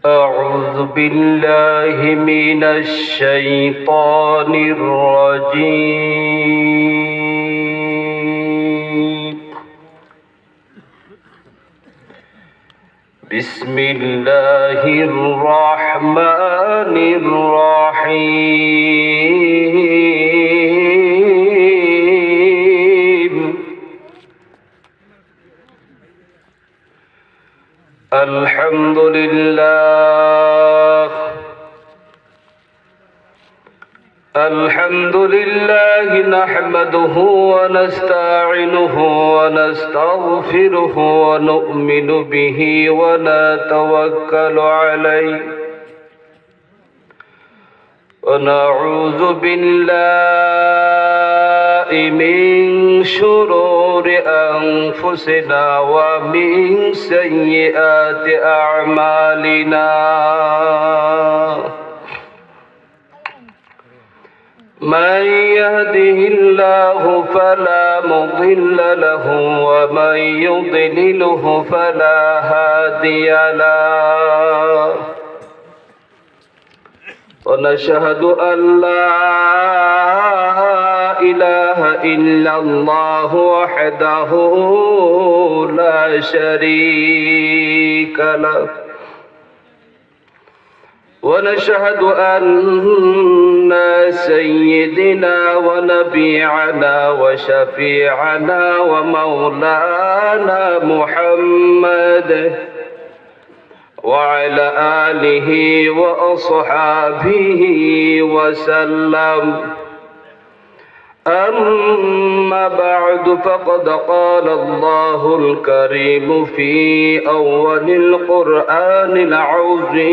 أعوذ بالله من الشيطان الرجيم. بسم الله الرحمن الرحيم. الحمد لله نحمده ونستعينه ونستغفره ونؤمن به ونتوكل عليه ونعوذ بالله من شرور أنفسنا ومن سيئات أعمالنا. من يهده الله فلا مضل له ومن يضلله فلا هادي له. ونشهد أن لا إله إلا الله وحده لا شريك له. ونشهد أن سيدنا ونبينا وشفيعنا ومولانا محمد وعلى آله وأصحابه وسلم. أما بعد فقد قال الله الكريم في أول القرآن العظيم: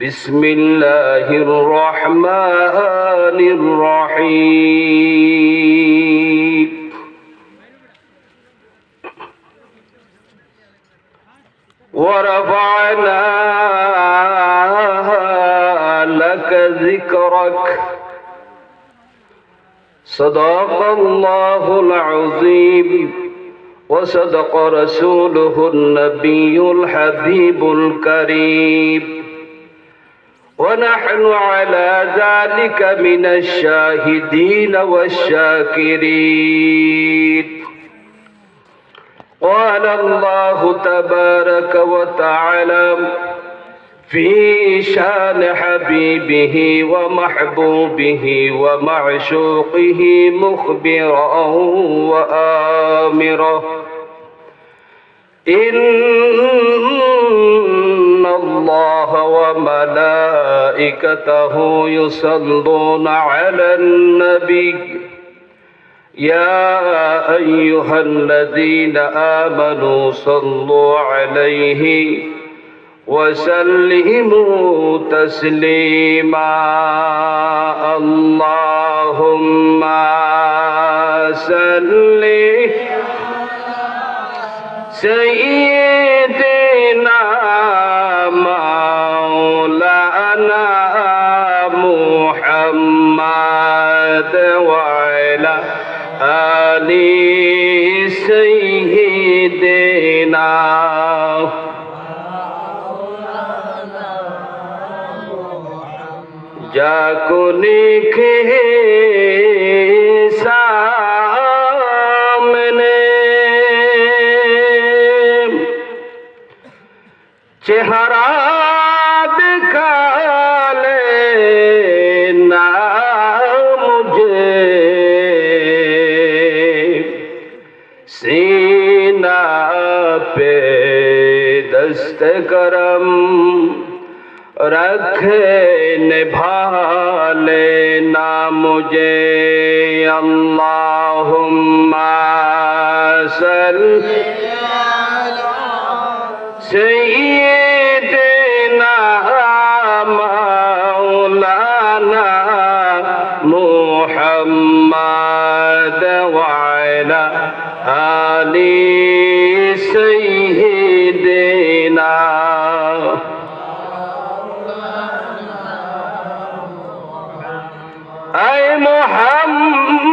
بسم الله الرحمن الرحيم. ورفعنا لك ذكرك. صدق الله العظيم وصدق رسوله النبي الحبيب الكريم. ونحن على ذلك من الشاهدين والشاكرين. قال الله تبارك وتعالى في شان حبيبه ومحبوبه ومعشوقه مخبرا وآمرا: إن الله وملائكته يصلون على النبي يا أيها الذين آمنوا صلوا عليه وسلموا تسليما. اللهم صل سيدنا مولانا محمد وعلى آل سيدنا. जाको लिखे सामने चेहरा दिखा लेना मुझे, सीना पे दस्त करम रखे निभा लेना मुझे। अल्लाहुम्मा सल्ली सय्यिदना मौलाना मुहम्मद वअला आलि सय्यिदना। ऐ मोहम्मद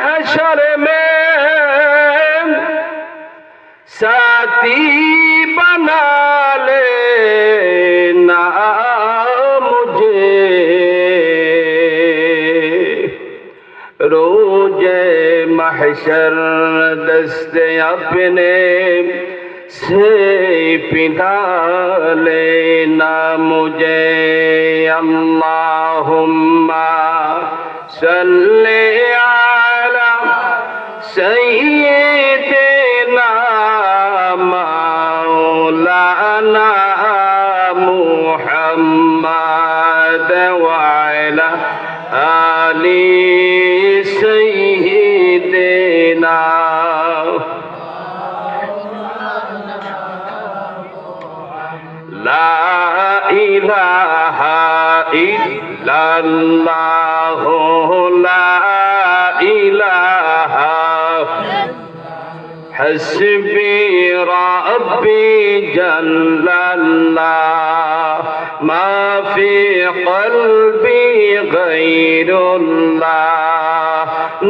हशर में साथी बना लेना मुझे रोज़े महशर दस्ते अपने से पिला लेना मुझे अल्लाहुम्मा सल्ली अला सय्यिदिना मौलाना मुहम्मद व अला आलि सय्यिदिना ला इलाहा इल्लल्लाह ला इलाहा हस्बी रब्बी जल्लल्लाह मा फी क़ल्बी गैरुल्लाह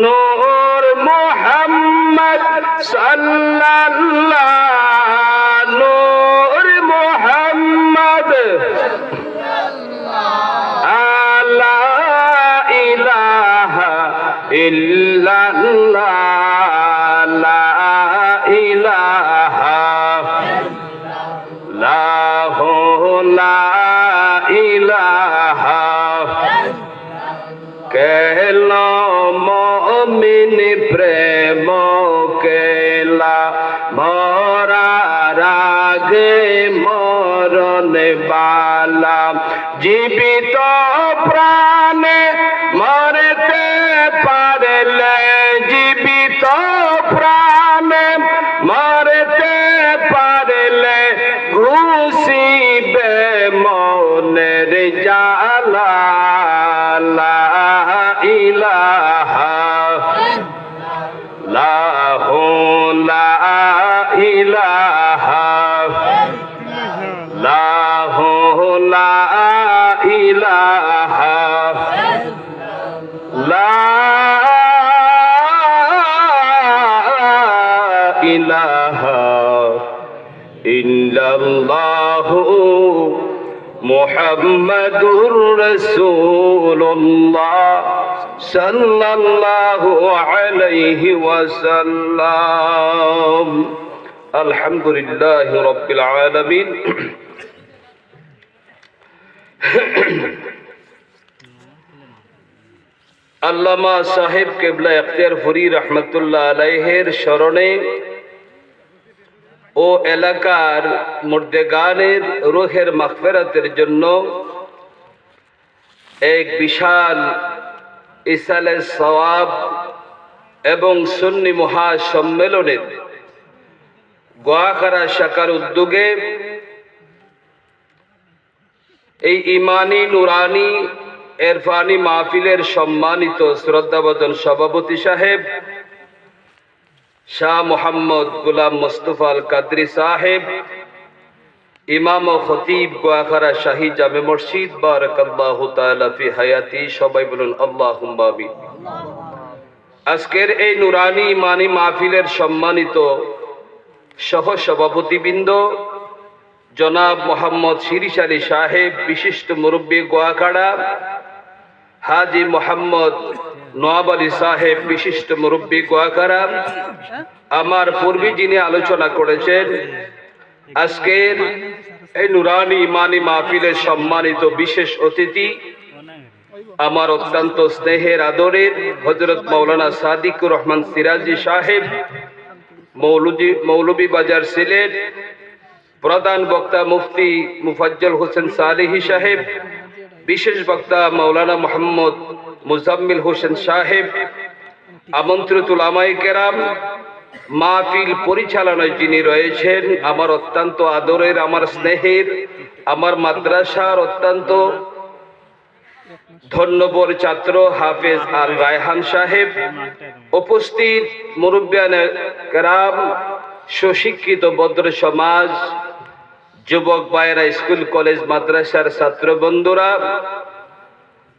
नूर मुहम्मद सल्लल्लाह नूर मुहम्मद ला इलाहा इल्लल्लाह ला इलाहा ला इलाहा कहलो मोमिन प्रेम केला मोरा रागे मरन बाला जीवित प्राणे मरते पारले जीवित प्राणे मरते पारले घुषिबे मনের জালা লা ইলাহা লাহু লা ইলাহা লাহু লা ইলাহা লা ইলাহা ইল্লাল্লাহু মুহাম্মাদুর রাসূলুল্লাহ সাল্লাল্লাহু আলাইহি ওয়াসাল্লাম আলহামদুলিল্লাহি রাব্বিল আলামিন আল্লামা সাহেব কেবলা ইখতিয়ারপুরী রহমতুল্লাহ আলাইহির স্মরণে ও এলাকার মুর্দেগানের রূহের মাগফিরাতের জন্য এক বিশাল ইসালে সওয়াব এবং সুন্নি মহাসম্মেলনের গোয়াখাড়া শাখার উদ্যোগে এই ইমানি নুরানি এরফানি মাহফিলের সম্মানিত শ্রদ্ধাভাজন সভাপতি সাহেব শাহ মোহাম্মদ গোলাম মুস্তফা আল কাদরি সাহেব ইমাম ও খতিব গোয়াখাড়া শাহী জামে মসজিদ বারাকাল্লাহু তাআলা ফি হায়াতি সবাই বলুন আল্লাহুম্মা আমিন। আজকের এই নুরানি ইমানি মাহফিলের সম্মানিত সহ সভাপতিবৃন্দ জনাব মোহাম্মদ শিরিশ আলী সাহেব বিশিষ্ট মুরব্বী গোয়াখাড়া, হাজি মোহাম্মদ নওয়াব আলী সাহেব বিশিষ্ট মুরব্বী গোয়াখাড়া, আমার পূর্বে যিনি আলোচনা করেছেন, আজকের এই নুরানি ইমানি মাহফিলের সম্মানিত বিশেষ অতিথি আমার অত্যন্ত স্নেহের আদরের হযরত মাওলানা সাদিকুর রহমান সিরাজি সাহেব মৌলভী বাজার সিলেট, প্রধান বক্তা মুফতি মুফাজ্জল হোসেন সালেহী সাহেব, বিশেষ বক্তা মাওলানা মোহাম্মদ মুজাম্মিল হোসেন সাহেব, আমন্ত্রিত উলামায়ে কেরাম, মাহফিল পরিচালনায় যিনি রয়েছেন আমার অত্যন্ত আদরের, আমার স্নেহের, আমার মাদ্রাসার অত্যন্ত ধন্যবর ছাত্র হাফেজ আল রায়হান সাহেব, উপস্থিত মুরব্বিয়ানে কেরাম, সুশিক্ষিত ভদ্র সমাজ, যুবক ভাইয়েরা, স্কুল কলেজ মাদ্রাসার ছাত্র বন্ধুরা,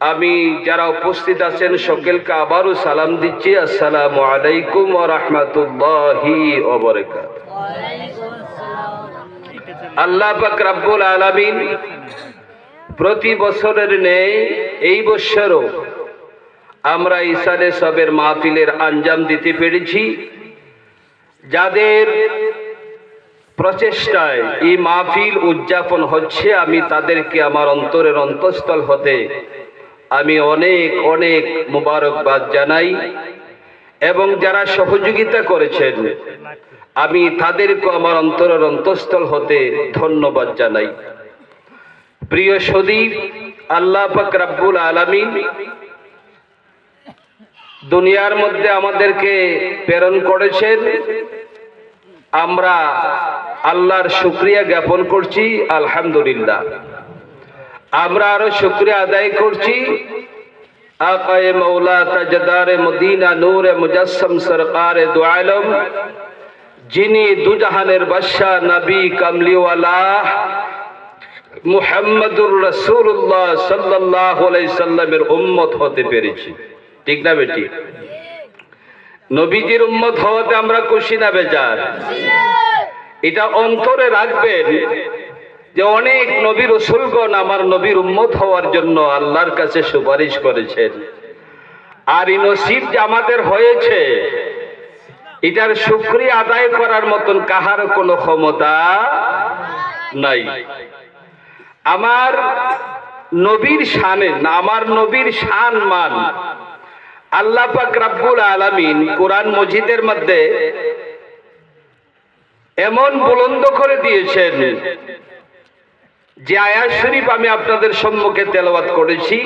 আমি যারা উপস্থিত আছেন সকলকে আবারও সালাম দিচ্ছি, আসসালামু আলাইকুম ওয়া রাহমাতুল্লাহি ওয়া বারাকাতুহু। আল্লাহ পাক রব্বুল আলামিন প্রতি বছরের ন্যায় এই বছরও আমরা ইসালে সবের মাহফিলের আঞ্জাম দিতে পেরেছি। যাদের প্রচেষ্টায় এই মাহফিল উদযাপন হচ্ছে, আমি তাদেরকে আমার অন্তরের অন্তঃস্থল হতে আমি অনেক অনেক মুবারকবাদ জানাই, এবং যারা সহযোগিতা করেছেন আমি তাদেরকে আমার অন্তরের অন্তঃস্থল হতে ধন্যবাদ জানাই। প্রিয় সদীপ, আল্লাহ পাক রব্বুল আলামিন দুনিয়ার মধ্যে আমাদেরকে প্রেরণ করেছেন। আমরা আল্লাহর শুকরিয়া জ্ঞাপন করছি, আলহামদুলিল্লাহ। আমরা আরো শুকরিয়া আদায় করছি আকায়ে মৌলা তাজদারে মদিনা নূরে মুজাসসাম সরকারে দু আলম, যিনি দুজাহানের বাদশা নবী কামলিওয়ালা মুহাম্মদুর রাসূলুল্লাহ সাল্লাল্লাহু আলাইহি সাল্লামের উম্মত হতে পেরেছি। ঠিক না বেটি? নবীজির উম্মত হওয়াতে আমরা খুশি না বেজার? এটা অন্তরে রাখবেন যে অনেক নবী রাসূলগণ আমার নবীর উম্মত হওয়ার জন্য আল্লাহর কাছে সুপারিশ করেছেন, আর এই নসিব যে আমাদের হয়েছে এটার শুকরিয়া আদায় করার মতন কাহার কোনো ক্ষমতা নাই। আমার নবীর শানে না, আমার নবীর শান মান আল্লাহ পাক রব্বুল আলামিন কোরআন মজিদের মধ্যে এমন বুলন্দ করে দিয়েছেন যে আয়াত শরীফ আমি আপনাদের সম্মুখে তেলাওয়াত করেছি।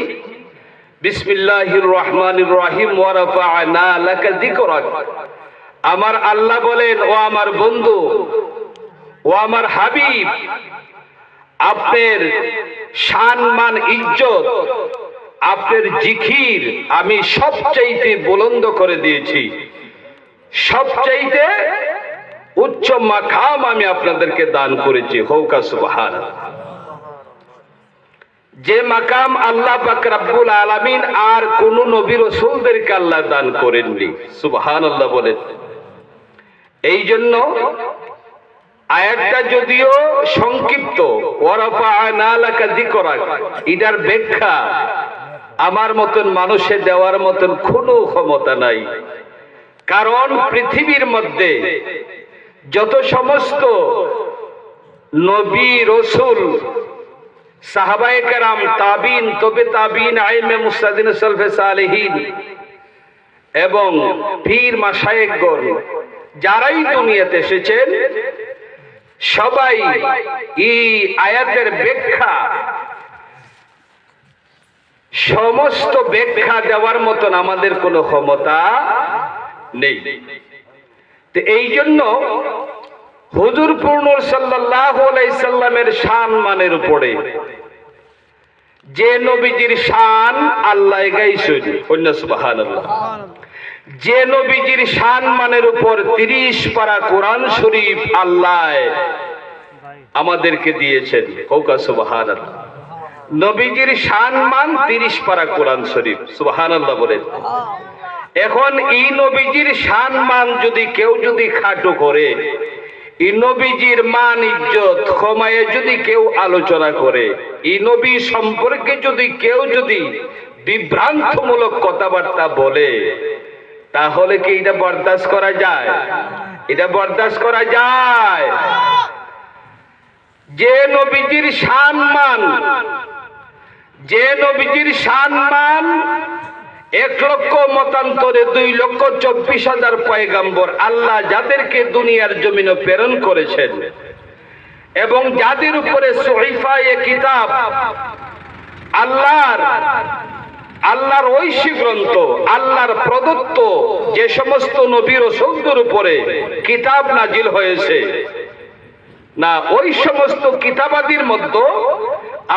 বিসমিল্লাহির রহমানির রহিম, ওয়া রাফা'না লাকা যিকরাক। আমার আল্লাহ বলেন, ও আমার বন্ধু, ও আমার হাবিব, আপনার শান মান ইজ্জত, আপনার জিকির আমি সবচাইতে বুলন্দ করে দিয়েছি, সবচাইতে উচ্চ মাকাম আমি আপনাদেরকে দান করেছি। হৌকা সুবহানাল্লাহ। যে মাকাম আল্লাহ পাক রব্বুল আলামিন আর কোন নবী রাসূলদেরকে আল্লাহ দান করেননি। সুবহানাল্লাহ বলেন। এই জন্য আয়াতটা যদিও সংক্ষিপ্ত, ওয়া রাফা'না লাকা যিকরাক, এটার ব্যাখ্যা আমার মতন মানুষে দেওয়ার মতন কোনো ক্ষমতা নাই। কারণ পৃথিবীর মধ্যে যত সমস্ত নবী রাসূল, সাহাবায়ে কেরাম, তাবিন, তবে তাবিন, আইমে মুস্তাদিন, সালফে সালেহিন এবং পীর মাশায়েখগণ যারাই দুনিয়াতে এসেছেন, সবাই এই আয়াতের ব্যাখ্যা, সমস্ত ব্যাখ্যা দেওয়ার মতন আমাদের কোনো ক্ষমতা নেই। তো এই জন্য হুজুর পূর্ণ সাল্লাল্লাহু আলাইহি সাল্লামের শান মানের উপরে যে নবীজির শান আল্লাহ গাইছেন, সুবহানাল্লাহ, যে নবীজির শান মানের উপর 30 পারা কোরআন শরীফ আল্লাহ আমাদেরকে দিয়েছেন। কওকা সুবহানাল্লাহ। নবীজির শান মান 30 পারা কোরআন শরীফ। সুবহানাল্লাহ বলেন। এখন এই নবীজির শান মান যদি কেউ যদি খাটো করে, এই নবীজির মান ইজ্জত কমায়ে যদি কেউ আলোচনা করে, এই নবী সম্পর্কে যদি কেউ যদি বিভ্রান্তমূলক কথাবার্তা বলে, তাহলে কি এটা বরদাস্ত করা যায়? এটা বরদাস্ত করা যায়? যে নবীজির শান মান, যে নবীজির শান মান 1 লক্ষ মতান্তরে 2,24,000 পয়গম্বর আল্লাহ যাদেরকে দুনিয়ার জমিনে প্রেরণ করেছেন, এবং যাদের উপরে সহিফায়ে কিতাব আল্লাহর ঐশী গ্রন্থ, আল্লাহর প্রদত্ত যে সমস্ত নবী রাসূলদের উপরে কিতাব নাজিল হয়েছে না, ওই সমস্ত কিতাবাদির মধ্যে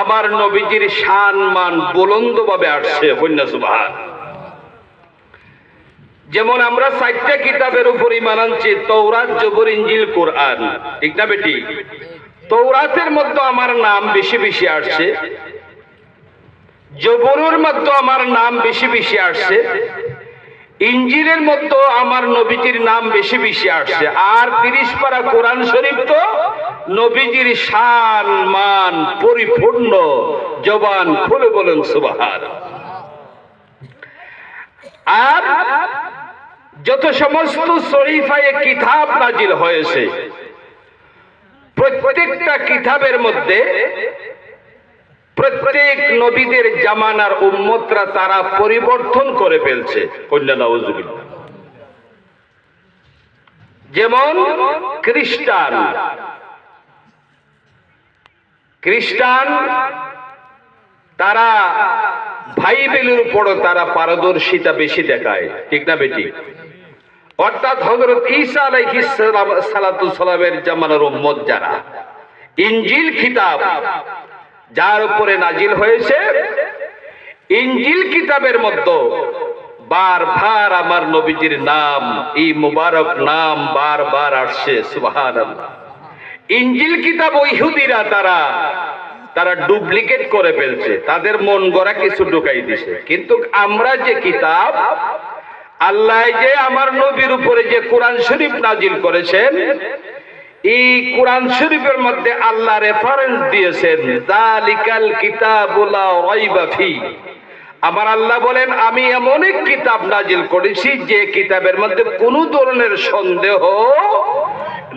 আমার নবীজির শান মান বুলন্দ ভাবে আসছে। সুবহান। যেমন আমরা 4টা কিতাবের উপর ঈমান আনছি, তাওরাত, জবুর, ইনজিল, কোরআন। ঠিক না বেটি? তৌরাতের মধ্যে আমার নাম বেশি বেশি আসছে, জবুরের মধ্যে আমার নাম বেশি বেশি আসছে, ইঞ্জিলের মধ্যে আমার নবীজির নাম বেশি বেশি আসছে, আর 30 পারা কোরআন শরীফ তো নবীজির শান মান পরিপূর্ণ। জবান খুলে বলেন সুবহানাল্লাহ। আর যত সমস্ত সহিফায়ে কিতাব নাজিল হয়েছে, প্রত্যেকটা কিতাবের মধ্যে প্রত্যেক নবীদের জামানার উম্মতরা তারা পরিবর্তন করে ফেলছে। কন্যা নাউজুবিল্লাহ। যেমন খ্রিস্টান তারা বাইবেলের উপরও তারা পারদর্শিতা বেশি দেখায়, ঠিক না বেটি? অর্থাৎ হযরত ঈসা আলাইহিস সালামের জামানার উম্মত যারা, ইনজিল কিতাব যার উপরে নাজিল হয়েছে, ইনজিল কিতাবের মধ্যে বারবার আমার নবীজির নাম, এই মুবারক নাম বারবার আসছে। সুবহানাল্লাহ। ইনজিল কিতাব ইহুদিরা তারা ডুপ্লিকেট করে ফেলছে, তাদের মন গড়া কিছু ঢুকাই দিছে। কিন্তু আমরা যে কিতাব, আল্লাহ যে আমার নবীর উপরে যে কোরআন শরীফ নাজিল করেছেন, এই কোরআন শরীফের মধ্যে আল্লাহ রেফারেন্স দিয়েছেন, যালিকাল কিতাবুল লা রাইবা ফি। আমার আল্লাহ বলেন, আমি এমন এক কিতাব নাজিল করেছি যে কিতাবের মধ্যে কোনো ধরনের সন্দেহ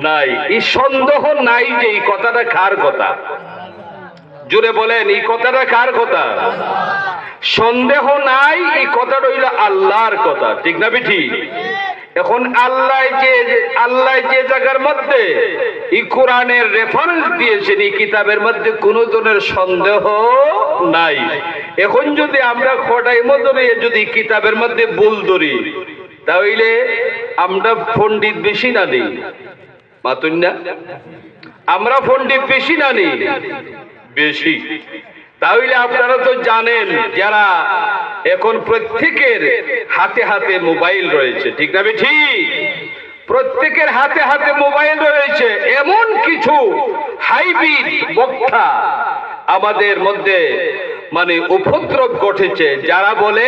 নাই। এই সন্দেহ নাই যে এই কথাটা কার কথা? জুড়ে বলেন, এই কথাটা কার কথা? সন্দেহ নাই, এই কথাটা হইল আল্লাহর কথা, ঠিক না বেঠি? এখন আল্লাহ যে জায়গার মধ্যে এই কোরআনের রেফারেন্স দিয়েছেন, এই কিতাবের মধ্যে কোনো ধরনের সন্দেহ নাই। এখন যদি আমরা খোটাই মধ্যে যদি কিতাবের মধ্যে ভুল ধরি, তাহলে আমরা পণ্ডিত বেশি না নেই? মাতুন না? আমরা পণ্ডিত বেশি না নেই? বেশি। তাহলে আপনারা তো জানেন, যারা এখন প্রত্যেকের হাতে হাতে মোবাইল রয়েছে, ঠিক না বেঠি? প্রত্যেকের হাতে হাতে মোবাইল রয়েছে। এমন কিছু হাইব্রিড বক্তা আমাদের মধ্যে মানে উপদ্রব ঘটেছে, যারা বলে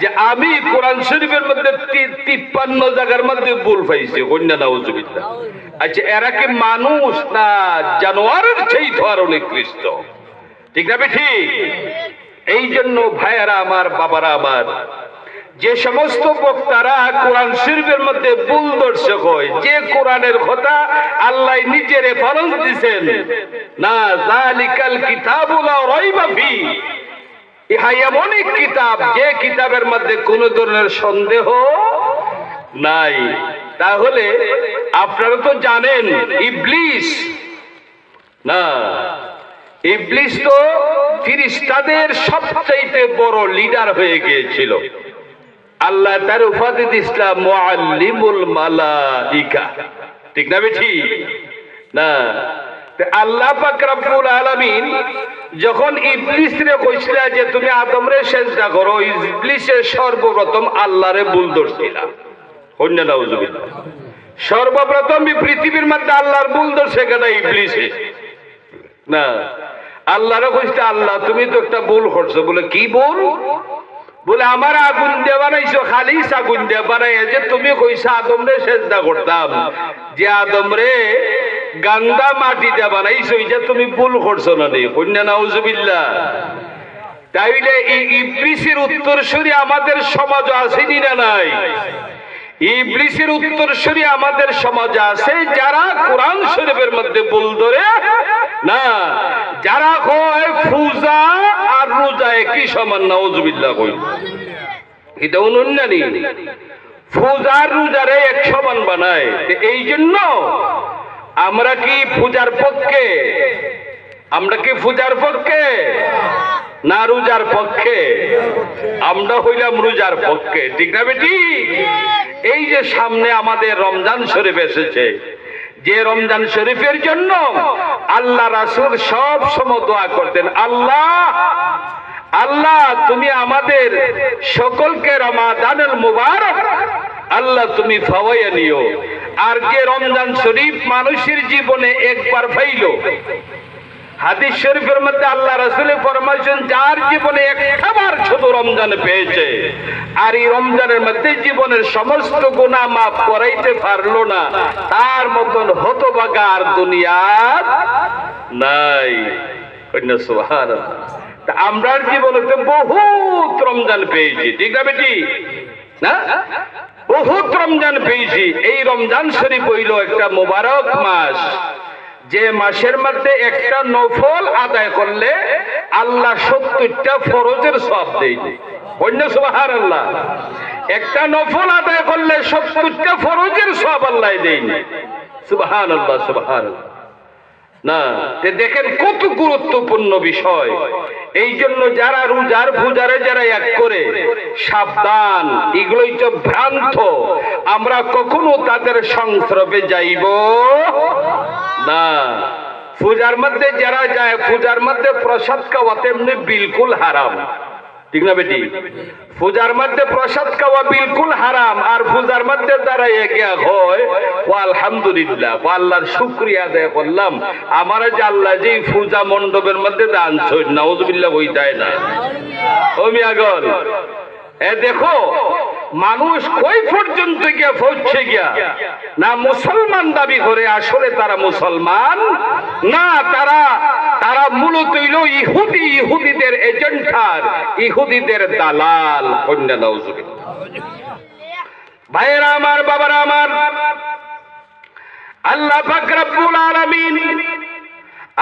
যে আমি কোরআন শরীফের মধ্যে 53 জায়গার মধ্যে ভুল পাইছি। কন্যা নাউজুবিল্লাহ। আচ্ছা, এরা কি মানুষ না জানোয়ারের চেয়ে তো আর অনেক নিকৃষ্ট, ঠিক না বেঠি? এই জন্য ভাইয়ারা আমার, বাবারা আমার, যে সমস্ত বক্তারা কোরআন শরীফের মধ্যে ভুল দর্শক হয়, যে কোরআনের কথা আল্লাহ নিজে রেফারেন্স দিয়েছেন, না যালিকাল কিতাবুল লা রাইবা ফি, ইহা এমন এক কিতাব যে কিতাবের মধ্যে কোনো ধরনের সন্দেহ নাই। তাহলে আপনারা তো জানেন, ইবলিস তো ফেরেশতাদের সবচাইতে বড় লিডার হয়ে গিয়েছিল। আল্লাহ তার উপাধি দিয়েছিলেন মুআল্লিমুল মালাইকা, ঠিক না বেঠি? না, আল্লাহ পাক রব্বুল আলামিন যখন ইবলিসরে কইছিল যে তুমি আদমরে সিজদা করো, ইবলিসে সর্বপ্রথম আল্লাহরে ভুল ধরছিল। কন্যা নাউজুবিল্লাহ। সর্বপ্রথম পৃথিবীর মধ্যে আল্লাহর ভুল ধরছে কেন? ইবলিসে না। আল্লাহরে কইছে, আল্লাহ তুমি তো একটা ভুল করছো। বলে কি ভুল? বলে আমার আগুন দিয়ে বানাইছো, খালিস আগুন দিয়ে বানাই, যে তুমি কইছো আদমরে সিজদা করতাম, যে আদমরে গান্দা মাটি দিয়ে বানাইছো, যে তুমি ভুল করছো না রে। কন্যা নাউজুবিল্লাহ। তাইলে এই ইবলিসের উত্তরসূরি আমাদের সমাজ আসেনি না নাই? ইবলিসের উত্তরসূরি আমাদের সমাজে আছে, যারা কোরআন শরীফের মধ্যে ভুল ধরে না, যারা কয় পূজা আর রোজা একই সমান। নাউজুবিল্লাহ। কই এটা অনুন্নানি পূজা আর রোজারে এক সমান বানায়। এই জন্য আমরা কি পূজার পক্ষে? আমরা কি পূজার পক্ষে না রোজার পক্ষে? আমরা হইলাম রোজার পক্ষে, ঠিক না বেটি? এই যে সামনে আমাদের রমজান শরীফ এসেছে, যে রমজান শরীফের জন্য আল্লাহ রাসূল সব সময় দোয়া করতেন, আল্লাহ তুমি আমাদের সকলকে রমাদানুল মুবারক আল্লাহ তুমি ফাওয়াইয়া নিও। আর যে রমজান শরীফ মানুষের জীবনে একবার পাইল, হাদিস শরীফের মধ্যে আল্লাহ রাসূল ফরমাইছেন, যার জীবনে একবার শুধু রমজান পেয়েছে আর এই রমজানের মধ্যে জীবনের সমস্ত গুনাহ মাফ করাইতে পারলো না, তার মতন হতভাগা আর দুনিয়ার নাই। কন্যা সুবহানাল্লাহ। তা আমরার জীবনে তো বহুত রমজান পেয়েছি, ঠিক না বেটি? না, বহুত রমজান পেয়েছি। এই রমজান শরীফ হইল একটা মোবারক মাস, যে মাসের মধ্যে একটা নফল আদায় করলে আল্লাহ 70টা ফরজের সওয়াব দেয়। কন্যা সুবহানাল্লাহ। একটা নফল আদায় করলে 70টা ফরজের সওয়াব আল্লাহ দেয়। সুবহানাল্লাহ, সুবহানাল্লাহ। না, দেখেন কত গুরুত্বপূর্ণ বিষয়। এই জন্য যারা রোজার পূজারে যারা এক করে, সাবধান, এগুলোই তো ভ্রান্ত। আমরা কখনো তাদের সংস্রবে যাইব না। পূজার মধ্যে যারা যায়, পূজার মধ্যে প্রসাদ খাওয়া তেমনি বিলকুল হারাম, ঠিক না বেটি? পূজার মধ্যে প্রসাদ খাওয়া বিলকুল হারাম। আর পূজার মধ্যে দাঁড়াই গিয়া হয় ও আলহামদুলিল্লাহ, আল্লাহর শুকরিয়া আদায় করলাম, আমার যে আল্লাহ যে পূজা মণ্ডপের মধ্যে দান ছই নাউজুবিল্লাহ বই দেয় না। ও মিয়াগল, দেখো মানুষ কই পর্যন্ত গিয়া পৌঁছে গিয়া না মুসলমান দাবি করে, আসলে তারা মুসলমান না, তারা মূলত হইল ইহুদি, ইহুদিদের এজেন্টার, ইহুদিদের দালাল। কন্যা নাউজুবিল্লাহ। ভাইয়েরা আমার, বাবারা আমার, আল্লাহ পাক রব্বুল আলামিন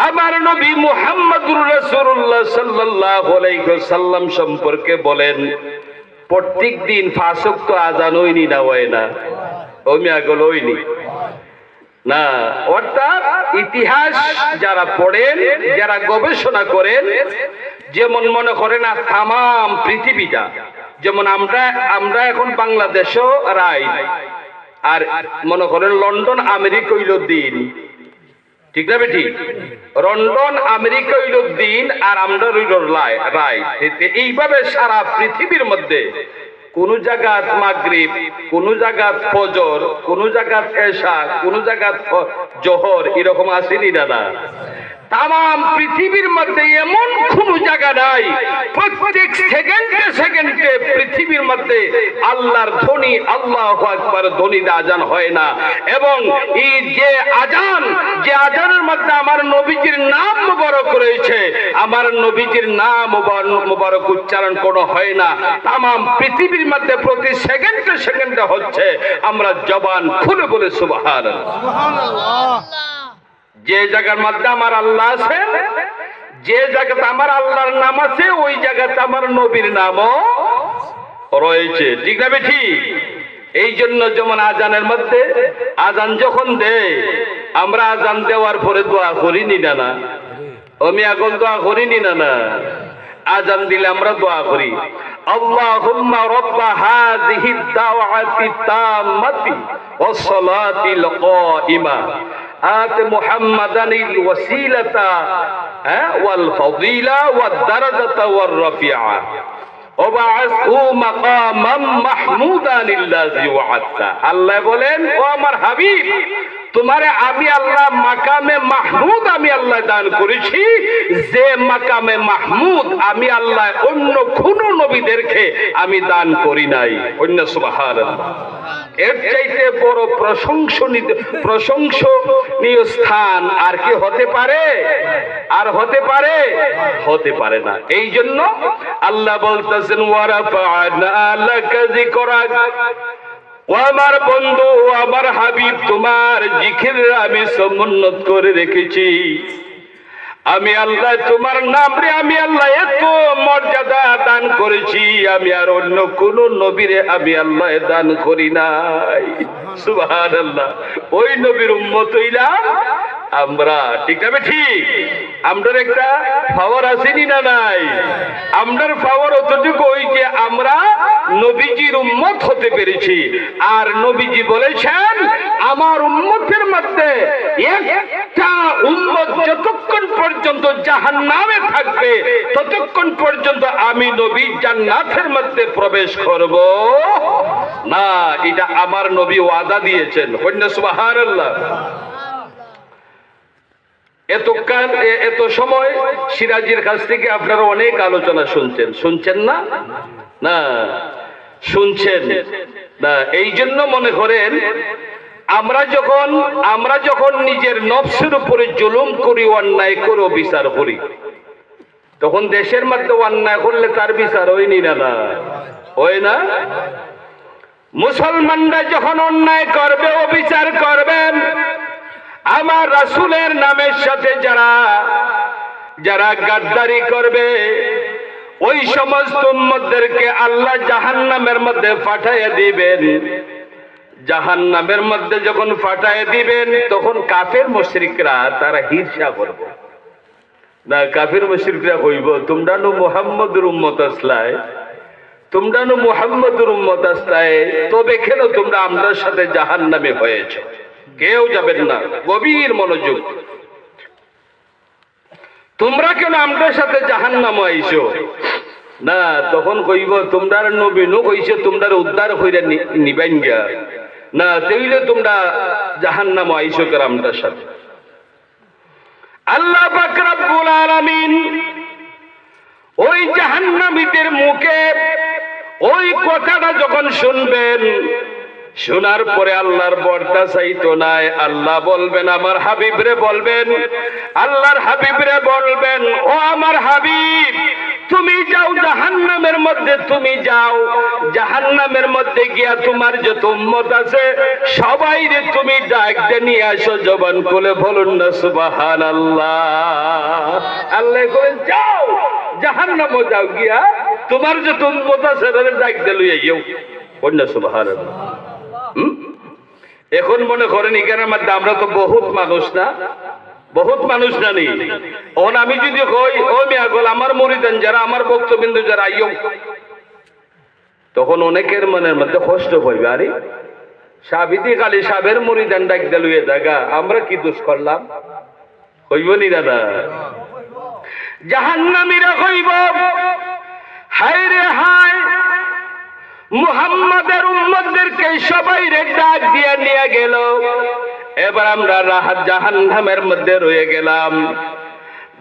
আমার নবী মুহাম্মদুর রাসূলুল্লাহ সাল্লাল্লাহু আলাইহি ওয়াসাল্লাম সম্পর্কে বলেন, প্রত্যেক দিন 5 ওয়াক্ত আযান হয়নি না, হয় না? ওমি আগল হয়নি না। অর্থাৎ ইতিহাস যারা পড়েন, যারা গবেষণা করেন, যেমন মনে করেন আর তাম পৃথিবীটা, যেমন আমরা এখন বাংলাদেশও রাই, আর মনে করেন লন্ডন আমেরিকা হইল দিন, ঠিক না বেটি? লন্ডন আমেরিকা হইল দিন আর আমরা হইল রায়। এইভাবে সারা পৃথিবীর মধ্যে কোন জায়গাত মাগরিব, কোন জায়গাত ফজর, কোন জায়গাত এশা, কোন জায়গাত জোহর, এরকম আসেনি দাদা? তাম পৃথিবীর মধ্যে এমন কোন জায়গা নাই প্রত্যেক সেকেন্ডে সেকেন্ডে পৃথিবীর মধ্যে আল্লাহর ধ্বনি, আল্লাহু আকবার ধ্বনিতে আজান হয় না। এবং এই যে আজানের মধ্যে আমার নবীজির নাম মুবারক রয়েছে, আমার নবীজির নাম মুবারক উচ্চারণ কোনো হয় না। তাম পৃথিবীর মধ্যে প্রতি সেকেন্ডে সেকেন্ডে হচ্ছে। আমরা জবান খুলে বলে সুবহানাল্লাহ, সুবহানাল্লাহ। যে জায়গার মধ্যে আমার আল্লাহ আছে, যে জায়গাতে আমার আল্লাহর নাম আছে, ওই জায়গাতে আমার নবীর নামও রয়েছে, ঠিক না বেঠি? এই জন্য যেমন আজানের মধ্যে আজান যখন দেয়, আমরা আজান দেওয়ার পরে দোয়া করিনি না? না, আমি এখন দোয়া করিনি না? আজান দিলে আমরা দোয়া করি, আল্লাহুম্মা রাব্বা হাযিহিদ দাওয়াতিত তাম্মাতি ওয়াস সালাতিল কাইমা آت محمدا الوسيلة والفضيلة والدرجة والرفيعة وبعثه مقاما محمودا الذي وعدته। আল্লাহ বলেন, ও আমার হাবিব, তোমারে আমি আল্লাহ মাকামে মাহমুদ আমি আল্লাহ দান করেছি, যে মাকামে মাহমুদ আমি আল্লাহ অন্য কোন নবীদেরকে আমি দান করি নাই। অন্য সুবহানাল্লাহ। এর চাইতে বড় প্রশংসনীয় স্থান আর কি হতে পারে? আর হতে পারে? হতে পারে না। এই জন্য আল্লাহ বলতেছেন, ওয়ারাফা'না লাকা যিকরাক, ও আমার বন্ধু, আমার হাবিব, তোমার জিকির আমি সমুন্নত করে রেখেছি। আমি আল্লাহ তোমার নাম রে আমি আল্লাহ এত মর্যাদা দান করেছি, আমি আর অন্য কোন নবীরে আমি আল্লাহ দান করি নাই। সুবহানাল্লাহ। ওই নবীর উম্মত হইলাম আমরা, ঠিক না? ঠিক। আমরার একটা পাওয়ার আসেনি না? নাই। আমরার পাওয়ার অতটুকু ওই যে আমরা নবীজির উম্মত হতে পেরেছি। আর নবীজি বলেছেন, আমার উম্মতের মধ্যে একটা উম্মত যতক্ষণ পর্যন্ত জাহান্নামে থাকবে, ততক্ষণ পর্যন্ত আমি নবী জান্নাতের মধ্যে প্রবেশ করব না। এটা আমার নবী ওয়াদা দিয়েছেন। সুবহানাল্লাহ। এত সময় সিরাজের কাছ থেকে আপনারা অনেক আলোচনা শুনছেন না? না শুনছেন না? এই জন্য মনে করেন আমরা যখন নিজের নফসের উপরে জুলুম করি, অন্যায় করে বিচার করি, তখন দেশের মধ্যে অন্যায় করলে তার বিচার হয়নি না? হয় না? মুসলমানরা যখন অন্যায় করবে, অবিচার করবেন, আমার রাসূলের নামের সাথে যারা গাদ্দারি করবে, ওই সমস্ত উম্মতদেরকে আল্লাহ জাহান্নামের মধ্যে পাঠাইয়া দিবেন। জাহান্নামের মধ্যে যখন পাঠাইয়া দিবেন, তখন কাফের মুশরিকরা তারা হিংসা করবে না। কাফের মুশরিকরা কইব, তোমরা নো মুহাম্মদের উম্মত আসলায়, তোমরা নো মুহাম্মদের উম্মত আসলায়, তবে কেন তোমরা আমাদের সাথে জাহান্নামে হয়েছ? কেউ যাবেন না, গভীর মনোযোগ। তোমরা কেন আমাদের সাথে জাহান্নাম আইছো না? তখন কইব, তোমরা নবী নো কইছে তোমরা উদ্ধার কইরা নিবেন গা না, তাইলে তোমরা জাহান্নাম আইছো কেন আমাদের সাথে? আল্লাহ পাক রব্বুল আলামিন ওই জাহান্নামীদের মুখে ওই কথাটা যখন শুনবেন, শোনার পরে আল্লাহর বর্তা চাইতো নাই। আল্লাহ বলবেন, আমার হাবিবরে বলবেন, আল্লাহর হাবিবরে বলবেন, ও আমার হাবিব, তুমি যাও জাহান্নামের মধ্যে, তুমি যাও জাহান্নামের মধ্যে গিয়া তোমার যত উম্মত আছে সবাইরে তুমি ডাক দিয়ে নিয়ে আসো। জবান খুলে বলুন না সুবহানাল্লাহ। আল্লাহ বলেন, যাও জাহান্নামে যাও, গিয়া তোমার যত উম্মত আছে তাদের ডাক দিয়ে লইয়া যাও। বলুন না সুবহানাল্লাহ। এখন মনে করেন এখানের মধ্যে আমরা তো বহুত মানুষ না নেই। এখন আমি যদি কই, ও মিয়াগল আমার মুরিদান যারা, আমার ভক্তবিন্দু যারা আইও, তখন অনেকের মনের মধ্যে কষ্ট হইবে, আরে সাবিদি খালি সাবের মুরিদান ডাক দিল জায়গা, আমরা কি দোষ করলাম? হইব নি দাদা? জাহান্নামীরা কইব, হায় রে হায়, মুহাম্মাদের উম্মতদেরকে সবাই রে ডাক দিয়ে নিয়ে গেল, এবার আমরা জাহান্নামের মধ্যে রয়ে গেলাম।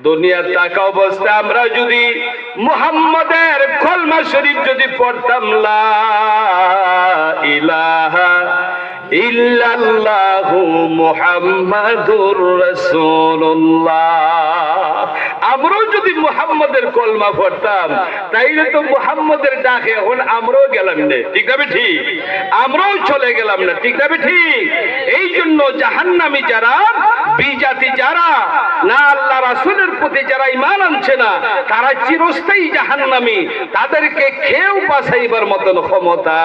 দুনিয়ার টাকা অবস্থা আমরা যদি মুহাম্মাদের কলমা শরীফ যদি পড়তাম, লা ইলাহা ইল্লাল্লাহু মুহাম্মাদুর রাসূলুল্লাহ, আমরাও যদি মুহাম্মাদের কলমা পড়তাম, তাইলে তো মুহাম্মাদের ডাকে এখন আমরাও গেলাম না, ঠিক না ঠিক? আমরাও চলে গেলাম না, ঠিক না ঠিক? এই জন্য জাহান্নামী যারা, বিজাতি যারা না, আল্লাহ রাসূলের প্রতি যারা ঈমান আনছে না, তারা চিরস্থায়ী জাহান্নামী। তাদেরকে কেউ বাঁচাইবার মতন ক্ষমতা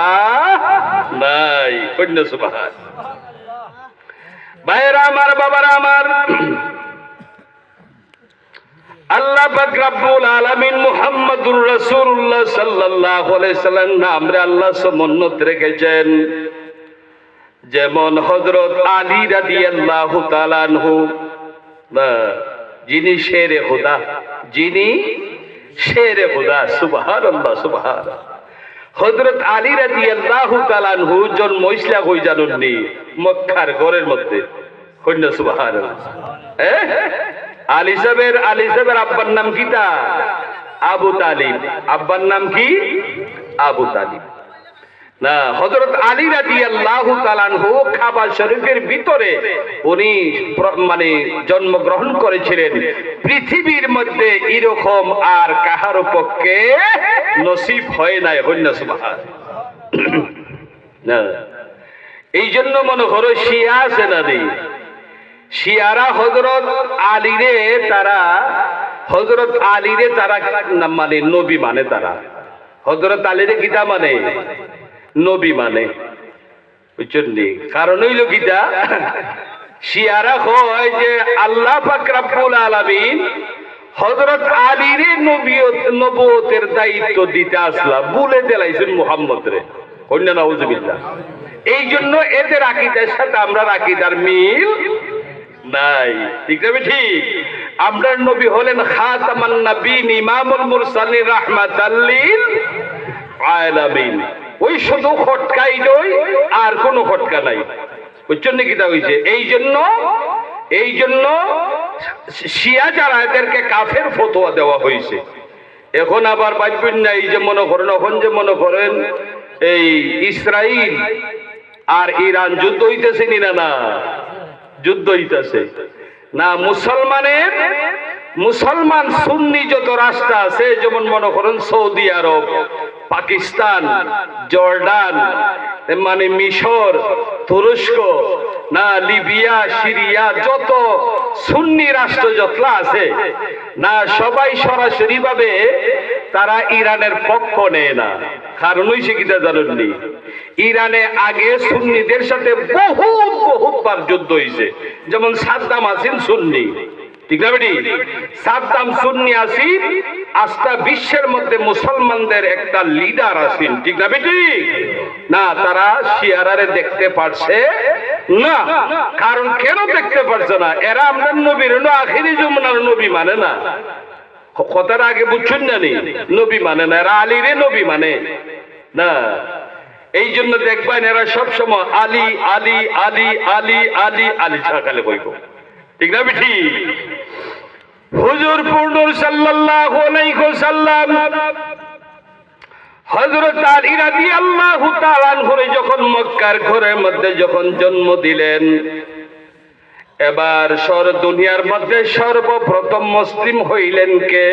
নাই। কন্যা সুবহান। ভাইরা আমার, বাবারা আমার, আল্লাহ পাক রব্বুল আলামিন মুহাম্মদুর রাসূলুল্লাহ সাল্লাল্লাহু আলাইহি সাল্লাম নামে আল্লাহ সমুন্নত রেখেছেন। যেমন হযরত আলী রাদিয়াল্লাহু তাআলা আনহু, যিনি শেরে খোদা, সুবহানাল্লাহ সুবহানাল্লাহ। হযরত আলী রাদিয়াল্লাহু তাআলা আনহু জন্ম ইসলাম হই জানেননি মক্কার ঘরের মধ্যে। কন্যা সুবহানাল্লাহ। আলী সাহেবের আব্বার নাম কি? তা আবু তালিব। আব্বার নাম কি? আবু তালিব। না, হযরত আলী রাদিয়াল্লাহু তাআলা আনহু কাবা শরীফের ভিতরে উনি মানে জন্মগ্রহণ করেছিলেন। পৃথিবীর মধ্যে এরকম আর কাহারো পক্ষে নসিব হয় নাই। হইনা সুবহান। না, এই জন্য মনে করো শিয়া আছে না নেই, শিয়ারা হযরত আলীরে তারা মানে নবী মানে, তারা হযরত আলীরে কিতা মানে? নবী মানে। বুঝছেন নি? কারণ হইল কিতা, শিয়ারা কয় যে আল্লাহ পাক রব্বুল আলামিন হযরত আলীরে নবুয়তের দায়িত্ব দিতে আসলা, বলে দিলাইছেন মুহাম্মদ রে। কন্যা নাউজুবিল্লাহ। এই জন্য এদের আকীদার সাথে আমরা আকীদার মিল নাই, ঠিক না ঠিক? আমরা নবী হলেন খাতামান নবীন, ইমামুল মুরসালিন, রাহমাতাল লিল আলামিন। ওই শুধু খটকাই নয়, আর কোনো খটকা নাই। বুঝছেন নাকি? তা হইছে এই জন্য এই জন্য শিয়া যারা এদেরকে কাফের ফতোয়া দেওয়া হয়েছে। এখন আবার ভাববেন না এই যে মনে করেন, এখন যে মনে করেন এই ইসরায়েল আর ইরান যুদ্ধ হইতেছে না, না যুদ্ধ হইতেছে না। মুসলমান সুন্নি যত রাষ্ট্র আছে, যেমন মনে করেন সৌদি আরব, পাকিস্তান, জর্ডান, মানে মিশর, তুরস্ক, না লিবিয়া, সিরিয়া, যত সুন্নি রাষ্ট্র যতলা আছে না, সবাই সরাসরি ভাবে তারা ইরানের পক্ষ নেয় না। কারণ হইছে কিটা জানেননি, ইরানে আগে সুন্নিদের সাথে বহুবার যুদ্ধ হয়েছে। যেমন সাদ্দাম আসিন সুন্নি, ঠিক না বেটি? সাদ্দাম সুন্নি আসিন, আস্থা বিশ্বের মধ্যে মুসলমানদের একটা লিডার আসিন, ঠিক না বেটি? না, তারা শিয়ারারে দেখতে পারছে না। কারণ কেন দেখতে পারছে না? এরা আপনার নবীর আখিরি জমানার নবী মানে না। কথার আগে বুঝছেন না নি? নবী মানে না, এরা আলীরে নবী মানে না। এই জন্য দেখবেন এরা সবসময় আলী আলী আলী আলী আলী আলী ছাকালে কইব, ঠিক না বেটি? হুজুর পূর্ণ সাল্লাল্লাহু আলাইহি ওয়াসাল্লাম হযরত আলী রাদিয়াল্লাহু তাআলা আনহু যখন মক্কার ঘরের মধ্যে যখন জন্ম দিলেন, এবার দুনিয়ার মধ্যে সর্বপ্রথম মুসলিম হইলেন কে?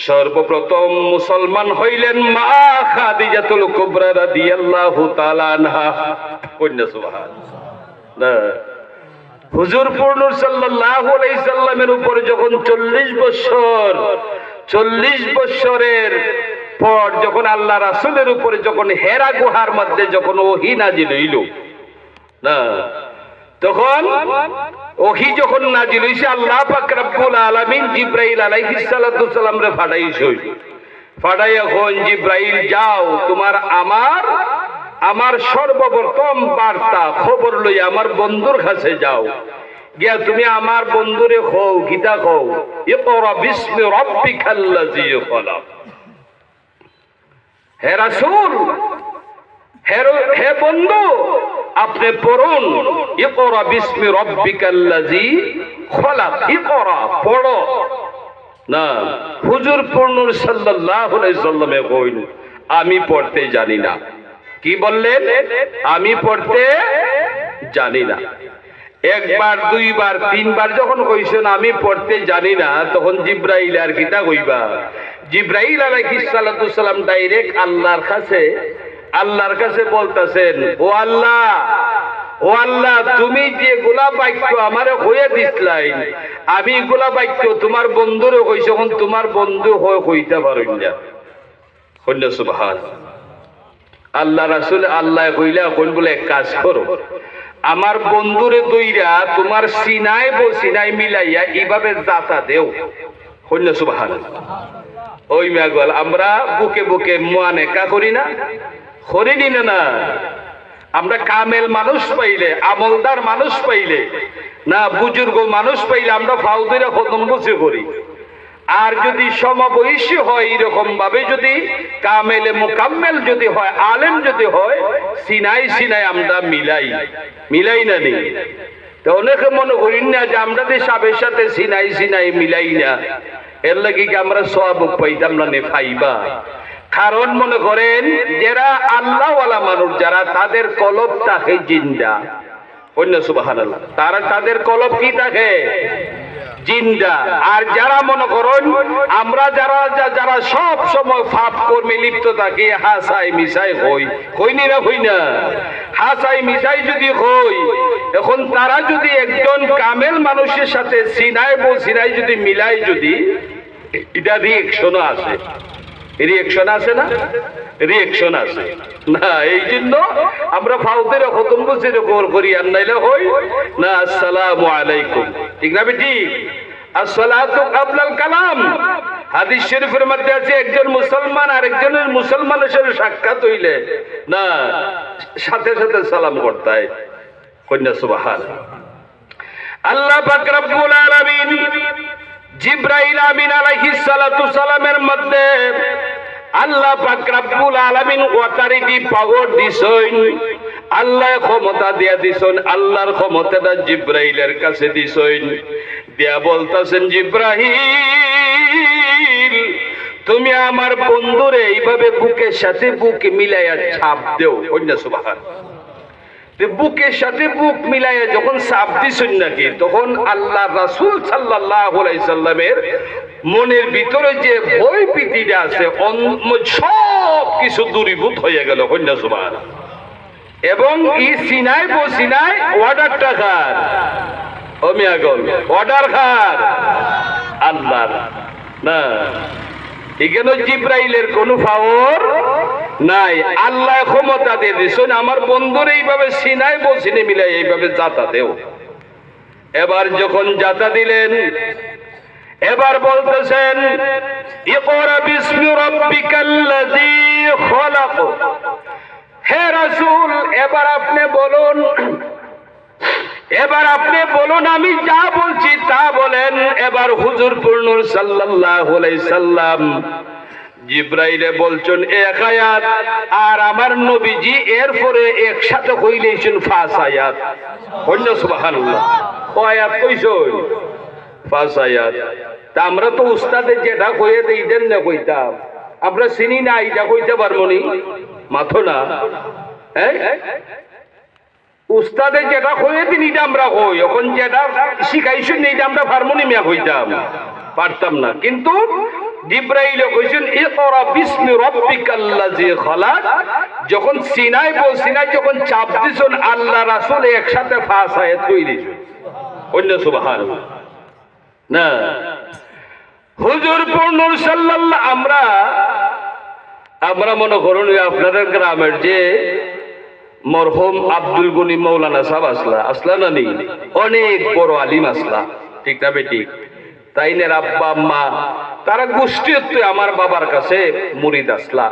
সর্বপ্রথম মুসলমান হইলেন মা খাদিজাতুল কুবরা রাদিয়াল্লাহু তাআলা আনহা। কন্যা সুবহানাল্লাহ। হুজুর পূর্ণ সাল্লাল্লাহু আলাইহি সাল্লামের উপর যখন 40 বছরের পর যখন আল্লাহ রাসূলের উপরে যখন হেরা গুহার মধ্যে যখন ওহী নাজিল হইল না, তখন ওহী যখন নাজিল হইছে, আল্লাহ পাক রব্বুল আলামিন জিবরাইল আলাইহিস সালাতু সালাম রে পাঠাইছে। পাঠাইয়া কোন জিবরাইল যাও, তোমার আমার সর্বপ্রথম বার্তা খবর লই আমার বন্ধুর কাছে যাও, গিয়া তুমি আমার বন্ধুরে কও, গীতা কও, ইকরা বিসমি রাব্বিকাল্লাযী খলাক। হে রাসূল, হে বন্ধু, আপনি পড়ুন, ইকরা বিসমি রাব্বিকাল্লাযী খলাক, ইকরা পড়ো না। হুজুর পূর্ণ সাল্লাল্লাহু আলাইহি সাল্লামে কইল, আমি পড়তে জানি না। কি বললেন? আমি পড়তে জানি না। একবার, দুইবার, তিনবার যখন কইছেন আমি পড়তে জানি না, তখন জিবরাইল আর কিতা কইবা? জিবরাইল আলাইহিস সালাতু সালাম ডাইরেক্ট আল্লাহর কাছে বলতাছেন, ও আল্লাহ, তুমি যে গোলা বাক্য আমারে হয়ে দিছলাই, আমি গোলা বাক্য তোমার বন্ধুরে কইছি, এখন তোমার বন্ধু হয়ে কইতে পারেন না। কন্যা সুবহানাল্লাহ। আল্লাহ রাসূল আল্লাহ কইলা কোন বলে, এক কাজ করো, আমার বন্ধুরে দইরা তোমার সিনাই মিলাইয়া এইভাবে জাতা দেও। কন্যা সুবহানাল্লাহ। ওই মেঘল আমরা বুকে বুকে মুয়ানেকা করি না, করিনি না। আমরা কামেল মানুষ পাইলে, আমলদার মানুষ পাইলে, না বুজুর্গ মানুষ পাইলে আমরা ফাউদুরা খতম বসে করি। আর যদি সমবয়সী হয়, এরকম ভাবে যদি কামেলে মুকাম্মেল যদি হয়, আলেম যদি হয়, সিনাই আমরা মিলাই না নি। তো অনেকে মনে করেন না যে আমরা যে সাবের সাথে সিনাই মিলাই না, এর লাগি কি আমরা সওয়াব পাইতাম না? পাইবা। কারণ মনে করেন যারা আল্লাহওয়ালা মানুষ, যারা তাদের কলব থাকে জিন্দা। কন্যা সুবহানাল্লাহ। তাদের কলব কি থাকে? জিন্দা। আর যারা মনে করেন আমরা যারা সব সময় পাপ কর্মে লিপ্ত থাকি, হাসাই মিশাই হইনি না, হই না। হাসাই মিশাই যদি হই, এখন তারা যদি একজন কামেল মানুষের সাথে সিনাই যদি মিলাই, যদি এটা রিয়েকশন আছে, রিয়েকশন আছে না? রিয়েকশন আছে না। এই জন্য আমরা ফাউদের খতম বসির গোর করি, আর নাইলে হই না আসসালামু আলাইকুম, ঠিক না বেটি? আসসালাতু কাবলাল কালাম। হাদিস শরীফের মধ্যে আছে, একজন মুসলমান আর একজনের মুসলমানের সাথে সাক্ষাৎ হইলে না সাথে সাথে সালাম করতে হয়। কন্যা সুবহানাল্লাহ। আল্লাহ পাক রব্বুল আলামিন জিবরাইল আমিন আলাইহিস সালাতু সালামের মধ্যে আল্লাহ পাক রব্বুল আলামিন অথরিটি পাওয়ার দিছেন। আল্লাহ ক্ষমতা দিয়া দিছেন, আল্লাহর ক্ষমতাটা জিব্রাইলের কাছে দিছেন, দিয়া বলতাছেন জিব্রাহিল তুমি আমার বন্ধুরে এইভাবে বুকের সাথে বুক মিলাইয়া ছাপ দেও। কন্যা সুবহান। বুকের সাথে বুক মিলাইয়া যখন ছাপ দিছেন নাকি, তখন আল্লাহ রাসূল সাল্লাল্লাহু আলাইহি সাল্লামের মনের ভিতরে যে ভয় ভীতিটা আছে সব কিছু দূরীভূত হয়ে গেল। কন্যা সুবহান। এবং এই সিনাই বসিনাই অর্ডারটা কার? অমিয়াগল অর্ডার কার? আল্লাহর। না, এখানে জিব্রাইলের কোনো পাওয়ার নাই, আল্লাহ ক্ষমতা দিয়ে দিয়েছেন আমার বন্ধুর এইভাবে সিনাই বসিনে মিলাই এইভাবে যাতা দেও। এবার যখন যাতা দিলেন, এবার বলতেছেন ইকরা বিসমি রাব্বিকাল্লাযী খলাক। হে রাসূল এবার আপনি বলুন, এবার আপনি বলুন, আমি যা বলছি তা বলেন। এবার হুজুর পূর্ণুর সাল্লাল্লাহু আলাইহি সাল্লাম জিব্রাইলে বলছেন এক আয়াত, আর আমার নবীজি এরপরে একসাথে কইলেছেন 5 আয়াত। কন্যা সুবহানাল্লাহ। ও আয়াত কইছই 5 আয়াত। তা আমরা তো উস্তাদে যেটা কইয়ে দেই দেন না কইতাম, আমরা চিনি না এটা কইতে পারবো নি মাথো না। হ্যাঁ, উস্তাদে যেটা কইয়ে দিন এটা আমরা কই, এখন যেটা শিখাইছেন এটা আমরা ফার্মনি মিয়া কইতাম পারতাম না। কিন্তু জিব্রাইলে কইছেন ইকরা বিসমি রাব্বিকাল্লাযী খলাক। যখন সিনাই বসিনাই যখন চাপ দিছেন আল্লাহ রাসূল একসাথে 5 আয়াত কইলেছেন। অন্য সুবহানাল্লাহ। না, হুজুর পূর্ণ সাল্লাল্লাহু আমরা মনে করুন আপনাদের গ্রামের যে মরহুম আব্দুল গনি মৌলানা সাহেব আসলা না নেই, অনেক বড় আলিম আসলা, ঠিক না বেটি? তাইনের আব্বা আম্মা তারা গোষ্ঠী আমার বাবার কাছে মুরিদ আসলা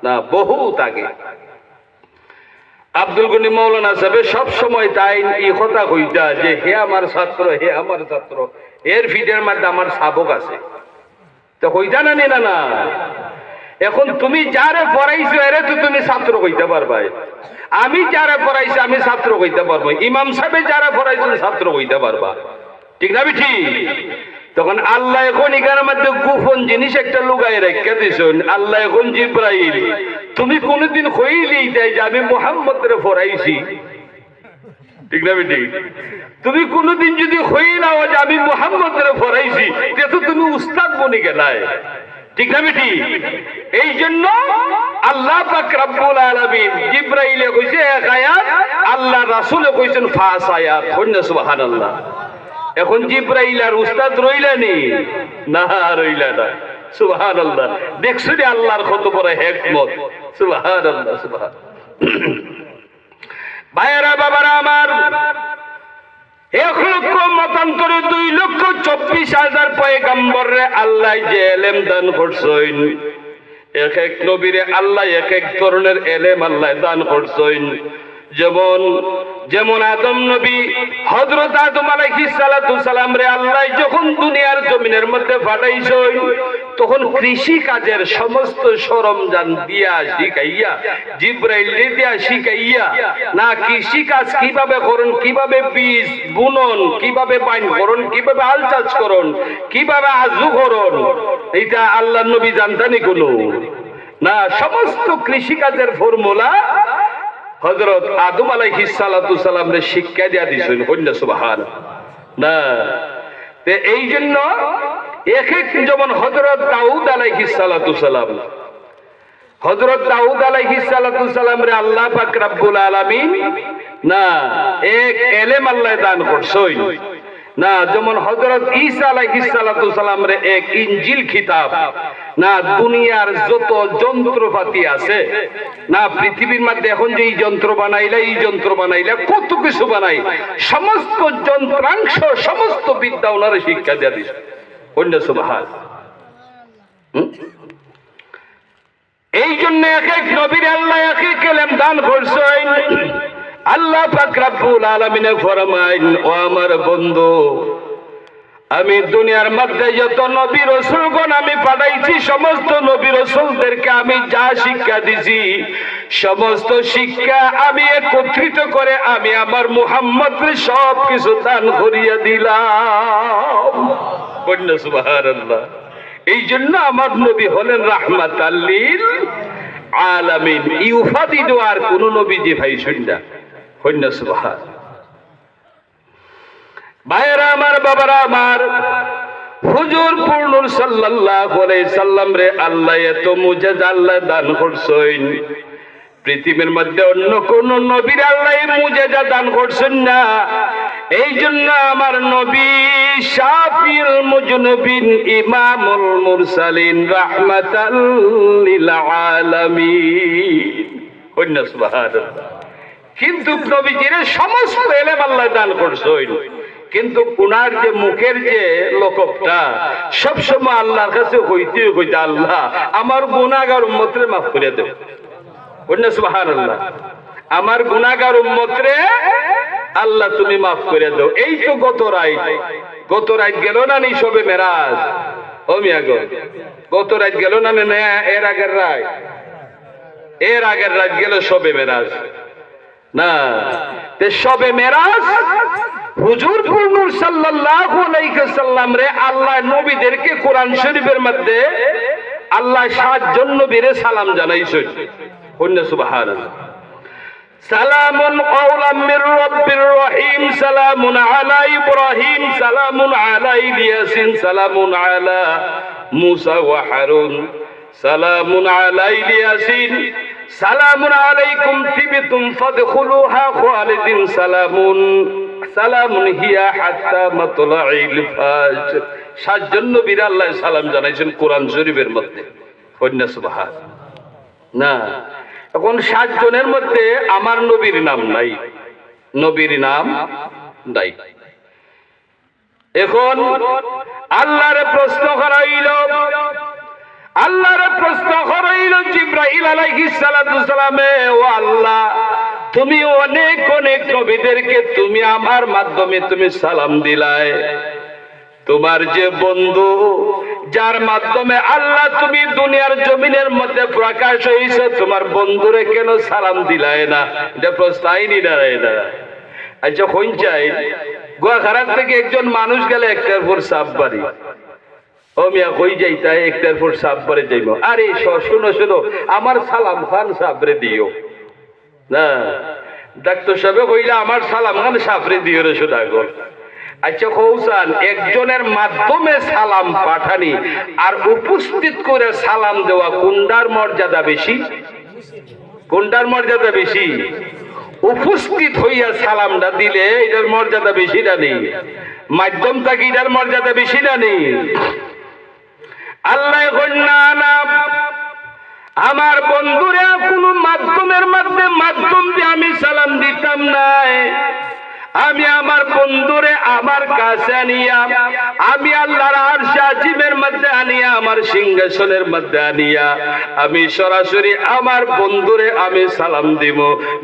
না, বহুত আগে। আব্দুল গনি মৌলানা সাহেব সব সময় তাই এই কথা কইতা যে হে আমার ছাত্র, হে আমার ছাত্র, এর ফিডের মধ্যে আমার সাবক আছে। তো কইতা না না না, এখন তুমি যারে পড়াইছো এরে তো তুমি ছাত্র কইতে পারবা, আমি যারা পড়াইছি আমি ছাত্র কইতে পারবো, ইমাম সাহেব যারা পড়াইছেন ছাত্র কইতে পারবা, ঠিক না বেঠি? তখন আল্লাহ এখন এখানের মধ্যে গোপন জিনিস একটা লুকায় রেখে দিছেন। আল্লাহ এখন জিব্রাইল তুমি কোনদিন কইলেই তাই যে আমি মুহাম্মদের পড়াইছি, ঠিক না বেটি? তুমি কোনদিন যদি কই নাও যে আমি মুহাম্মদের পড়াইছি, তো তুমি উস্তাদ বনি গেলাই, ঠিক না বেটি? এই জন্য আল্লাহ পাক রব্বুল আলামিন জিব্রাইলে কইছে এক আয়াত, আল্লাহ রাসূলে কইছেন 5 আয়াত। সুবহানাল্লাহ। এখন জিব্রাইল আর উস্তাদ রইলানি না, রইলা না। সুবহানাল্লাহ। দেখছো যে আল্লাহর কত বড় হিকমত। সুবহানাল্লাহ, সুবহানাল্লাহ। ভাইরা বাবারা আমার, 1 লক্ষ মতান্তরে 2,24,000 পয়গম্বরে আল্লাহ যে এলেম দান করছেন, এক এক নবীরে আল্লাহ এক এক ধরনের এলেম আল্লাহ দান করছেন। যেমন আদম নবী, হযরত আদম আলাইহিস সালাতু সালাম রে আল্লাহ যখন দুনিয়ার জমিনের মধ্যে পাঠাইছেন, তখন কৃষি কাজের সমস্ত সরঞ্জাম দিয়া শিখাইয়া, জিব্রাইল দিয়া শিখাইয়া না কৃষি কাজ কিভাবে করুন, কিভাবে বীজ বুনন, কিভাবে বাইন করুন, কিভাবে হাল চাষ করুন, কিভাবে আজু করুন, এটা আল্লাহ নবী জানতানি কোনো না। সমস্ত কৃষি কাজের ফর্মুলা হযরত আদম আলাইহিস সালাতু সালাম রে শিক্ষা দিয়া দিছেন। কন্যা সুবহানাল্লাহ। না, তে এই জন্য এক এক, যেমন হযরত দাউদ আলাইহিস সালাতু সালাম, হযরত দাউদ আলাইহিস সালাতু সালাম রে আল্লাহ পাক রব্বুল আলামিন না এক এলেম আল্লাহ দান করছেন। না, যেমন হযরত ঈসা আলাইহিস সালাতু সালাম রে এক ইনজিল কিতাব। না, দুনিয়ার যত যন্ত্রপাতি আছে না, পৃথিবীর মধ্যে এখন যে যন্ত্র বানাইলা, এই যন্ত্র বানাইলা, কত কিছু বানাই, সমস্ত যন্ত্রাংশ, সমস্ত বিদ্যা ওনারে শিক্ষা দিয়া দিছে। কন্যা সুবহানাল্লাহ। এই জন্য এক এক নবীর আল্লাহ এক এক এলেম দান করছেন। আল্লাহ পাক রব্বুল আলামিনে ফরমাইন, ও আমার বন্ধু, আমি দুনিয়ার মধ্যে যত নবী রাসূলগণ আমি পাঠাইছি, সমস্ত নবী রাসূলদেরকে আমি যা শিক্ষা দিছি, সমস্ত শিক্ষা আমি একত্রিত করে আমি আমার মুহাম্মদকে সব কিছু দান করিয়া দিলাম। বলুন সুবহানাল্লাহ। এই জন্য আমার নবী হলেন রাহমাতাল লিল আলামিন। এই উপাধি দেওয়ার কোন নবীজি ভাই শুননা। বলুন সুবহান। ভাইরা আমার, বাবারা আমার, হুজুর পূর্ণ সাল্লাল্লাহু আলাইহি সাল্লাম রে আল্লাহ এত মুজিজা আল্লাহ দান করছেন, পৃথিবীর মধ্যে অন্য কোন নবীর আল্লাহ এই মুজিজা দান করছেন না। এই জন্য আমার নবী শাফিউল মুজনিবিন, ইমামুল মুরসালিন, রাহমাতাল লিল আলামিন। কন্যা সুবহানাল্লাহ। কিন্তু নবীজির সমস্ত ইলম আল্লাহ দান করছেন, কিন্তু উনার যে মুখের যে লকবটা সবসময় আল্লাহর কাছে হইতে হইতে, আল্লাহ আমার গুনাহগার উম্মতরে মাফ করে দেও। বলুন সুবহানাল্লাহ। আমার গুনাহগার উম্মতরে আল্লাহ তুমি মাফ করে দাও। এই তো গত রাত গেল না নি সবে মেরাজ। ও মিয়া গো, গত রাত গেল না না, এর আগের রাত গেল সবে মেরাজ না। তে সবে মেরাজ হুজুর পূর্ণ সাল্লাল্লাহু আলাইহি সাল্লাম রে আল্লাহ নবীদেরকে কোরআন শরীফের মধ্যে আল্লাহ 7 জন নবীরে সালাম জানাইছেন। বলুন সুবহানাল্লাহ। সালামুন কাওলাম মির রাব্বির রহিম, সালামুন আলা ইব্রাহিম, সালামুন আলা ইয়াসিন, সালামুন আলা মুসা ওয়া হারুন, সালামুন আলা ইয়াসিন, সালামুন আলাইকুম তিবতুম ফাদখুলুহা খালিদিন, সালামুন হিয়া হাত্তা মাতলাইল ফাজর। 7 জন নবীর আল্লাহ সালাম জানাইছেন কোরআন শরীফের মধ্যে। বলুন সুবহান। না, এখন 7 জনের মধ্যে আমার নবীর নাম নাই, নবীর নাম নাই। এখন আল্লাহর প্রশ্ন করা হইল, জিবরাইল আলাইহিস সালাতু সালামে, ও আল্লাহ তুমি অনেক নবীদেরকে তুমি আমার মাধ্যমে তুমি সালাম দিলায়, তোমার যে বন্ধু যার মাধ্যমে আল্লাহ তুমি দুনিয়ার জমিনের মধ্যে প্রকাশ হইছে, তোমার বন্ধুরে কেন সালাম দিলায় না? এটা প্রশ্নই দাঁড়ায় না। আচ্ছা কোন চাই গোয়াখারার থেকে একজন মানুষ গেলে একটার পর সাপ বাড়ি, ও মিয়া কই যাইতা একটার পর সাপ বাড়ি যাইব। আরে শোনো আমার সালাম খান সাবরে দিও না। ডাক্তার সাহেব কইলা আমার সালাম খান সাবরে দিও রে সুদাগর। আচ্ছা কৌসান একজনের মাধ্যমে সালাম পাঠানি আর উপস্থিত করে সালাম দেওয়া কোনটার মর্যাদা বেশি? কোনটার মর্যাদা বেশি? উপস্থিত হইয়া সালামটা দিলে এটার মর্যাদা বেশি না নেই? মাধ্যমটা কি এটার মর্যাদা বেশি না নেই? আল্লাহ না, আমার বন্ধুরা কোন মাধ্যমের মাধ্যম দিয়ে আমি সালাম দিতাম না। আমি আমার বন্ধুরে আমার কাছে আনিয়া, আমি আল্লাহর আরশে আজিমের মধ্যে আনিয়া, আমার সিংহাসনের মধ্যে আনিয়া আমি সরাসরি আমার বন্ধুরে আমি সালাম দিব।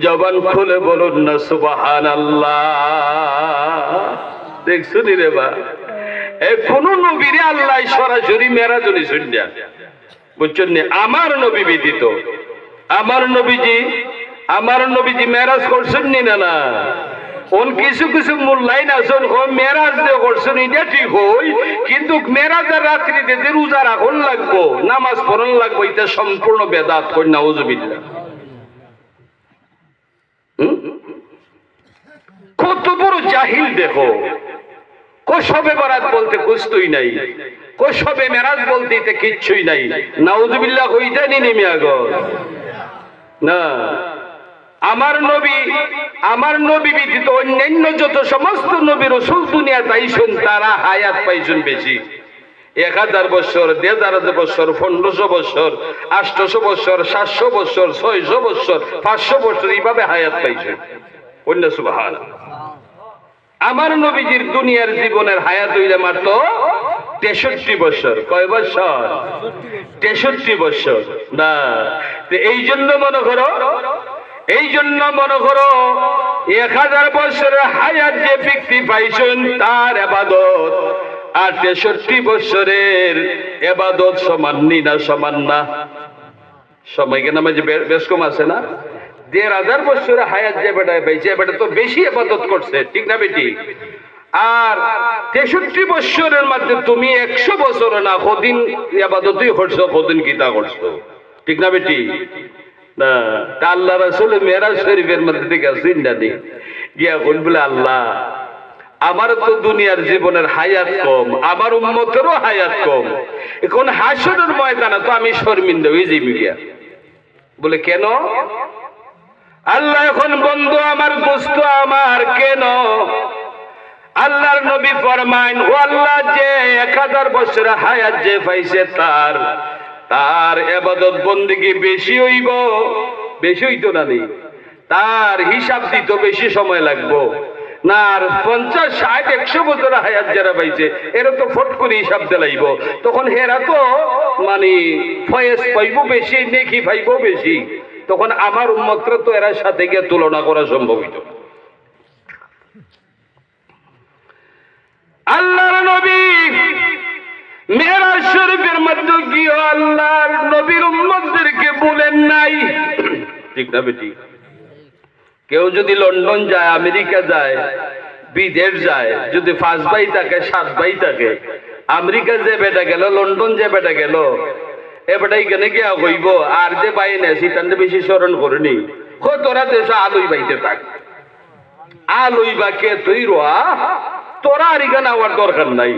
জবান খুলে বলুন না সুবহানাল্লাহ। দেখছুন রে বা, কোন নবীরে আল্লাহ সরাসরি মেরাজনি শুনিয়া, বুঝছেন না? আমার নবী ব্যতীত আমার নবীজি মেরাজ করছেন না। কোন কিছু মূল্যায়ন আছেন মেরাজ দিয়ে করছেন, এটা ঠিক হই, কিন্তু মেরাজের রাত্রিতে যে রোজা রাখুন লাগবো, নামাজ পড়ন লাগবো, এটা সম্পূর্ণ বেদাত। কই নাউজুবিল্লাহ। কত বড় জাহিল দেখো। সবে বরাত বলতে কুস্তই নাই, সবে মেরাজ বলতে এটা কিচ্ছুই নাই। নাউজুবিল্লাহ কইটা নি নেমে আগো না। আমার নবী ব্যতীত অন্যান্য যত সমস্ত নবী রাসূল দুনিয়াতে আইছেন তারা হায়াত পাইছেন বেশি। 1000 বছর, 1000 বছর, 1500 বছর, 800 বছর, 700 বছর, 600 বছর, 500 বছর, এইভাবে হায়াত পাইছেন। বলুন সুবহানাল্লাহ। আমার নবীজির দুনিয়ার জীবনের হায়াত হইলে মাত্র 63 বছর। কয় বছর? 63 বছর না। এই জন্য মনে করো 1000 বছরের হায়াত যে ব্যক্তি পাইছেন তার ইবাদত আর 63 বছরের ইবাদত সমান না সমান না? সময় কেন আমাদের বেশ কম আছে না? 1000 বছরের হায়াত যে বেটা পাইছে বেটা তো বেশি ইবাদত করছে, ঠিক না বেটি? আর 63 বছরের মধ্যে তুমি 100 বছর না কদিন ইবাদতই করছো, কদিন গীতা করছো, ঠিক না বেটি? না, আল্লাহ রাসূল মেরাজ শরীফের মধ্যে থেকে জিন্দানি গিয়া কোন বলে, আল্লাহ আমার তো দুনিয়ার জীবনের হায়াত কম, আমার উম্মতেরও হায়াত কম, এখন হাসরের ময়দানে তো আমি শর্মিন্দা হয়ে যাই গিয়া। বলে কেন? আল্লাহ এখন বন্ধু আমার, দোস্ত আমার, কেন? আল্লাহর নবী ফরমাইন, ও আল্লাহ, যে 1000 বছর হায়াত যে পাইছে তার ইবাদত বন্দেগী বেশি হইব, বেশি হইতো না নি, তার হিসাব দিত বেশি সময় লাগবো না। আর 50, 60, 100 বছর হায়াত যারা পাইছে এরা তো ফট করে হিসাব দিলাইব, তখন হেরা তো মানে ফয়েজ পাইব বেশি, নেকি পাইব বেশি, তখন আমার উম্মতরা তো এর সাথে গিয়ে তুলনা করা সম্ভব হইত। আল্লাহর নবী মেরাজ শরীফের মধ্যে গিয়ে আল্লাহর নবীর উম্মতদেরকে বলেন নাই, ঠিক না বেটি? কেউ যদি লন্ডন যায়, আমেরিকা যায়, বিদেশ যায়, যদি 5 ভাই থাকে, 7 ভাই থাকে, আমেরিকা যে বেটা গেল, লন্ডন যে বেটা গেল, এ বেটা এখানে গিয়া হইব আর যে ভাই নেছি তাদের বেশি স্মরণ করেনি, তোরা দেশ আলুই বাইতে থাক, আলুই বা কে তুই রোয়া, তোরা আর এখানে আবার দরকার নাই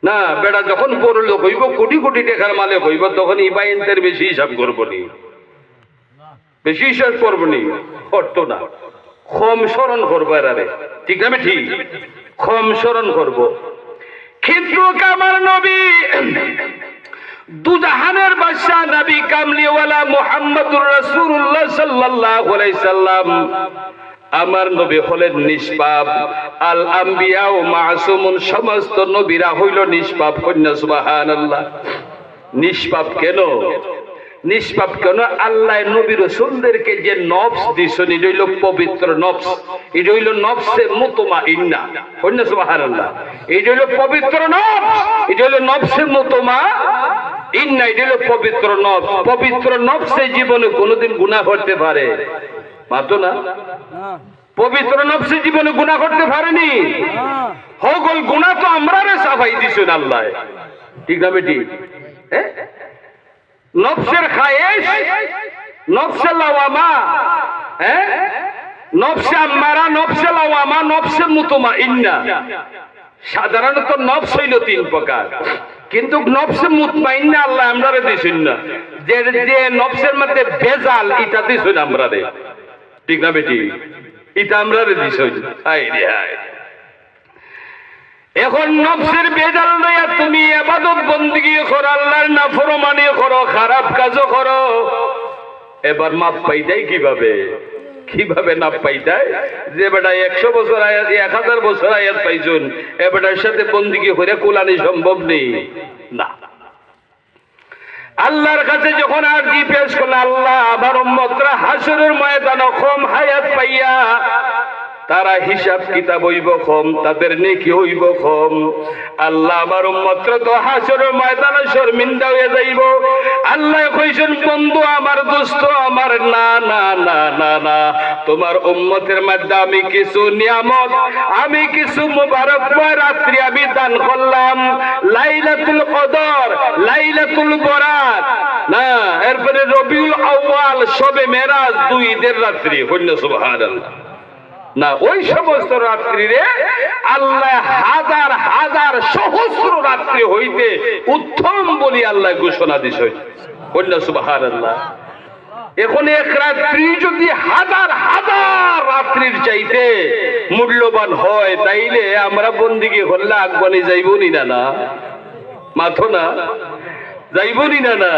না। বেটা যখন বড় লোক হইব, কোটি কোটি টাকার মালিক হইব, তখন এই বাইনদের বেশি হিসাব করবো নি, বেশি হিসাব করবো নি, করতো না, কম স্মরণ করবো এরারে, ঠিক না? ঠিক, কম স্মরণ করবো। কিন্তু আমার নবী দুজাহানের বাদশা নবী কামলিওয়ালা মুহাম্মদুর রাসূলুল্লাহ সাল্লাল্লাহু আলাইহি সাল্লাম, আমার নবী হলেন নিষ্পাপ। আল আম্বিয়া ও মাসুমুন, সমস্ত নবীরা হইল নিষ্পাপ। কন্যা সুবহানাল্লাহ। নিষ্পাপ কেন? নিষ্পাপ কেন? আল্লাহ নবী রাসূলদেরকে যে নফস দিছেন, এটা হইল পবিত্র নফস, এটা হইল নফসে মুতমাইন্না। কন্যা সুবহানাল্লাহ। এটা হইল পবিত্র নফস, এটা হইল নফসে মুতমাইন্না, এটা হইল পবিত্র নফস। পবিত্র নফসে জীবনে কোনোদিন গুনাহ করতে পারে? মাতো না। পবিত্র নফসে জীবনে গুনাহ করতে পারেনি। হগল গুনাহ তো আমরা রে সাফাই দিছেন আল্লাহ, ঠিক না বেটি? নফসের খায়েশ, নফসে লাওয়ামা, নফসে আম্মারা, নফসে লাওয়ামা, নফসে মুতমাইন্না। সাধারণত নফস হইল 3 প্রকার, কিন্তু নফসে মুতমাইন্না আল্লাহ আমরারে দিছেন না। যে নফসের মধ্যে ভেজাল, এটা দিছেন আমরারে, ঠিক না বেটি? এটা আমরারে দিছেন। হায় রে হায়। এখন নফসের বেজাল লইয়া তুমি ইবাদত বندگی করো, আল্লাহর নাফরমানি করো, খারাপ কাজও করো, এবার মাপ পাই যায় কিভাবে? কিভাবে নাপ পাই যায়? যে বেটা 100 বছর আয়াত, 1000 বছর আয়াত পাইছুন, এ বেটার সাথে বندگی করে কুলানি সম্ভব নেই না। আল্লাহর কাছে যখন আরজি পেশ করলে, আল্লাহ আমার উম্মতরা হাসরের ময়দানে কম হায়াত পাইয়া তারা হিসাব কিতাব হইব কম, তাদের নেকি হইব কম। আল্লাহ আমার উম্মতরা তো হাসরের ময়দানে শর্মিন্দা হয়ে যাইব। আল্লাহ কইছেন, বন্ধু আমার, দোস্ত আমার, না না না না না, তোমার উম্মতের মধ্যে আমি কিছু নিয়ামত, আমি কিছু মুবারকময় রাত্রি আমি দান করলাম। লাইলাতুল কদর, লাইলাতুল বরাত, না এরপরে রবিউল আউয়াল, শবে মেরাজ, 2 ঈদের রাত্রি। কন্যা সুবহানাল্লাহ। না, ওই সমস্ত রাত্রিরে আল্লাহ হাজার হাজার সহস্র রাত্রি হইতে উত্তম বলি আল্লাহ ঘোষণা দিছে। কন্যা সুবহানাল্লাহ। এখন এক রাত্রি যদি হাজার হাজার রাত্রির চাইতে মূল্যবান হয়, তাইলে আমরা বন্দিগি করলে আগবানি যাইবনি না? না মাথো না, যাইবনি না? না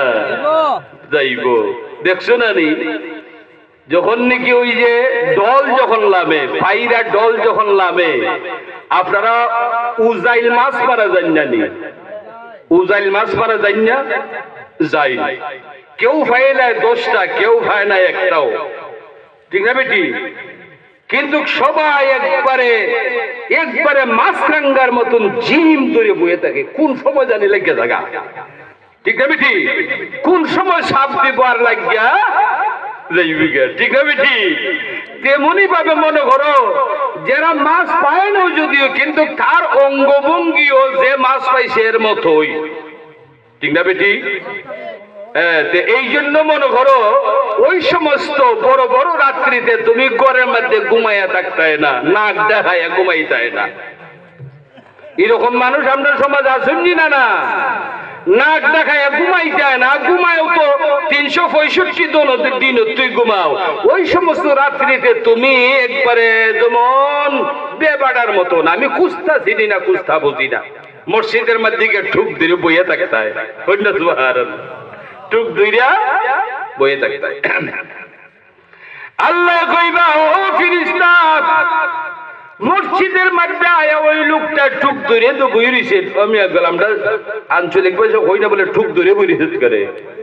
যাইব। দেখছো না নি, যখন নাকি ওই যে ডল যখন লামে, পাইরা ডল যখন লামে, আপনারা উজাইল মাছ মারা যান না? নি উজাইল মাছ মারা যান না? যাই। কেউ ভাই নাই 10টা, কেউ ভাই নাই একটাও, ঠিক না বেটি? কিন্তু সবাই একবারে মাছরাঙ্গার মতন জিম ধরে বয়ে থাকে, কোন সময় জানি লেগে থাকা, ঠিক না বেটি? কোন সময় সাপ দিব আর লাগিয়া যাইবিগা, ঠিক না বেটি? তেমনি ভাবে মনে করো যারা মাছ পায় না যদিও, কিন্তু তার অঙ্গভঙ্গিও যে মাছ পাইছে এর মতোই, ঠিক না বেটি? এই জন্য মনে করো ওই সমস্ত বড় বড় রাত্রিতে তুমি ঘরের মধ্যে ঘুমাইয়া থাকতে না, নাক দেখাইয়া ঘুমাইতে না। এরকম মানুষ আমরা সমাজ আসেননি না? না, নাক দেখাইয়া ঘুমাইতে না, ঘুমায়ও তো 365 দিন তুই ঘুমাও। ওই সমস্ত রাত্রিতে তুমি একবারে যেমন বেবাড়ার মতন, আমি কুস্তা চিনি না, কুস্তা বুঝি না, মসজিদের মধ্যে ঠুক দিয়ে বইয়া থাকতে হয়, টুক দুইরা বইয়ে থাকতে হয়। আল্লাহ কইবা, ও ফেরেশতা, মসজিদের মধ্যে আয়া ওই লোকটা টুক ধরে তো বই রইছে। আমি আমরা আঞ্চলিক ভাষা কই না বলে টুক ধরে বই রইছে করে,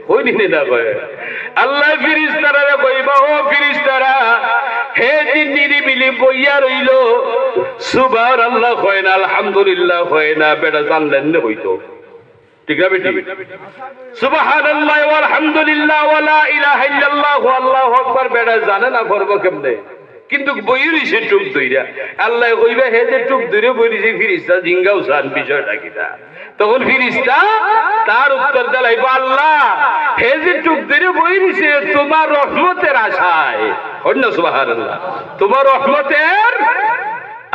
কইনি না কয়। আল্লাহ ফেরেশতারা কইবা, ও ফেরেশতারা, হে যে নিরিবিলি বইয়া রইল, সুবহানাল্লাহ কয় না, আলহামদুলিল্লাহ কয় না, বেটা জানলেন না হইতো, ঠিক না বেটি? সুবহানাল্লাহ ওয়া আলহামদুলিল্লাহ ওয়া লা ইলাহা ইল্লাল্লাহু আল্লাহু আকবার বেটা জানে না করব কেমনে, কিন্তু বই রইছে টুক দইরা। আল্লাহ কইবে, হে যে টুক দইরে বই রইছে, ফেরেশতা জিঙ্গাও জান বিষয়টা কিটা। তখন ফেরেশতা তার উত্তর দিলাইব, আল্লাহ, হে যে টুক দইরে বই রইছে তোমার রহমতের আশায়, অন্য সুবহানাল্লাহ, তোমার রহমতের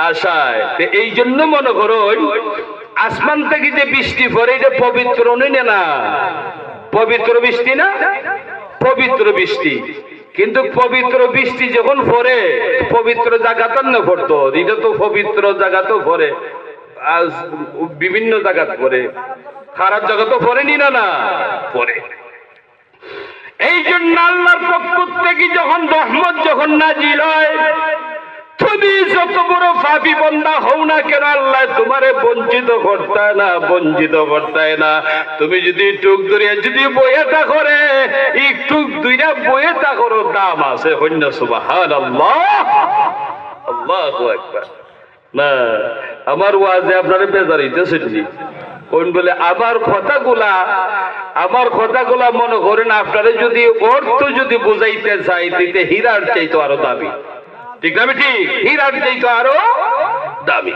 আশায়। এই জন্য মনে করো আসমান থেকে যে বৃষ্টি পড়ে এটা পবিত্র নয় না? পবিত্র বৃষ্টি না? পবিত্র বৃষ্টি। কিন্তু পবিত্র বৃষ্টি যখন পড়ে পবিত্র জায়গাতে না পড়তো, এটা তো পবিত্র জায়গাতেও পড়ে, বিভিন্ন জায়গাতে পড়ে, খারাপ জায়গাতেও পড়েনি না? না পড়ে। এই জন্য আল্লাহর পক্ষ থেকে যখন রহমত যখন নাজিল হয়, তুমি যত বড় পাপী বান্দা হও না কেন, আল্লাহ তোমারে বঞ্চিত করতে না, বঞ্চিত করতে না। তুমি যদি টুক দরিয়া যদি বইয়েটা করে, একটু দুইটা বইয়েটা করো, দাম আছে। হইনা সুবহানাল্লাহ, আল্লাহু আকবার। না, আমার ওয়াজে আপনারা বেজার হইতেছেন নি? কোন বলে আমার কথাগুলা মনে করেন আপনারা যদি অর্থ যদি বুঝাইতে চাই, দিতে হীরার চাইতো আরো দাবি, ঠিক না বেটি? হীরার চাইতো আরো দামি।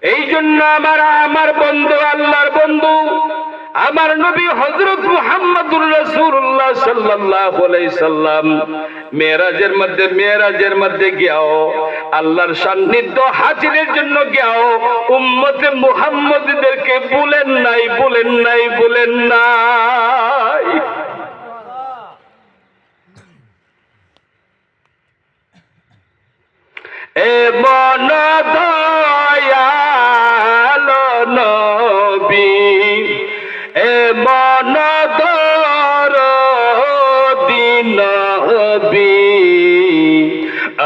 এই জন্য আমার বন্ধু, আল্লাহর বন্ধু, আমার নবী হযরত মুহাম্মদুর রাসূলুল্লাহ সাল্লাল্লাহু আলাইহি সাল্লাম মেরাজের মধ্যে গিয়াও আল্লাহর সান্নিধ্য হাজিরের জন্য গিয়াও উম্মতে মুহাম্মদীদেরকে বলেন নাই। এ মন দয়ালো নবী, এ মন দরদী নবী,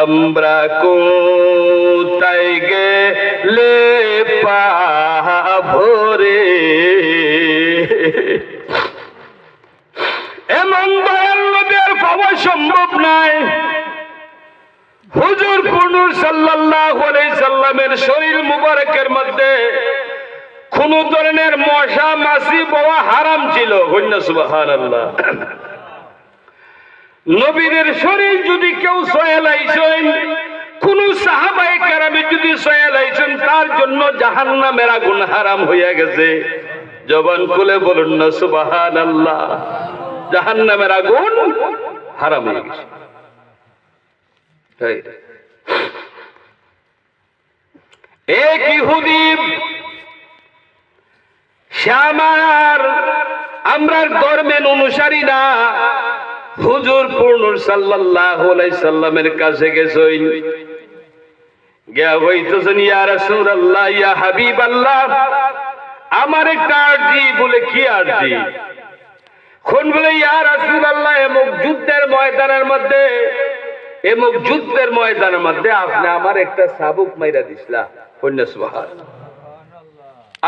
আমরা কোথায় গেলে পাবো রে? এমন দয়াল নবী আর পাওয়া সম্ভব নাই। হুজুর পুরনুর সাল্লাল্লাহু আলাইহি সাল্লামের শরীর মুবারকের মধ্যে কোন ধরনের মশা মাছি পাওয়া হারাম ছিল। হইনা সুবহানাল্লাহ। নবীদের শরীর যদি কেউ সয়ালাইছেন, কোন সাহাবায়ে কেরামে যদি সয়ালাইছেন, তার জন্য জাহান্নামের আগুন হারাম হইয়া গেছে। জবান খুলে বলুন না সুবহানাল্লাহ। জাহান্নামের আগুন হারাম হয়ে গেছে। এক ইহুদি সে আমরার ধর্মের অনুসারী না, হুজুর পুরনুর সাল্লাল্লাহু আলাইহি সাল্লামের কাছে গেছেন, গিয়া বলতেছেন, ইয়া রাসূলুল্লাহ, ইয়া হাবিবাল্লাহ, আমার একটা আরজি। বলে কি আরজি? কোন বলে, ইয়া রাসূলুল্লাহ, এমক যুদ্ধের ময়দানের মধ্যে আপনি আমার একটা সাবুক মাইরা দিছিলা। সুবহানাল্লাহ।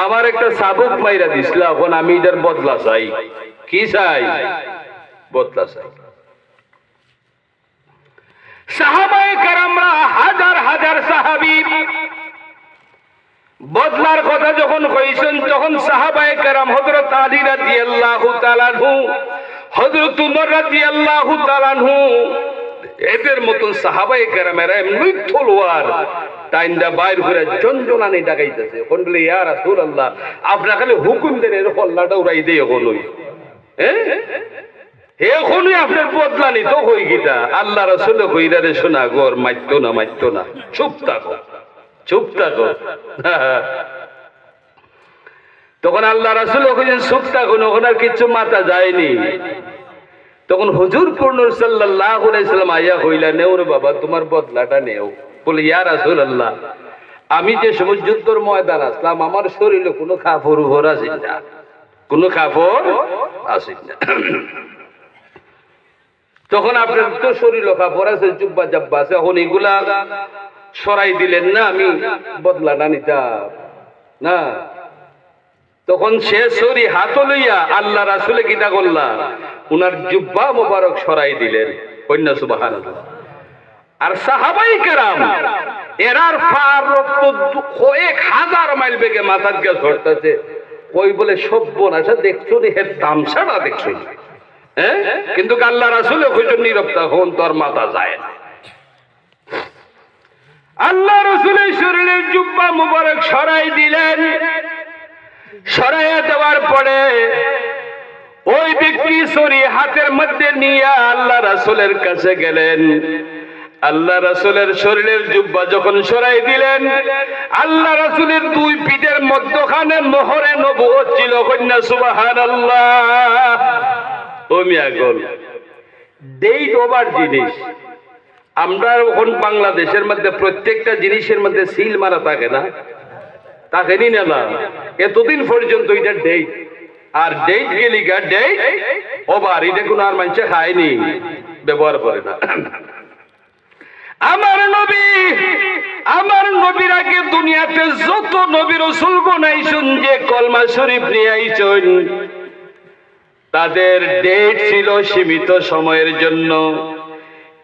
আমার একটা সাবুক মাইরা দিছিলা, এখন আমি এটার বদলা চাই। কি চাই? বদলা চাই। সাহাবায়ে কেরামরা হাজার হাজার সাহাবী বদলার কথা যখন কইছেন, তখন সাহাবায়ে কেরাম হযরত আলী রাদিয়াল্লাহু তাআলা আনহু, হযরত উমর রাদিয়াল্লাহু তাআলা আনহু, এদের মতন সাহাবায়ে কেরামেরা এমনি তলোয়ার টাইন্দা বাইর করে জনজনানি ডাকাইতেছে। কোন বলে ইয়া রাসূলুল্লাহ, আপনি খালি হুকুম দেন এর হল্লাটা উড়াই দেই এখনই, এখনই আপনার বদলানি তো হই গিতা। আল্লাহ রাসূল কইরা রে শোনা গোর মাইতো না, চুপ থাকো। তখন আল্লাহ রাসূল কইলেন চুপ থাকো, ওখানে আর কিছু মাথা যায়নি। তখন হুজুর পূর্ণ সাল্লাল্লাহু আলাইহি সাল্লাম আয়া কইলা, নেও রে বাবা, তোমার বদলাটা নেও। বলে ইয়া রাসূলুল্লাহ, আমি যে সময় যুদ্ধের ময়দান আসলাম, আমার শরীরে কোনো কাপড় উপর আছে না, কোনো কাপড় আছে না। তখন আপনার তো শরীরে কাপড় আছে, জুব্বা জাব্বা আছে, এখন এগুলা সরাই দিলেন না, আমি বদলাটা নিতাম না। তখন সে সরি হাত লইয়া আল্লাহ রাসূলে কিতা করলা, উনার জুব্বা মোবারক সরাই দিলেন। কন্যা সুবহানাল্লাহ। আর সাহাবায়ে কেরাম এরার ফার রক্ত কয়েক হাজার মাইল বেগে মাথার গে ঝরতেছে। কই বলে সব্যনাশা, দেখছো নি হের তামসাটা দেখছো, কিন্তু আল্লাহ রাসূলে কইছেন নীরবতা হন, তোর মাথা যায় না। আল্লাহ রাসূলের শরীরের জুব্বা মোবারক সরাই দিলেন। সরাইয়া দেওয়ার পরে ওই ব্যক্তি সরি হাতের মধ্যে নিয়ে আল্লাহ রাসূলের কাছে গেলেন। আল্লাহ রাসূলের শরীরের জুব্বা যখন সরাই দিলেন, আল্লাহ রাসূলের দুই পিঠের মধ্যখানে মোহরে নবুয়ত ছিল। কন্যা সুবহানাল্লাহ। ও মিয়া গল, ডেট ওভার জিনিস। আমরা এখন বাংলাদেশের মধ্যে প্রত্যেকটা জিনিসের মধ্যে সিল মারা থাকে না, থাকেনি না? এতদিন পর্যন্ত এটা ডেট, আর ডেট গেলি গা ডেট ওভার, এটা কোনো আর মানুষে খায়নি, ব্যবহার করে না। আমার নবীর আগে দুনিয়াতে যত নবী রাসূল বানাইছেন, যে কলমা শরীফ নিয়ে আইছেন, তাদের ডেট ছিল সীমিত সময়ের জন্য।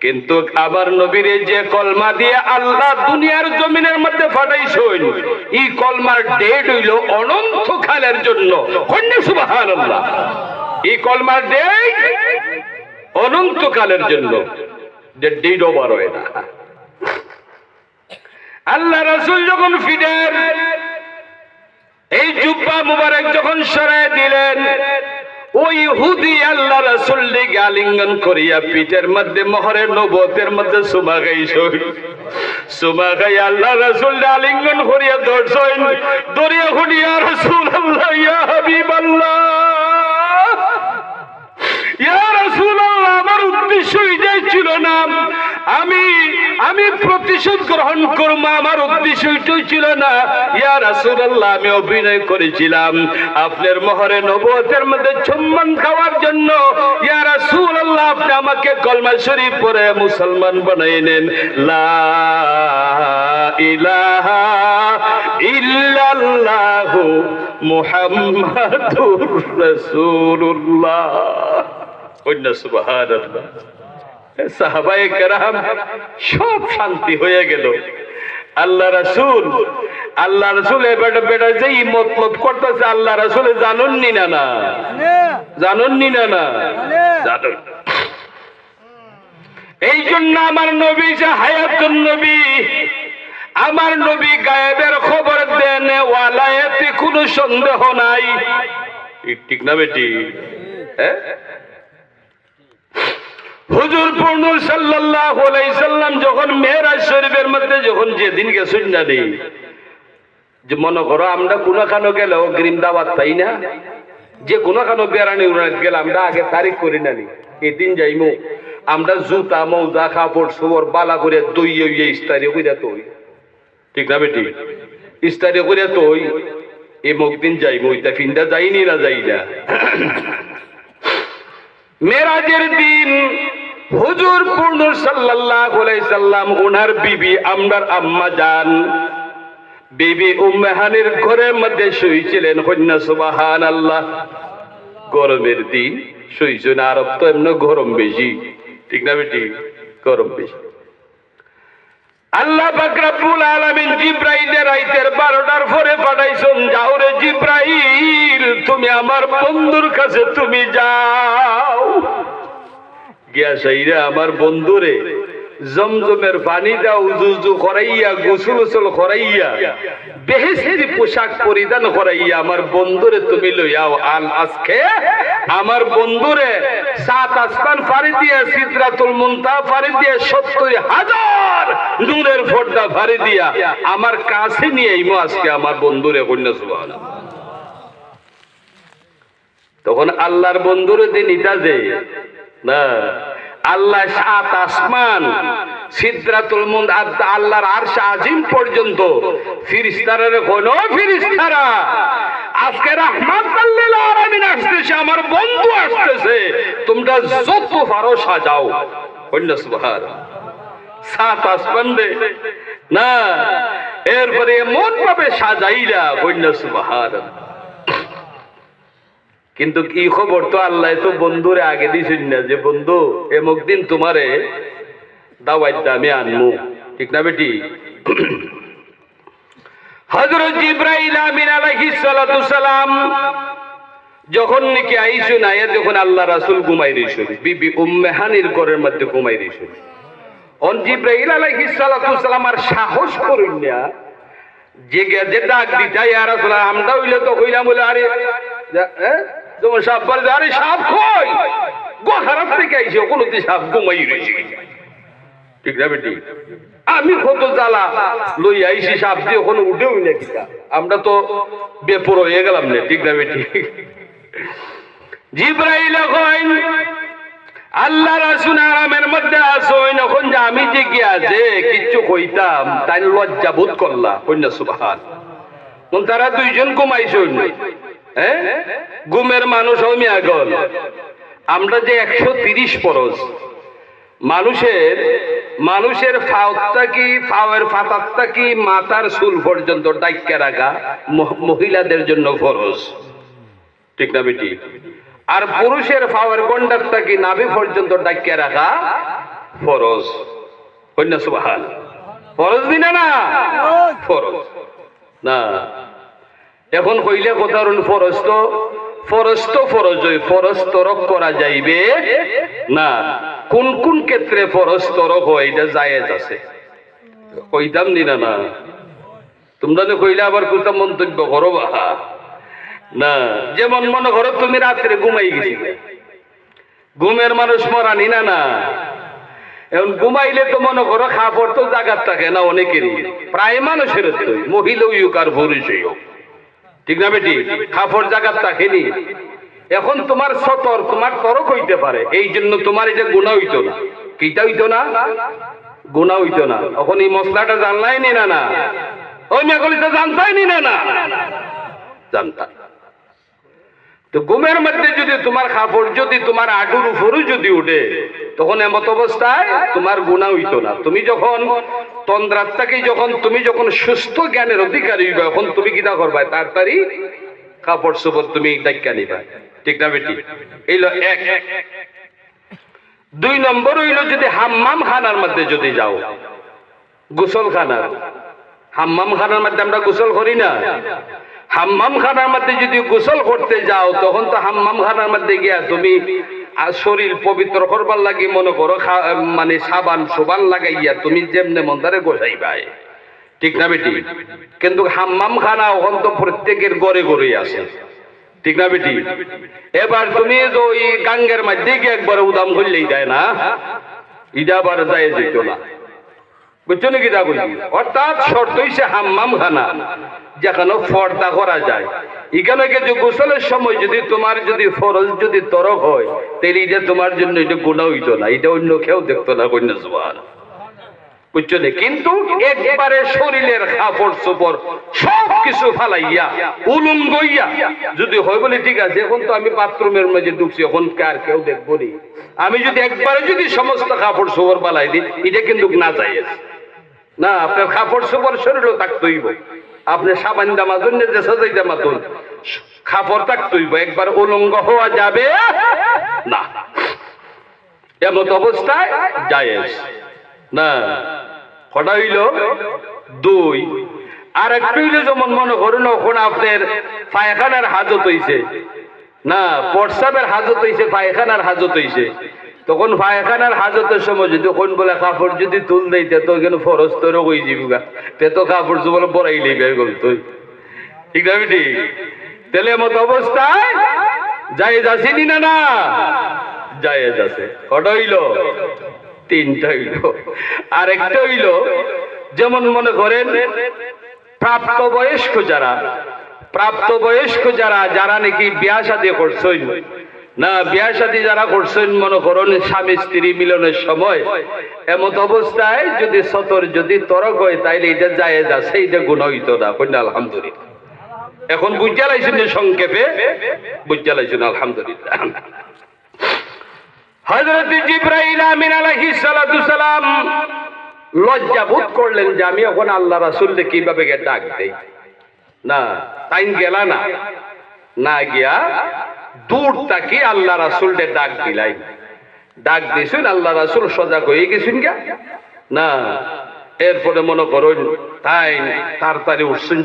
কিন্তু আবার নবীর যে কলমা দিয়ে আল্লাহ দুনিয়ার জমিনের মধ্যে পাঠাইছেন, এই কলমার ডেট হইল অনন্তকালের জন্য। কন্যা সুবহানাল্লাহ। এই কলমার ডেট অনন্তকালের জন্য, যে ডেট ওভার হয় না। আল্লাহ রাসূল যখন ফিরেন, এই জুব্বা মুবারক যখন সরায় দিলেন, ওই ইহুদি আল্লাহ রাসূলকে আলিঙ্গন করিয়া পিঠের মধ্যে মোহরে নবুয়তের মধ্যে সুমা গাইছেন। সুমা গাই আল্লাহ রাসূলকে আলিঙ্গন করিয়া ধরছেন, ধরিয়া হুডিয়া রাসূলুল্লাহ, ইয়া হাবিবাল্লাহ, ইয়া রাসূলুল্লাহ, আমার উদ্দেশ্য এটাই ছিল না আমি প্রতিশোধ গ্রহণ করব, আমার উদ্দেশ্য এটাই ছিল না। ইয়া রাসূলুল্লাহ, আমি অভিনয় করেছিলাম আপনার মোহরে নবুয়তের মধ্যে সম্মান খাওয়ার জন্য। ইয়া রাসূলুল্লাহ, আপনি আমাকে কলমা শরীফ পড়ে মুসলমান বানাই নেন। লা ইলাহা ইল্লাল্লাহু মুহাম্মাদুর রাসূলুল্লাহ। কন্যা সুবহানাল্লাহ। সাহাবায়ে কেরাম সব শান্তি হয়ে গেল। আল্লাহ রাসূল এবার বেটা যে মতলব করতেছে, আল্লাহ রাসূল জানেননি না? জানেন। এই জন্য আমার নবী যে হায়াতুন নবী, আমার নবী গায়েবের খবর দেন ওয়ালা, এতে কোনো সন্দেহ নাই। ঠিক না বেটি? হুজুর পূর্ণ সাল্লাল্লাহু আলাইহি সাল্লাম যখন মেরাজ শরীফের মধ্যে যখন যেদিন গেছেন না দেই, যে মনে করো আমরা কোনখানে গেলে অগ্রিম দাওয়াত পাই না, যে কোনখানে বেড়ানি গেলে আমরা আগে তারিখ করি না, এদিন যাইমু আমরা জুতা মৌজা কাপড় সবর বালা করে দইয়ে ইস্তারি কইরা তৈ। ঠিক না বেটি? ইস্তারি কইরা তৈ এই মুকদিন যাইমু, ওইটা ফিন্দা যাইনি না যাই না। মেরাজের দিন হুজুর পূর্ণ সাল্লাল্লাহু আলাইহি সাল্লাম ওনার বিবি আমরার আম্মা জান বিবি উম্মে হানির ঘরের মধ্যে শুয়েছিলেন। কন্যা সুবহানাল্লাহ। গরমের দিন শুয়েছেন, আরব তো এমনি গরম বেশি। ঠিক না বেটি? গরম বেশি। আল্লাহ পাক রব্বুল আলামিন জিবরাইলের রাইতের 12টার পরে পাঠাইছেন, যাও রে জিবরাইল, তুমি আমার বন্ধুর কাছে তুমি যাও। গিয়া সাইরা আমার বন্ধুরে জমজমের পানি দাও উজু করাইয়া, গোসল গোসল করাইয়া, বেহেশতি পোশাক পরিধান করাইয়া আমার বন্ধুরে তুমি লইয়াও। আজকে আমার বন্ধুরে 7 আসমান পাড়ি দিয়া, সিদরাতুল মুনতাহা পাড়ি দিয়া, 70,000 নূরের পর্দা পাড়ি দিয়া আমার কাছে নিয়ে আইমো আজকে আমার বন্ধুরে। কন্যা সুবহানাল্লাহ। তখন আল্লাহর বন্ধুরে দিন ইটা যে না, আল্লাহ 7 আসমান, সিদরাতুল মুনতাহা, আল্লাহর আরশ আজিম পর্যন্ত ফেরেশতারা কোন ফেরেশতারা আজকে রাহমাতাল লিল আলামিন আসতেছে, আমার বন্ধু আসতেছে, তোমরা যত পারো সাজাও। কন্যা সুবহানাল্লাহ। 7 আসমান দে না, এরপরে এমন ভাবে সাজাইলা। কন্যা সুবহানাল্লাহ। কিন্তু কি খবর তো আল্লাহ তো বন্ধুরে আগে দিছেন না, যে বন্ধু এমক দিন তোমারে দাওয়াত আমি আনমু, ঠিক না বেটি? হযরত জিবরাইল আমিন আলাইহিস সালাতু সালাম যখন নাকি আইসুন, আয়া যখন আল্লাহ রাসূল ঘুমাই রইছেন, বিবি উম্মে হানির ঘরের মধ্যে ঘুমাই রইছেন। অন জিবরাইল আলাইহিস সালাতু সালাম আর সাহস করেন না যে ডাক দিতা, ইয়া রাসূলুল্লাহ, আমরা হইলে তো কইলাম বলে, আরে তোমার সাপ বলে, আরে সাপ কই, গোহারাত থেকে আইছে, কোনদিন সাপ ঘুমাই রইছে, ঠিক না বেটি? আমি কত জ্বালা লই আইছি, সাপ দিয়ে ওখানে উঠেও না, কিটা আমরা তো বেপর হয়ে গেলাম না, ঠিক না বেটি? জিবরাইল কইন, আল্লাহ রাসূল আরামের মধ্যে আসইন, এখন যে আমি যে গিয়া যে কিচ্ছু কইতাম তাই লজ্জা বোধ করলা। কন্যা সুবহানাল্লাহ। কোন তারা দুইজন ঘুমাইছেন, হ্যাঁ, ঘুমের মানুষ আমি আগল। আমরা যে 130 ফরজ মানুষের ফাওয়ের ফাতাতটা কি মাথার চুল পর্যন্ত ডাইক্কা রাখা মহিলাদের জন্য ফরজ, ঠিক না বেটি? আর পুরুষের ফাওয়ের গন্ডারটা কি নাভি পর্যন্ত ডাইক্কা রাখা ফরজ। কন্যা সুবহানাল্লাহ। ফরজ দিনা না, ফরজ না। এখন কইলে কথা ফরজ তো ফরজ তরক করা যাইবে না। কোন কোন ক্ষেত্রে ফরজ তরক হয় এটা জায়েজ আছে, কইতাম দিনা না। তোমরা তো কইলে আবার কোথা মন্তব্য করো না। যেমন মনে করো তুমি রাত্রে ঘুমাই গেছি, ঘুমের মানুষ মরানি না না। এখন ঘুমাইলে তো মনে করো খাবার তো জাগাত থাকে না অনেকেরই, প্রায় মানুষের, মহিলা হোক আর পুরুষ হোক, ঠিক না বেটি? খাফর জাগাত থাকেনি। এখন তোমার সতর, তোমার তরক হইতে পারে, এই জন্য তোমার এটা গুনাহ হইতো না। কিটা হইতো না? গুনাহ হইতো না। এখন এই মশলাটা জানলাই নি না, ওই মেঘলিটা জানতাই নি না, জানতা। তো ঘুমের মধ্যে যদি তোমার খাফর যদি তোমার আডুর উপরও যদি উঠে, তখন এমত অবস্থায় তোমার গুনাহ হইতো না। তুমি যখন তন্দ্রাত্মাকে তুমি যখন সুস্থ জ্ঞানের অধিকারী হইবা, এখন তুমি কিটা করবা, তাড়াতাড়ি কাপড় চোপড় তুমি ডাক্কা নিবা, ঠিক না বেটি? এইলো এক। 2 নম্বর হইলো, যদি হাম্মাম খানার মধ্যে যদি যাও, গোসল খানার, হাম্মাম খানার মধ্যে আমরা গোসল করি না, হাম্মাম খানার মধ্যে যদি গোসল করতে যাও, তখন তো হাম্মাম খানার মধ্যে গিয়া তুমি শরীর পবিত্র করবার লাগি মনে করো মানে সাবান সোবান লাগাইয়া তুমি যেমনে মন্দারে গোসাইবাই, ঠিক না বেটি? কিন্তু হাম্মাম খানা ওখান তো প্রত্যেকের ঘরে ঘরে আছে, ঠিক না বেটি? এবার তুমি তো ওই গাঙ্গের মধ্যে গিয়ে একবার উদাম করলেই যায় না, ইটা আবার যায় যেত না, বুঝছো নাকি? তা বলি অর্থাৎ শর্ত হইছে হাম্মাম খানা যেখানে পর্দা করা যায়। এখানে যে গোসলের সময় যদি তোমার যদি ফরজ যদি তরক হয়, তাহলে এটা তোমার জন্য এটা গুনাহ হইতো না, এটা অন্য কেউ দেখতো না। কন্যা সুবহানাল্লাহ। বুঝছো না? কিন্তু একবারে শরীরের কাপড় চোপড় সব কিছু ফালাইয়া উলুঙ্গ হইয়া যদি হয় বলে, ঠিক আছে এখন তো আমি বাথরুমের মধ্যে ঢুকছি, এখন কার কেউ দেখবো নি, আমি যদি একবারে যদি সমস্ত কাপড় চোপড় ফালাই দিই, এটা কিন্তু না যায় না। আপনার কাপড় চোপড় শরীরও থাকতে হইব, আপনার সাবান জামাতুন যে সাজাই জামাতুন কাপড় থাকতে হইব, একবার উলঙ্গ হওয়া যাবে না। এমত অবস্থায় জায়েজ না। কটা হইল? 2। আর একটু হইলে যেমন মনে করুন ওখানে আপনার পায়খানার হাজত হইছে, না প্রস্রাবের হাজত হইছে, পায়খানার হাজত হইছে, তখন পায়খানার হাজতের সময় যদি কোন বলে কাপড় যদি তুল দেইতে তো এখানে ফরজ তোর হয়ে যাবি, তে তো কাপড় বলে পরাই লইবে গল তুই, ঠিক না বেটি? তাহলে মতো অবস্থায় জায়েজ আছে না? না জায়েজ আছে। কটা হইল? 3টা হইল। আর একটা হইল যেমন মনে করেন প্রাপ্তবয়স্ক যারা নাকি বিয়া শাদী করছেন, না বিয়া শাদী যারা করছেন মনে করেন স্বামী স্ত্রী মিলনের সময়, এমত অবস্থায় যদি সতর যদি তরক হয় তাইলে এটা জায়েজ আছে, এটা গুনাহ হইতো না। কন্যা আলহামদুলিল্লাহ। এখন বুঝা লাইছেন সংক্ষেপে, বুঝা লাইছেন আলহামদুলিল্লাহ। হযরত জিবরাইল আমিন আলাইহিস সালাতু সালাম লজ্জা বোধ করলেন যে আমি এখন আল্লাহ রাসূলকে কিভাবে ডাক দেই। না তাই গেলা না গিয়া দূর থেকে আল্লাহ রাসূলকে ডাক দিলাই। ডাক দিয়েছেন আল্লাহ রাসূল সজাগ হয়ে গেছেন গা না। এরপরে মনে করুন তাই তাড়াতাড়ি উঠছেন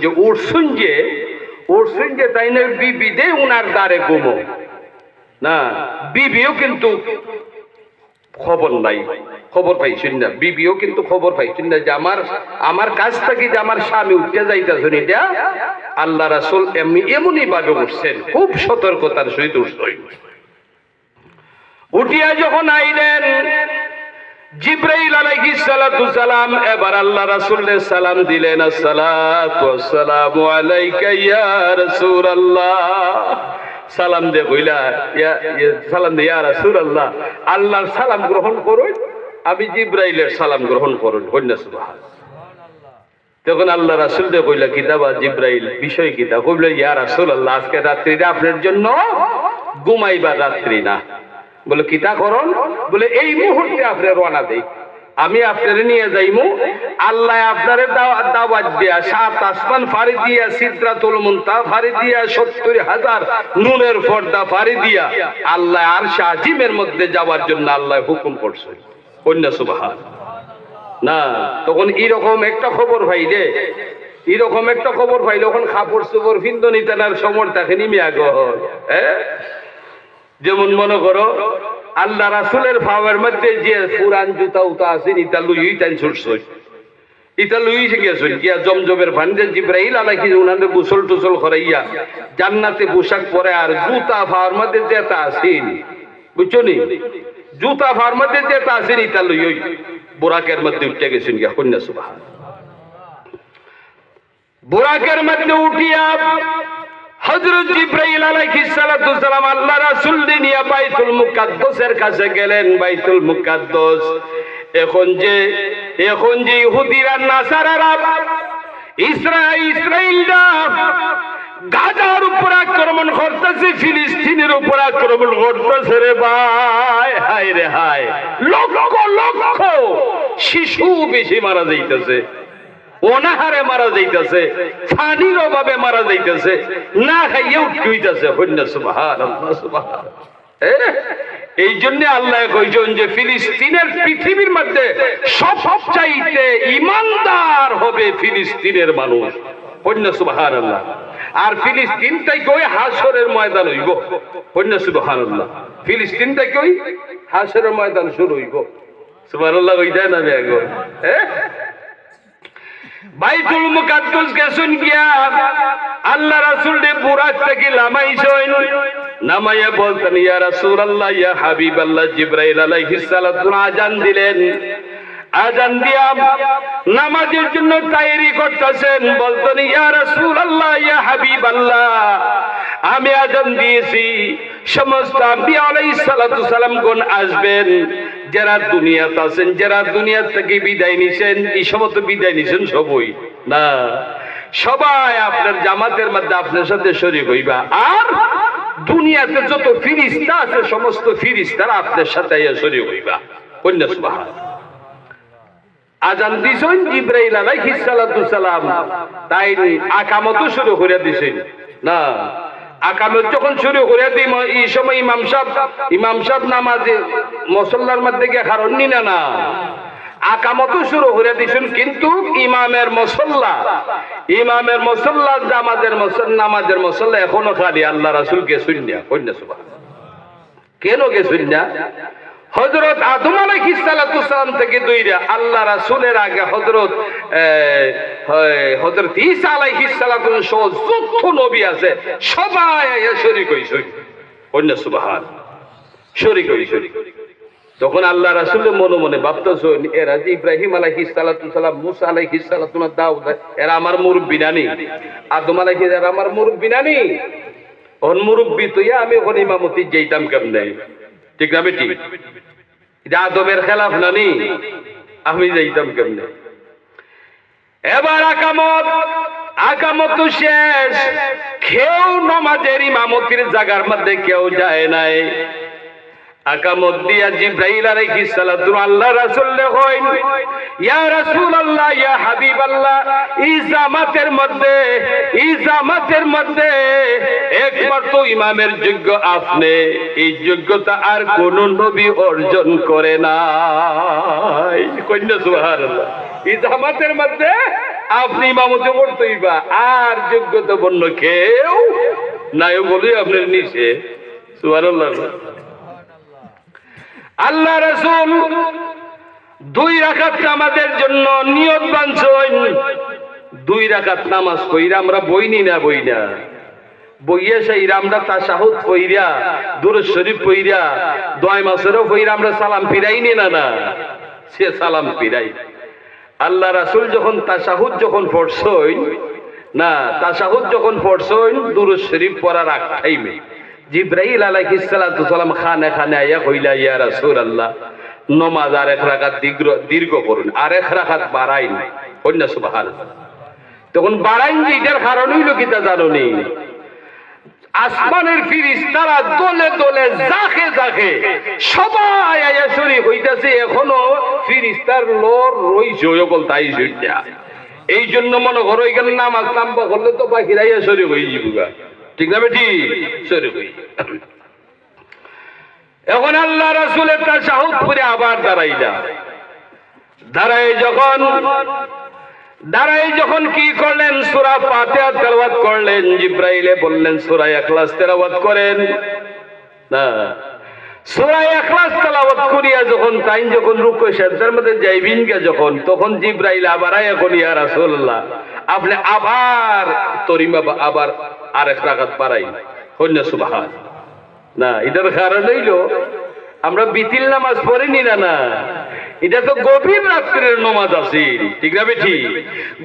যে তাই না বিবি দে উনার দ্বারে ঘুমো না, বিবিও কিন্তু খবর নাই, খবর পাইছেন না, বিবিও কিন্তু খবর পাইছেন না যে আমার কাছ থেকে যে আমার স্বামী উঠতে যাইতেছেন, এটা আল্লাহ রাসূল এমনই ভাবে উঠছেন, খুব সতর্কতার সহিত উঠছেন। উঠিয়া যখন আইলেন জিবরাইল আলাইহিস সালাতু সালাম এবার আল্লাহ রাসূলের সালাম দিলেন, আসসালাতু ওয়াসসালামু আলাইকা ইয়া রাসূলুল্লাহ। সালাম দে কইলা সালাম দে ইয়া রাসূলুল্লাহ, আল্লাহর সালাম গ্রহণ করুন, আমি জিবরাইলের সালাম গ্রহণ করুন। কন্যা সুবহানাল্লাহ। তখন আল্লাহ রাসূল দে কইলা কিতাবা জিবরাইল বিষয় কিতা? কইলা ইয়া রাসূলুল্লাহ আজকে রাত্রিটা আপনার জন্য ঘুমাইবার রাত্রি না। বলে কিতা করন? বলে এই মুহূর্তে আপনি রওনা দেই, আমি আপনারে নিয়ে যাইমু, আল্লাহ আপনারে দাওয়াত দিয়া 7 আসমান ফাড়ি দিয়া, সিদরাতুল মুনতাহা ফাড়ি দিয়া, 70,000 নূরের পর্দা ফাড়ি দিয়া আল্লাহ আরশে আজিমের মধ্যে যাওয়ার জন্য আল্লাহ হুকুম করছে। কন্যা সুবহানাল্লাহ। না তখন এরকম একটা খবর পাইলে, এরকম একটা খবর পাইলে ওখানে কাপড় চোপড় ফিন্দনি টানার সময় তাকে নিমে আগ। যেমন মনে করো আল্লাহ রাসূলের পাওয়ার মধ্যে যে পুরান জুতা উতা আছে ইটা লুই টাইম ছুটছই, ইটা লুই গেছেন গিয়া জমজমের পানিতে জিবরাইল আলাইহিস উনারে গোসল টোসল করাইয়া জান্নাতে পোশাক পরে আর জুতা পাওয়ার মধ্যে যেটা আছেন, বুঝছো নি, জুতা পাওয়ার মধ্যে যেটা আছেন ইটা লুই বুরাকের মধ্যে উঠে গেছেন গিয়া। কন্যা সুবহানাল্লাহ। বুরাকের মধ্যে উঠিয়া হযরত জিবরাইল আলাইহিস সালাতু সালাম আল্লাহ রাসূল নিয়ে বাইতুল মুকাদ্দাসের কাছে গেলেন। বাইতুল মুকাদ্দাস এখন যে ইহুদিরা নাসারারা ইসরাইলরা গাজার উপর আক্রমণ করতেছে, ফিলিস্তিনের উপর আক্রমণ করতেছে রে ভাই। হায় রে হায়, লক্ষ লক্ষ শিশু বেশি মারা যাইতেছে, অনাহারে মারা যাইতেছে, পানির অভাবে মারা যাইতেছে, না খাইয়ে উঠতেছে। কন্যা সুবহানাল্লাহ সুবহানাল্লাহ। এই জন্য আল্লাহ কইছেন যে ফিলিস্তিনের পৃথিবীর মধ্যে সবচাইতে ইমানদার হবে ফিলিস্তিনের মানুষ। কন্যা সুবহানাল্লাহ। আর ফিলিস্তিনটাই কই হাসরের ময়দান হইব। কন্যা সুবহানাল্লাহ। ফিলিস্তিনটাই কই হাসরের ময়দান শুরু হইব। সুবহানাল্লাহ কইতা না বেগো। বাইতুল মুকাদ্দাস গেছেন গিয়া আল্লাহ রাসূল দে বুরাক থেকে নামাইছেন, নামাইয়া বলতেন ইয়া রাসূলুল্লাহ ইয়া হাবিবাল্লাহ। জিবরাইল আলাইহিস সালাতু আযান দিলেন, আযান দিয়া নামাজের জন্য তৈরি করতেছেন। বলতেন ইয়া রাসূলুল্লাহ ইয়া হাবিবাল্লাহ, আমি আযান দিয়েছি, সমস্ত আম্বিয়া আলাইহিস সালাতু সালাম কোন আসবেন, যারা দুনিয়াতে আছেন, যারা দুনিয়া থেকে বিদায় নিছেন, এই সমস্ত বিদায় নিছেন সবই না, সবাই আপনার জামাতের মধ্যে আপনার সাথে শরীক হইবা। আর দুনিয়াতে যত ফিরিস্তা আছে সমস্ত ফিরিস্তারা আপনার সাথে শরীক হইবা। কন্যা সুবহানাল্লাহ। আযান দিছেন জিবরাইল আলাইহিস সালাতু সালাম, তাই আকামত শুরু করে দিছেন না। আকামত যখন শুরু করে দিই এই সময় ইমাম সাহেব নামাজে মুসল্লার মধ্যে গিয়ে কারণ নি না, আকামত শুরু করে দিছেন, কিন্তু ইমামের মুসল্লা নামাজের মুসল্লা এখনো খালি আল্লাহ রাসূল গেছেন না। কইনা সুবহানাল্লাহ। কেন গেছেন না? হযরত আদম আলাইহিস সালাতু সালাম থেকে দইরা আল্লাহ রাসূলের আগে হযরত ঈসা আলাইহিস সালাতু সহ যত নবী আছে সবাই শরীক হইছেন। কইনা সুবহানাল্লাহ। শরীক হইছেন। তখন আল্লাহ রাসূল মনে মনে ভাবতেছেন, এরা যে ইব্রাহিম আলাইহিস সালাতু সালাম, মুসা আলাইহিস সালাতু দাউদ, এরা আমার মুরব্বি নানি, আদম আলাইহিস এরা আমার মুরব্বি নানি। ওন মুরব্বি তুইয়া আমি ওখানে ইমামতি যাইতাম কেমনে? ঠিক না বেটি? এটা আদমের খেলাফ নানি, আমি যাইতাম কেমনে? এবার আকামত শেষ, কেউ নামাজের ইমামতির জায়গার মধ্যে কেউ যায় নাই। আকামত দিয়া জিবরাইল আলাইহিস সালাতু আল্লাহ রাসূল কইন, ইয়া রাসূলুল্লাহ, ইয়া হাবিবাল্লাহ, ইজামাতের মধ্যে একবার তো ইমামের যোগ্য আপনি, এই যোগ্যতা আর কোন নবী অর্জন করে নাই। কইনা সুবহানাল্লাহ। ইজামাতের মধ্যে আপনি ইমামতি করতেইবা, আর যোগ্যতা বন্য কেউ নাই বলে আপনার নিচে। সুবহানাল্লাহ। আল্লাহ রাসূল 2 রাকাত নামাজের জন্য নিয়ত বানছেন। 2 রাকাত নামাজ কইরা আমরা বইনি না বইয়া সেইরা আমরা তাশাহুদ কইরা দুরূদ শরীফ কইরা দোয়া মাসেরও কইরা আমরা সালাম ফিরাইনি না সে সালাম ফিরাই। আল্লাহ রাসূল যখন তাশাহুদ পড়ছেন দুরূদ শরীফ পড়ার আগ টাইমে জিবরাইল আলাইহিস সালাতু সালাম খানে আইয়া কইলা, ইয়া রাসূলুল্লাহ, নামাজ আর 1 রাকাত দীর্ঘ করুন, আর 1 রাকাত বাড়াইন। কইনা সুবহানাল্লাহ। তখন বাড়াইন যে এটার কারণ হইল কি তা জানোনি? আসমানের ফেরেশতারা দলে দলে জাকে সবাই আইয়া শরীক হইতাছে, এখনো ফেরেশতার লোর রইছে ওইকল তাই জইতা। এই জন্য মনে করো এখানে নামাজ নাম্বা করলে তো বাকিরা আইয়া শরীক হই যাবগা। ঠিক না বেটি? শরীক হই। এখন আল্লাহ রাসূলের তাশাহুদ পড়ে আবার দাঁড়ায় যখন কি করলেন? সূরা ফাতিহা তেলাওয়াত করলেন। জিবরাইলে বললেন সূরা ইখলাস তেলাওয়াত করেন না। সূরা ইখলাস তেলাওয়াত করিয়া যখন রুকু সেজদার মধ্যে যাইবেন তখন জিবরাইল আবার আয়া কইল, ইয়া রাসূলুল্লাহ, আপনি আবার আবার আর 1 রাকাত বাড়াইন। কইনা সুবহানাল্লাহ। না, এটার কারণ হইল আমরা বিতিল নামাজ পড়িনি না, এটা তো গভীর রাত্রের নামাজ আছে। ঠিক না বেটি?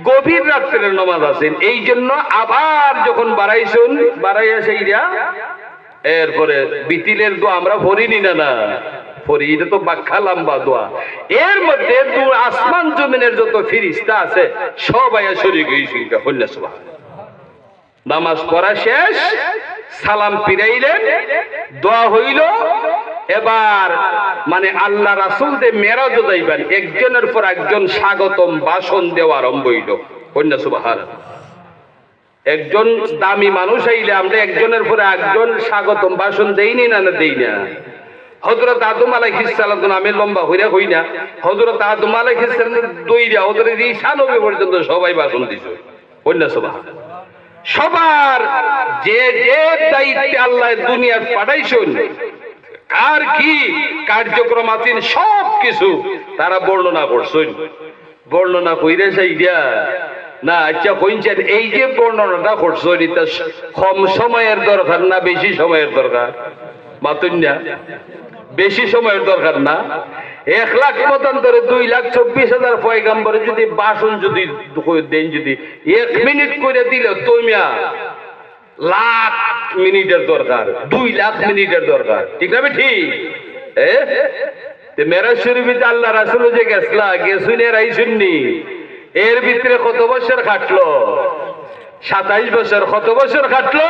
গভীর রাত্রের নামাজ আছেন, এই জন্য আবার যখন বাড়াইয়া সেইরা এরপরে বিতিলের দোয়া আমরা পড়িনি না পড়ি। এটা তো বাক্কা লম্বা দোয়া। এর মধ্যে আসমান জমিনের যত ফেরেশতা আছে সবাই শরীক হইছে। কইনা সুবহানাল্লাহ। নামাজ পড়া শেষ, সালাম ফিরাইলেন, দোয়া হইল। এবার মানে আল্লাহ রাসূল যে মেরাজ যাইবেন, একজনের পর একজন স্বাগতম ভাষণ দেওয়া আরম্ভ হইল। কইনা সুবহানাল্লাহ। একজন দামি মানুষ আইলে আমরা একজনের পরে একজন স্বাগতম ভাষণ দেইনি না দেই না। হযরত আদম আলাইহিস সালাম, আমি লম্বা হইরা কই না, হযরত আদম আলাইহিস সালাম দইরা হযরত ঈসা নবী পর্যন্ত সবাই ভাষণ দিছে। কইনা সুবহানাল্লাহ। সবার যে দায়িত্বে আল্লাহ দুনিয়ার পাঠাইছেন, কার কি কার্যক্রম আছেন সব কিছু তারা বর্ণনা করছেন। বর্ণনা কইরে সেইটা না, আচ্ছা কইছেন এই যে বর্ণনাটা করছেন এটা কম সময়ের দরকার না বেশি সময়ের দরকার? মাতুন না, বেশি সময়ের দরকার না। 1 লাখ মতান্তরে 2,24,000 পয়গাম্বরে যদি ভাষণ যদি দেন, যদি 1 মিনিট করে দিলে তোমিয়া লাখ মিনিটের দরকার, 2 লাখ মিনিটের দরকার। ঠিক না ঠিক? মেরাজ শরীফে আল্লাহ রাসূল যে গেছুন আইসুননি, এর ভিতরে কত বছর খাটলো? 27 বছর। কত বছর খাটলো?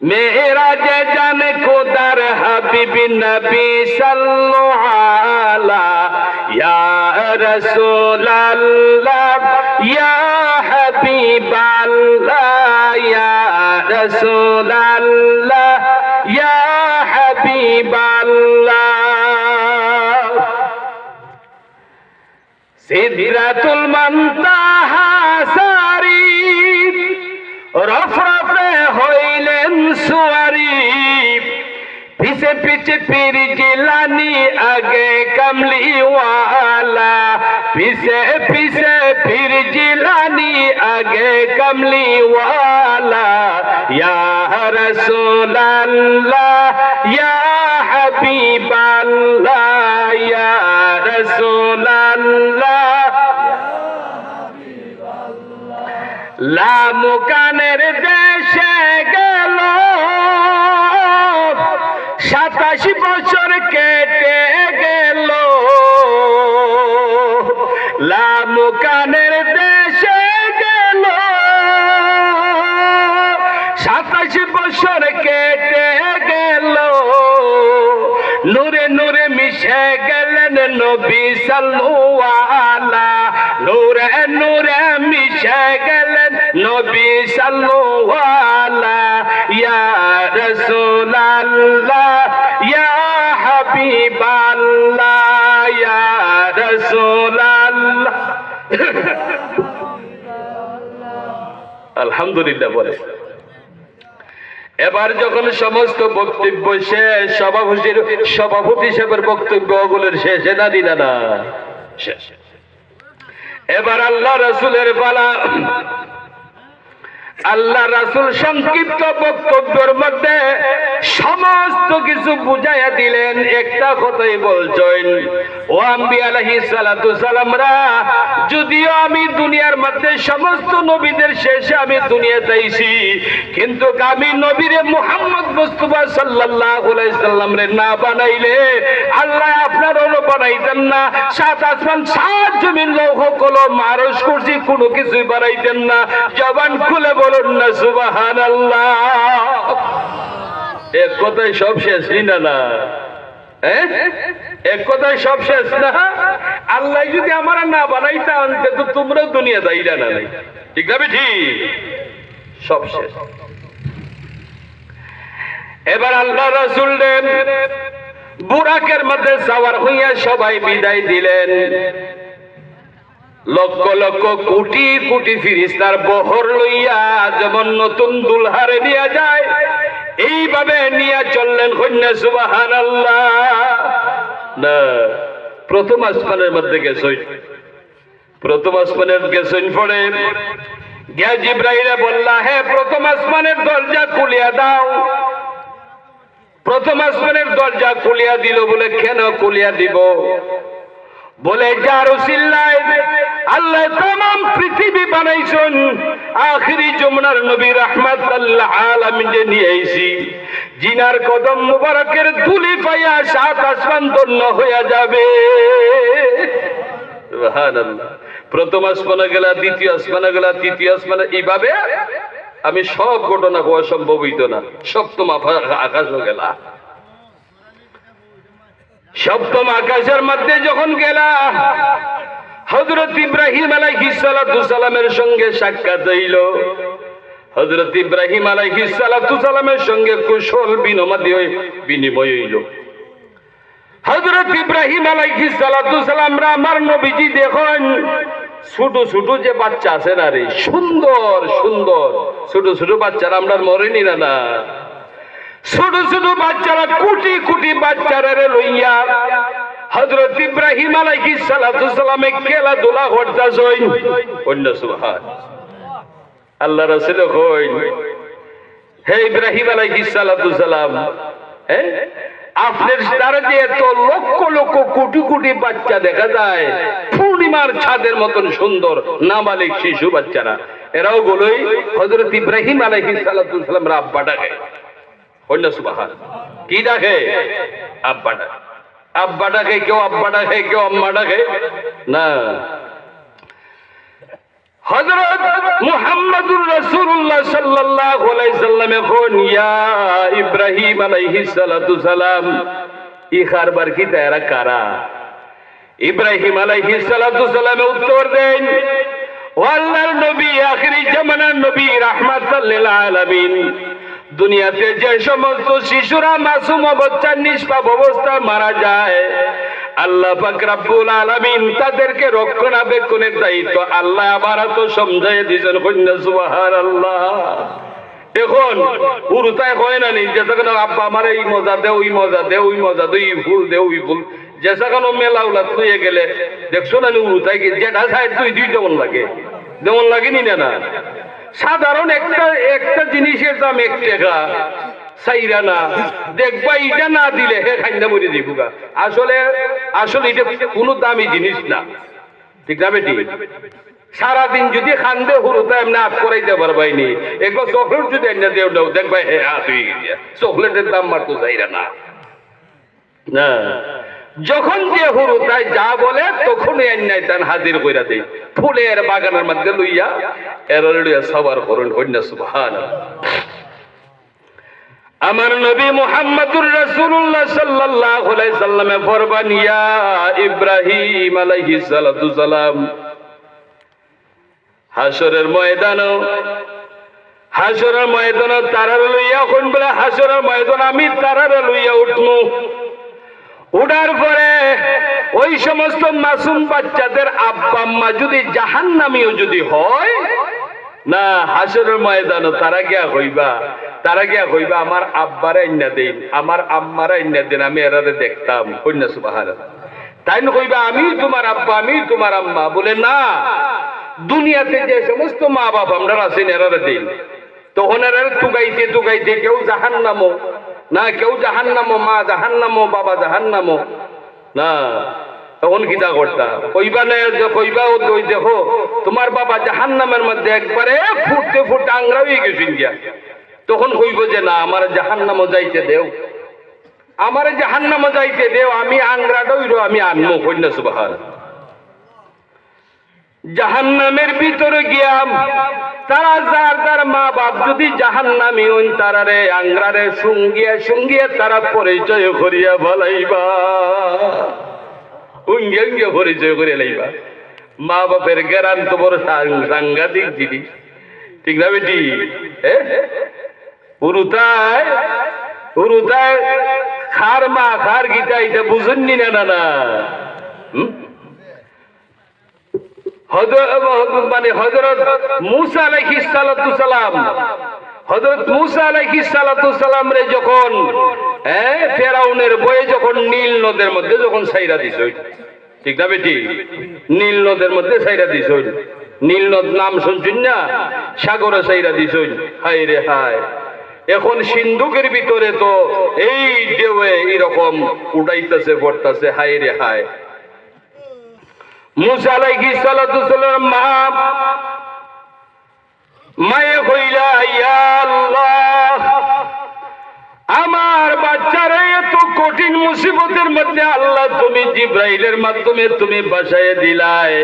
মেরাজে জানে খোদার হাবিব নবী সাল্লাল্লাহু আলা ইয়া রাসূলুল্লাহ ইয়া হাবিবাল্লাহ ইয়া রাসূলুল্লাহ ইয়া হাবিবাল্লাহ। সিদরাতুল মুনতাহা সারি রফরফে হইলেন সুয়ারি পিছে পিছে পীর জিলানি আগে কমলি ওয়ালা পিছে পিছে পীর জিলানি আগে কমলি ওয়ালা ইয়া রাসূলুল্লাহ ইয়া হাবিবাল্লাহ ইয়া রাসূলুল্লাহ লামুকানের দেশে গেল 27 বছর কেটে গেল লামুকানের দেশে গেল 27 বছর কেটে গেল নূরে নূরে মিশে গেলেন নবী সাল্লাল্লাহু নূরে নূরে মিশে গেলেন নবী সাল্লাল্লাহু ইয়া রাসূলুল্লাহ ইয়া হাবিবাল্লাহ ইয়া রাসূলুল্লাহ আলহামদুলিল্লাহ বলে। এবার যখন সমস্ত বক্তব্য শেষ সভাপতি সাহেবের বক্তব্যগুলোর শেষে না দিনা না শেষ এবার আল্লাহ রাসূলের পালা আল্লাহ রাসূল সংক্ষিপ্ত বক্তব্যের মধ্যে সমস্ত কিছু বুঝাইয়া দিলেন একটা কথাই বলছেন ও আম্বিয়া আলাইহিস সালাতু সালামরা যদিও আমি দুনিয়ার মধ্যে সমস্ত নবীদের শেষে আমি দুনিয়াতে আইছি কিন্তু আমি নবীরে মুহাম্মদ মুস্তাফা সাল্লাল্লাহু আলাইহি সাল্লামরে না বানাইলে আল্লাহ আপনারও বানাইতেন না সাত আসমান সাত জমিন লৌহ কলম আরশ কুরসি কোনো কিছুই বানাইতেন না জবান খুলে বলুন না সুবহানাল্লাহ এক কথাই সব শেষ না না এক কথাই সব শেষ না আল্লাহ যদি আমার না বানাইতেন তো তোমরাও দুনিয়া দাইরা না নাই ঠিক না ঠিক সব শেষ এবার আল্লাহ রাসূল বুরাকের মধ্যে সওয়ার হইয়া সবাই বিদায় দিলেন লক্ষ লক্ষ কোটি কোটি ফেরেশতার বহর লইয়া যেমন নতুন দুলহারে নিয়ে যায় এইভাবে নিয়ে চললেন কন্যা সুবহানাল্লাহ না প্রথম আসমানের মধ্যে গেছই প্রথম আসমানের গেছইন পড়ে গিয়া জিবরাইলে বললা হে প্রথম আসমানের দরজা খুলিয়া দাও প্রথম আসমানের দরজা খুলিয়া দিল বলে কেন খুলিয়া দিব বলে যার উসিলায় আল্লাহ तमाम পৃথিবী বানাইছেন আখিরি জমানার নবী রাহমাতুল আলামিন যে নিয়ে আইছি জিনার কদম মুবারকের ধুলি পাইয়া সাত আসমান ধন্য হয়ে যাবে সুবহানাল্লাহ প্রথম আসমানে গেলা দ্বিতীয় আসমানে গেলা তৃতীয় আসমানে এইভাবে আমি সব ঘটনা হওয়া সম্ভব হইত না সপ্তম আকাশও গেলা সপ্তম আকাশের মধ্যে যখন গেলা হযরত ইব্রাহিম আলাইহিস সালাতু সালামের সঙ্গে সাক্ষাৎ হইল হযরত ইব্রাহিম আলাইহিস সালাতু সালামের সঙ্গে কুশল বিনিময় হইল হযরত ইব্রাহিম আলাইহিস সালাতু সালামরা আমার নবীজি দেখেন ছোট ছোট যে বাচ্চা আছে না রে সুন্দর সুন্দর ছোট ছোট বাচ্চারা আমরা মরেনি না না ছোট ছোট বাচ্চারা কোটি কোটি বাচ্চারা লইয়া হযরত ইব্রাহিম আলাইহিস সালাতু সালামে খেলাধুলা করতেছেন অন্য সুবহান আল্লাহ রাসূল কইন হে ইব্রাহিম আলাইহিস সালাতু সালাম আপনার দ্বারা যে এত লক্ষ লক্ষ কোটি কোটি বাচ্চা দেখা যায় পূর্ণিমার ছাদের মতন সুন্দর নাবালিগ শিশু বাচ্চারা এরাও বলই হযরত ইব্রাহিম আলাইহিস সালাতু সালাম আব্বা ডাকে অন্য সুবহান কি ডাকে আব্বা ডাকে আব্বা ডাকে কেউ আব্বা ডাকে কেউ আম্মা ডাকে না হযরত মুহাম্মদুর রাসূলুল্লাহ সাল্লাল্লাহু আলাইহি সাল্লাম এখন ইয়া ইব্রাহিম আলাইহিস সালাতু সালাম ইখারবার কি তারা কারা ইব্রাহিম আলাইহিস সালাতু সালাম উত্তর দেন ও আল্লাহর নবী আখিরি জামানার নবী রাহমাতুল লিল আলামিন দুনিয়াতে যে সমস্ত শিশুরা মাসুম বাচ্চা নিষ্পাপ অবস্থায় মারা যায় আল্লাহ পাক রব্বুল আলামিন তাদেরকে রক্ষণাবেক্ষণের দায়িত্ব আল্লাহ আবার তো সমঝাই দিয়েছেন। কন্যা সুবহানাল্লাহ। এখন উরুতায় হয় না নি যে তখন আব্বা আমার এই মজা দে, ওই মজা দে, ওই মজা দে, ওই ফুল দে, ওই ফুল, যে সেখানে মেলা উলাত হয়ে গেলে দেখছো না উরুতায় যেটা চাই দুই যেমন লাগে, যেমন লাগেনি না। সাধারণ একটা জিনিসের দাম 1 টাকা চাইরা না, দেখবা এটা না দিলে হে খাইন্দা মরে দিবুগা। আসলে এটা কোনো দামি জিনিস না, ঠিক না বেটি? সারাদিন যদি খান্দে হুরুতা এমনি আপ করাইতে পারবাইনি, একবার চকলেট যদি এনে দেও দাও দেখবা হে হাত হয়ে গেছে, চকলেটের দাম মারতো চাইরা না। না, যখন যে হুরুতায় যা বলে তখনই এনে তান হাজির কইরা দেই, ফুলের বাগানের মধ্যে লইয়া এর লইয়া সবার করুন। কন্যা সুবহানাল্লাহ। আমার নবী মুহাম্মদুর রাসূলুল্লাহ সাল্লাল্লাহু আলাইহি সাল্লামে ফরমান, ইয়া ইব্রাহিম আলাইহিস সালাতু সালাম, হাসরের ময়দান তারার লইয়া কোন বলে হাসরের ময়দান আমি তারার লইয়া উঠমু। উঠার পরে ওই সমস্ত মাসুম বাচ্চাদের আব্বা আম্মা যদি জাহান্নামীও যদি হয় না, হাসরের ময়দান তারা গিয়া হইবা আমার আব্বারা ইন্না দিন, আমার আম্মারা ইন্না দিন, আমি এরারে দেখতাম। কন্যা সুবহানাল্লাহ। তাই না কইবা আমি তোমার আব্বা, আমি তোমার আম্মা? বলে না, দুনিয়াতে যে সমস্ত মা বাপ আমরা আছেন এরারে দিন। তখন এরা তুগাইতে কেউ জাহান্নামো না, কেউ জাহান্নামো, মা জাহান্নামো, বাবা জাহান্নামো না। তখন কিতা করতা? কইবা না, কইবা ওই দেখো তোমার বাবা জাহান্নামের মধ্যে একবারে ফুটতে আংরা হয়ে গেছেন গিয়া। তখন কইব যে না, আমার জাহান্নামও যাইতে দেও, আমার জাহান্নামও যাইতে দেও, আমি আংরাটাইরো আমি আনমো। কন্যা সুবহানাল্লাহ। জাহান্নামের ভিতরে গিয়াম তারা যার মা বাপ যদি জাহান্নামী হন তারারে আংরারে সঙ্গিয়া তারা পরিচয় করিয়া বলাইবা, উঙ্গে পরিচয় করে লাইবা। মা বাপের জ্ঞান তো বড় সাংঘাতিক জিনিস, ঠিক না বেটি? উরুতায় খার মা খার গীতা এটা বুঝুননি না। হযরত মূসা আলাইহিস সালাতু সালাম রে যখন ফেরাউনের বয়ে যখন নীল নদের মধ্যে যখন ছাইরা দিছ, ঠিক না বেটি? নীল নদের মধ্যে ছাইরা দিছ, নীল নদ নাম শুনছেন না? সাগরে ছাইরা দিছ। হায় রে হায়, এখন সিন্ধুকের ভিতরে তো এই ঢেউয়ে এরকম উঠাইতেছে পড়তেছে। হায় রে হায়। মূসা আলাইহিস সালাতু সালাম মায়ে কইলা, ইয়া আল্লাহ, আমার বাচ্চারা এত কঠিন মুসিবতের মধ্যে আল্লাহ তুমি জিব্রাইলের মাধ্যমে তুমি বাঁচাইয়া দিলায়,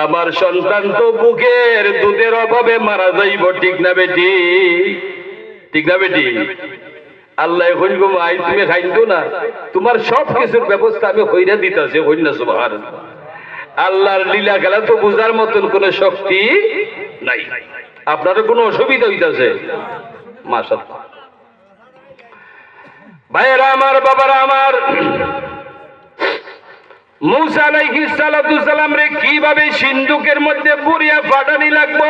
আমার সন্তান তো বুকের দুধের অভাবে মারা যাইব, ঠিক না বেটি? ঠিক না বেটি? আল্লাহ এখন গো মাই তুমি খাইতো না, তোমার সব কিছুর ব্যবস্থা আমি হইরা দিতেছি। কন্যা সুবহানাল্লাহ। আল্লাহর লীলা খেলা তো বুঝার মতন কোন শক্তি নাই। আপনার কোনো অসুবিধা হইতাছে? মাশাআল্লাহ। ভাইয়েরা আমার, বাবারা আমার, মূসা আলাইহিস সালাতু সালাম রে কিভাবে সিন্ধুকের মধ্যে পুরিয়া ফাটানি লাগবো।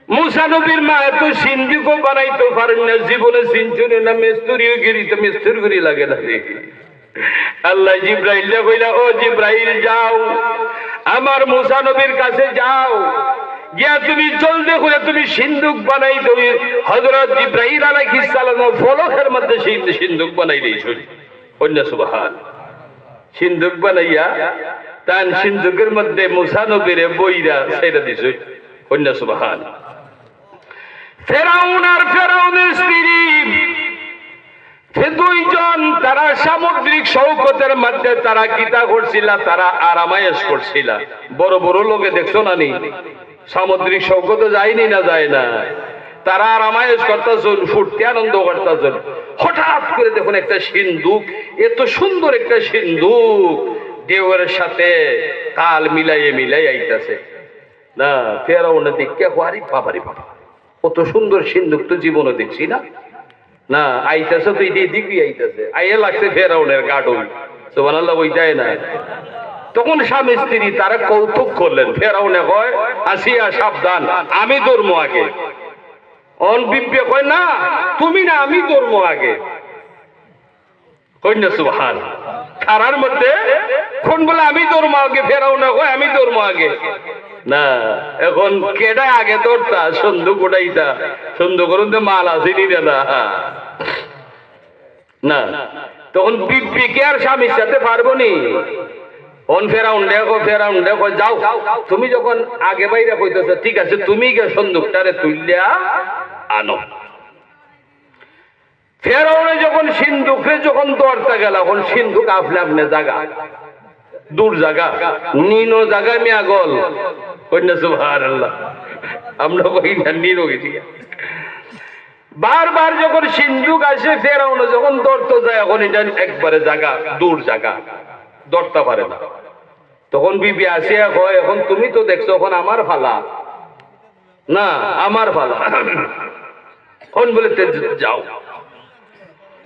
মূসা নবীর মা এত সিন্ধুকও বানাইতে পারেন না, জীবনে সিঞ্চুনি না মিস্ত্রিও গিরিতে মিস্ত্রি লাগে না। আল্লাহ জিব্রাইল কইলা, ও জিব্রাইল যাও, আমার মূসা নবীর কাছে যাও, গিয়া তুমি জলদি করে তুমি সিন্ধুক বানাই দাও। হযরত জিব্রাইল আলাইহিস সালাম ফলকের মধ্যে সিন্ধুক বানাই দিয়েছে। কন্যা সুবহানাল্লাহ। সিন্ধুক বানাইয়া তান সিন্ধুকের মধ্যে মূসা নবীর বইরা ছেড়ে দিয়েছে। কন্যা সুবহানাল্লাহ। ফেরাউন আর ফেরাউনের স্ত্রী দুইজন তারা সামুদ্রিক শৌকতের মধ্যে তারা কিতা করছিল, তারা আরামায়েশ করছিল। বড় বড় লোকে দেখছো না নি, সামুদ্রিক শৌকতে যায়নি না যায় না, তারা আরামায়েশ করতেছেন, ফুটতে আনন্দ করতেছেন। হঠাৎ করে দেখুন একটা সিন্ধুক, এত সুন্দর একটা সিন্ধুক ঢেউয়ের সাথে তাল মিলাই আইতাছে না। ফেরাউন দেখে আরে বাবারে বাবা, কত সুন্দর সিন্ধুক তো জীবনে দেখছি না। না আইতাছে তো দিবি আইতাছে আইয়ে লাগছে ফেরাউনের গাডল সুবহানাল্লাহ ওইটাই না। তখন স্বামী স্ত্রী তারা কৌতুক করলেন। ফেরাউনে কয় আসিয়া সাবধান, আমি ধর্ম আগে। অন বিব্বে কয় না তুমি না, আমি ধর্ম আগে। কই না সুবহান। তারার মধ্যে কোন বলে আমি ধর্ম আগে, ফেরাউনে কয় আমি ধর্ম আগে। না এখন কেডা আগে ধরতা, সন্ধুক উঠাইতা, সন্ধু করুন তো মাল আসেনি না। না তখন বিব্বিকে আর স্বামীর সাথে পারবো নি। ফেরাউন দেখো যাও, তুমি যখন আগে বাইরে কইতেছ ঠিক আছে, তুমি গে সন্দুকটারে তুইলা আনো। ফেরাউনে যখন সিন্ধুকে যখন দরতা গেল, এখন সিন্ধুক আপনি আপনি জায়গা দূর জায়গা নিনো জায়গা মিয়া গল কন্যা সুবহানাল্লাহ। আমরা কই না নিনো গেছি। বারবার যখন সিন্ধুক আসে ফেরাউনে যখন দরতে যায়, এখন এটা একবারে জায়গা দূর জায়গা দরতে পারে না। তখন বিবি আসিয়া কয় এখন তুমি তো দেখছো এখন আমার ফালা না, আমার ফালা। কোন বলে যাও।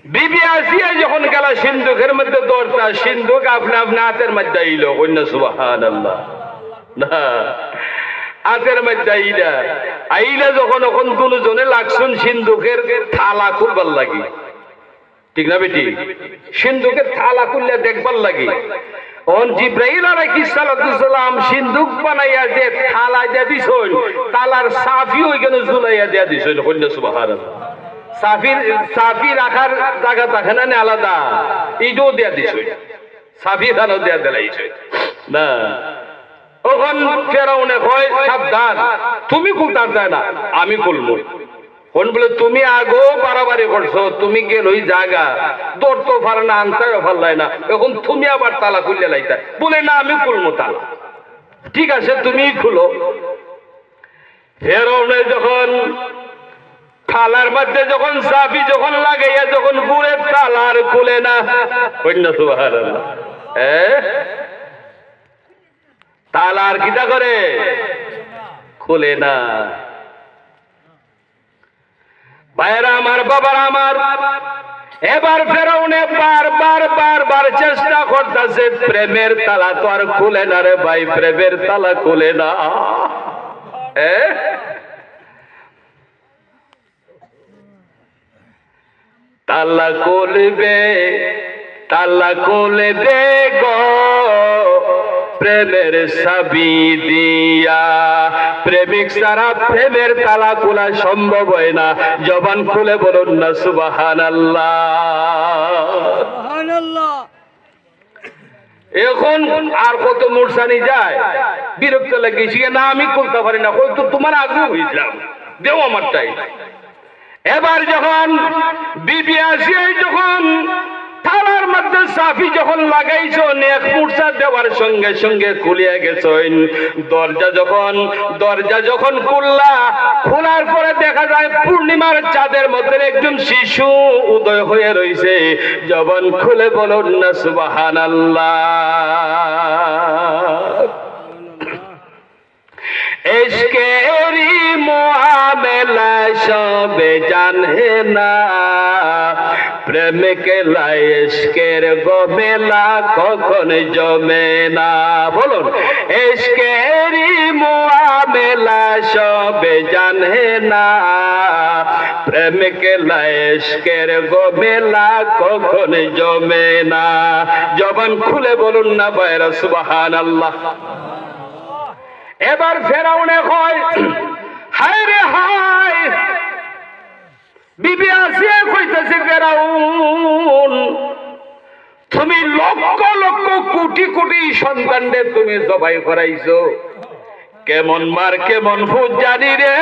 বিবি আসিয়া যখন গেল সিন্ধুকের মধ্যে দরতা, সিন্ধুক আপনা আপনা হাতের মধ্যে আইল। কন্যা সুবহানাল্লাহ। না হাতের মধ্যে আইলা যখন এখন দুজনে লাগছুন সিন্ধুকের থালা খুলবার লাগি, ঠিক না বেটি? সিন্ধুকের থালা খুললে দেখবার লাগি। জিব্রাইল আলাইহিস সালাম সিন্ধুক বানাইয়া যে থালা দিয়া দিছইন, তালার সাফি ওইখানে ঝুলাইয়া দিয়া দিছইন। কন্যা সুবহানাল্লাহ। সাফি রাখার জায়গা থাকে না আলাদা, এইটাও দিয়া দিছইন, সাফি খানো দিয়া দিলাইছইন। না তখন ফেরাউনে কয় সাবধান, তুমি খুলতার যায় না, আমি খুলবো। কোন বলে তুমি আগো বাড়াবাড়ি করছো, তুমি গেল ওই জায়গা দৌড়তো পারে না, আনতেও পারলাই না, এখন তুমি আবার তালা খুললে লাইতা। বলে না আমি খুলবো তালা। ঠিক আছে তুমি খুলো। ফেরাউনে যখন থালার মধ্যে যখন চাবি যখন লাগাইয়া যখন গুড়ের তালার খুলে না। কন্যা সুবহানাল্লাহ। তালার কিটা করে খুলে না। ভাইরা আমার, বাবার আমার, এবার ফেরাউনে বারবার চেষ্টা করতেছে, প্রেমের তালা তো আর খুলে না রে ভাই, প্রেমের তালা খুলে না। তালা খুলবে গো প্রেমের চাবি দিয়া, প্রেমিক ছাড়া প্রেমের তালা খোলা সম্ভব হয় না। জবান খুলে বলুন না সুবহানাল্লাহ। এখন আর কত মুরসানি যায়, বিরক্ত লেগেছি না, আমি খুলতে পারি না। তো তোমার আগ্রহ হয়েছিলাম, দেও আমারটাই। এবার যখন বিবি আসিয়া যখন থালার মধ্যে সাফি যখন লাগাইছো, এক মুরসা দেওয়ার সঙ্গে সঙ্গে খুলিয়া গেছেন। দরজা যখন খোলার পরে দেখা যায় পূর্ণিমার চাঁদের মধ্যে একজন শিশু উদয় হয়ে রয়েছে। জবান খুলে বলুন না সুবহানাল্লাহ। এশকেরি মুআমেলা সবে জানে না, প্রেম কেলা এশকের গোমেলা কখন জমে না। বলুন এশকেরি মুআমেলা সবে জানে না, প্রেম কেলা এশকের গোমেলা কখন জমে না। জবান খুলে বলুন না বাইরা সুবহানাল্লাহ। এবার ফেরাউনে কয় হায় রে হায়, বিবি আসিয়া কইতেছে ফেরাউন তুমি লক্ষ লক্ষ কোটি কোটি সন্তানদের তুমি জবাই করাইছো, কেমন মার কেমন ভূত জানি রে।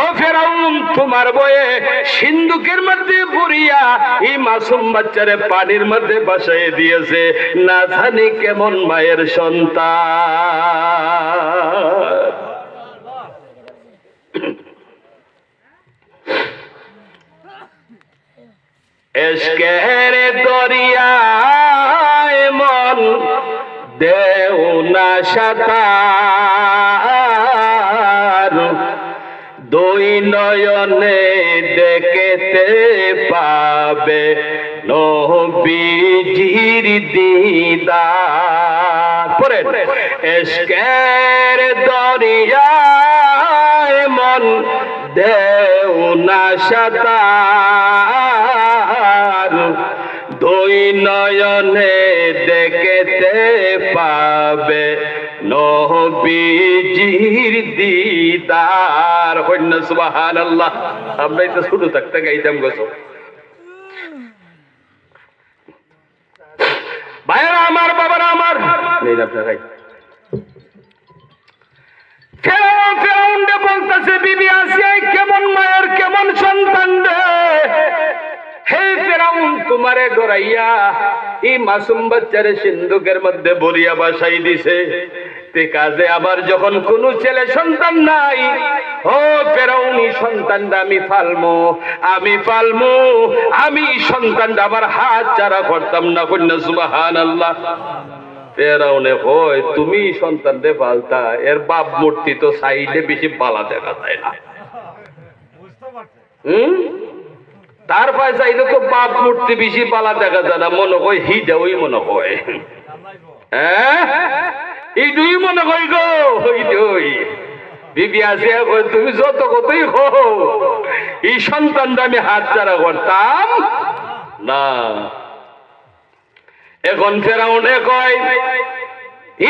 ও ফেরাউন তোমার বয়ে সিন্ধুকের মধ্যে পুরিয়া এই মাসুম বাচ্চারে পানির মধ্যে বাসায় দিয়েছে, না জানি কেমন মায়ের সন্তান। এশকের দরিয়ায় মন দেও না সাঁতার, দুই নয়নে দেখতে পাবে নবীজির দিদার। পড়েন, ইশকের দরিয়ায় মন দেও না সাঁতার, দুই নয়নে দেখতে পাবে নবীজির দিদার। হইন সুবহানাল্লাহ। আমরাই তো শুধু থাকতে গাইতাম গোসো। ভাইরা আমার, বাবারা আমার, নেই আপনার ভাই ফেরাউনকে বলতেছে, বিবি আসিয়া কেমন মায়ের কেমন সন্তান রে, হে ফেরাউন তোমারে গড়াইয়া এই মাসুম বাচ্চারে সিন্ধুকের মধ্যে ভরিয়া বাসাই দিছে, তে কাজে আবার যখন কোন ছেলে সন্তান নাই, ও ফেরাউন এই সন্তানটা আমি পালমু, আমি সন্তানটা আবার হাত চারা করতাম না। কন্যা সুবহানাল্লাহ। ফেরাউনে কয়, তুমি সন্তানরে পালতা, এর বাপ মূর্তি তো সাইডে বেশি পালা দেখা যায় না। তার পায়ে চাইলে তো বাপ মূর্তি বেশি পালা দেখা যায় না, মনে কয় হিডা ওই মনে কয়, হ্যাঁ এইটুই মনে কয় গো, ওই বিবি আসিয়া কয় তুমি যত কতই হো, এই সন্তানটা আমি হাত ছাড়া করতাম না। এখন ফেরাউনে কয়,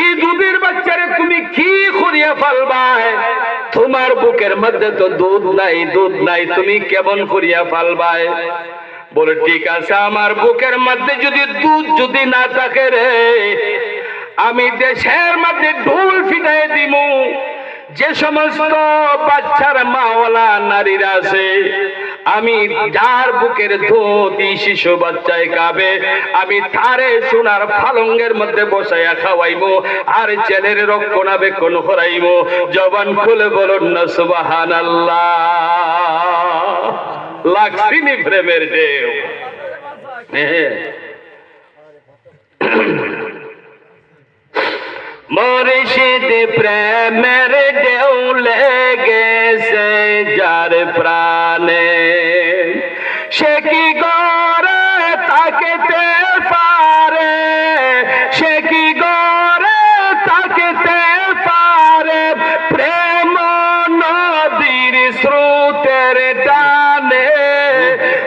এই দুধের বাচ্চারে তুমি কি করিয়া ফালবাই, তোমার বুকের মধ্যে তো দুধ নাই, তুমি কেমন করিয়া ফালবাই? বলে ঠিক আছে, আমার বুকের মধ্যে যদি দুধ যদি না থাকে রে, আমি দেশের মধ্যে ঢোল ফিটাই দিমু, যে সমস্ত বাচ্চার মাওলা নারীরা আছে, আমি যার বুকের দুধ শিশু বাচ্চায় খাবে, আমি তারে সোনার পালঙ্গের মধ্যে বসাইয়া খাওয়াইমু, আর ছেলের রক্ষণাবেক্ষণ করাইমু। জবান খুলে বলুন না সুবহানাল্লাহ। লাগছিনি প্রেমের ঢেউ। মুর্শিদ প্রেমের ঢেউ লেগেছে যার প্রাণে, সে কি গরে তাকিতে পারে, সে কি গরে তাকিতে পারে, প্রেম নদীর স্রোতের টানে,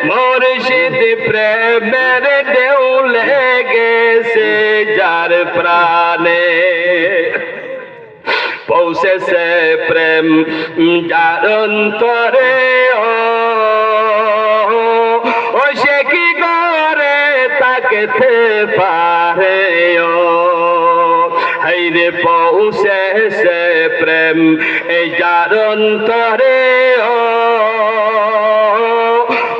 মুর্শিদ প্রেমের ঢেউ লেগেছে যার প্রাণে। পৌঁছেছে প্রেম যার অন্তরে, ও সে কি করে তাকিতে পারে, হাইরে পৌঁছেছে প্রেম এই যার অন্তরে,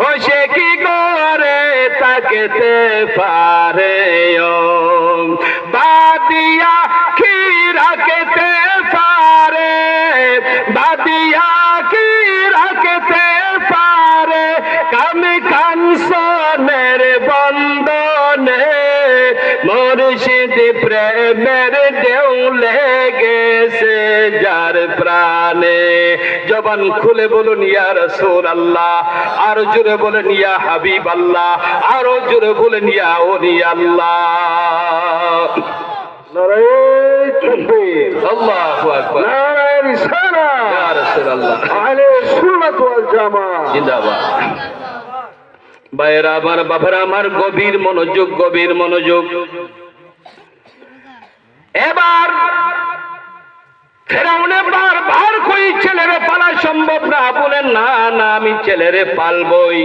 ও সে কি করে তাকিতে পারে, বাদিয়া কি রাখতে পারে, বাদিয়া কি রাখতে পারে, কামি কানসনের বন্ধনে, মুর্শিদ প্রেমের ঢেউ লেগেছে যার প্রাণে। জবান খুলে বলুন ইয়া রাসূলুল্লাহ, আরো জোরে বলেন ইয়া হাবিবাল্লাহ, আরো জোরে বলেন ইয়া ওলি আল্লাহ। নারায়ে তাকবীর, আল্লাহু আকবার, নারায়ে রিসালাত, ইয়া রাসূলুল্লাহ, আহলে সুন্নাত ওয়াল জামাত জিন্দাবাদ। ভাইরা আমার, বাবারা আমার, গভীর মনোযোগ, গভীর মনোযোগ। এবার ফেরাউনে বারবার কই ছেলেরে পালা সম্ভব না, বলেন না না আমি ছেলেরে পালবই।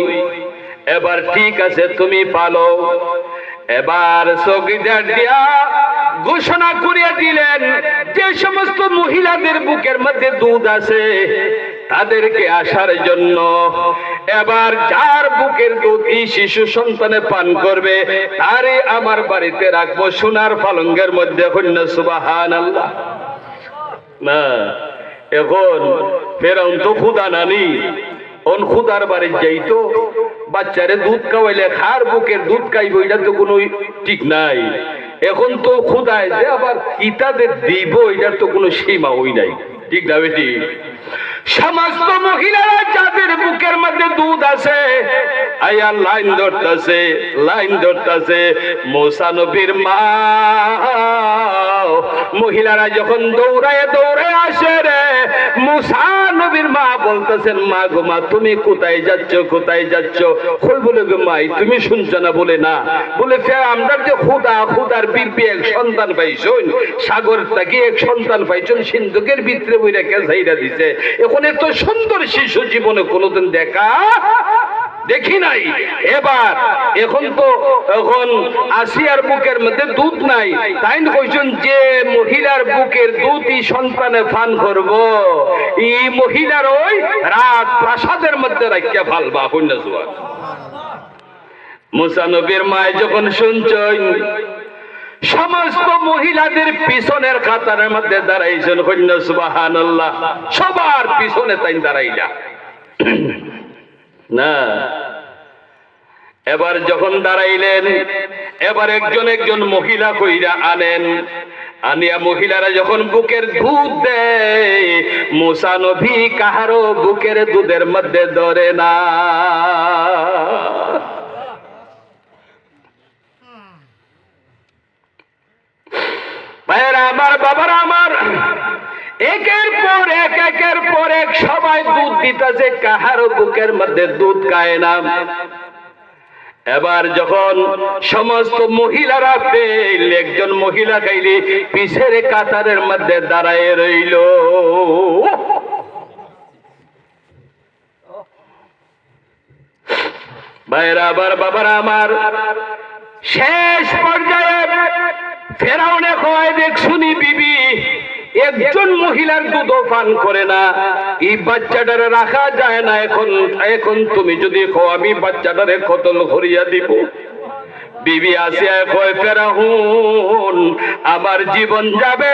এবার ঠিক আছে তুমি পালো। এবার চৌকিদার দিয়া ঘোষণা করিয়া দিলেন, যে সমস্ত মহিলাদের বুকের মধ্যে দুধ আছে তাদেরকে আসার জন্য। এবার যার বুকের দুধ এই শিশু সন্তানে পান করবে, তারে আমার বাড়িতে রাখবো সোনার পালঙ্গের মধ্যে। কন্যা সুবহানাল্লাহ। না, এখন ফেরাউন তো খুদা নানি, অন খুদার বাড়ি যাইতো, বাচ্চারে দুধ খাওয়াইলে খার বুকের দুধ খাইব, এটা তো কোনো ঠিক নাই। এখন তো খুদায় যে আবার কিতাদের দিব, এটার তো কোনো সীমা হই নাই, ঠিক না বেটি? সমস্ত মহিলারা যাদের বুকের মধ্যে দুধ আছে আয়া লাইন ধরতেছে মুসা নবীর মা। মহিলারা যখন দৌড়ায় আসে রে, মুসা নবীর মা বলতেছেন, মা গো মা, তুমি কোথায় যাচ্ছ? কই বলে গো মাই, তুমি শুনছ না? বলে না, বলে ফের আমরা যে খুদার বিবি এক সন্তান পাইছুন, সাগর থেকে এক সন্তান পাইছুন, সিন্ধুকের ভিতরে বইরা কে যাইরা দিছে। এখন এত সুন্দর শিশু জীবনে কোনোদিন দেখি নাই। এখন তো আসিয়ার বুকের মধ্যে দুধ নাই, তাই কইছেন যে মহিলার বুকের দুধই সন্তানে পান করব, এই মহিলার ওই রাত প্রাসাদের মধ্যে রাখিয়া ফালবা। কন্যা জুয়া মুসা নবীর মায় যখন শুনছেন, সমস্ত মহিলাদের পিছনের কাতারের মধ্যে দাঁড়াইছেন। কন্যা সুবহানাল্লাহ, সবার পিছনে তাই দাঁড়াইলা না। এবার যখন দাঁড়াইলেন, এবার একজন মহিলা কইরা আনিয়া মহিলারা যখন বুকের দুধ দেয়, মুসা নবী কাহারো বুকের দুধের মধ্যে ধরে না। ভাইয়েরা আমার, বাবারা আমার, একের পর এক সবাই দুধ দিতেছে, কাহারো বুকের মধ্যে দুধ খায় না। এবার যখন সমস্ত মহিলারা পেল, একজন মহিলা খাইলে পিছের কাতারের মধ্যে দাঁড়ায় রইল। ভাইরা আবার, বাবারা আমার, শেষ পর্যায়ে ফেরাউনে কয়, দেখ শুনি বিবি, একজন মহিলার দুধ পান করে না, এই বাচ্চাটারে রাখা যায় না। এখন তুমি যদি কো আমি বাচ্চাটারে কতল করিয়া দিব। বিবি আসিয়া কয়, ফেরাউন, আমার জীবন যাবে,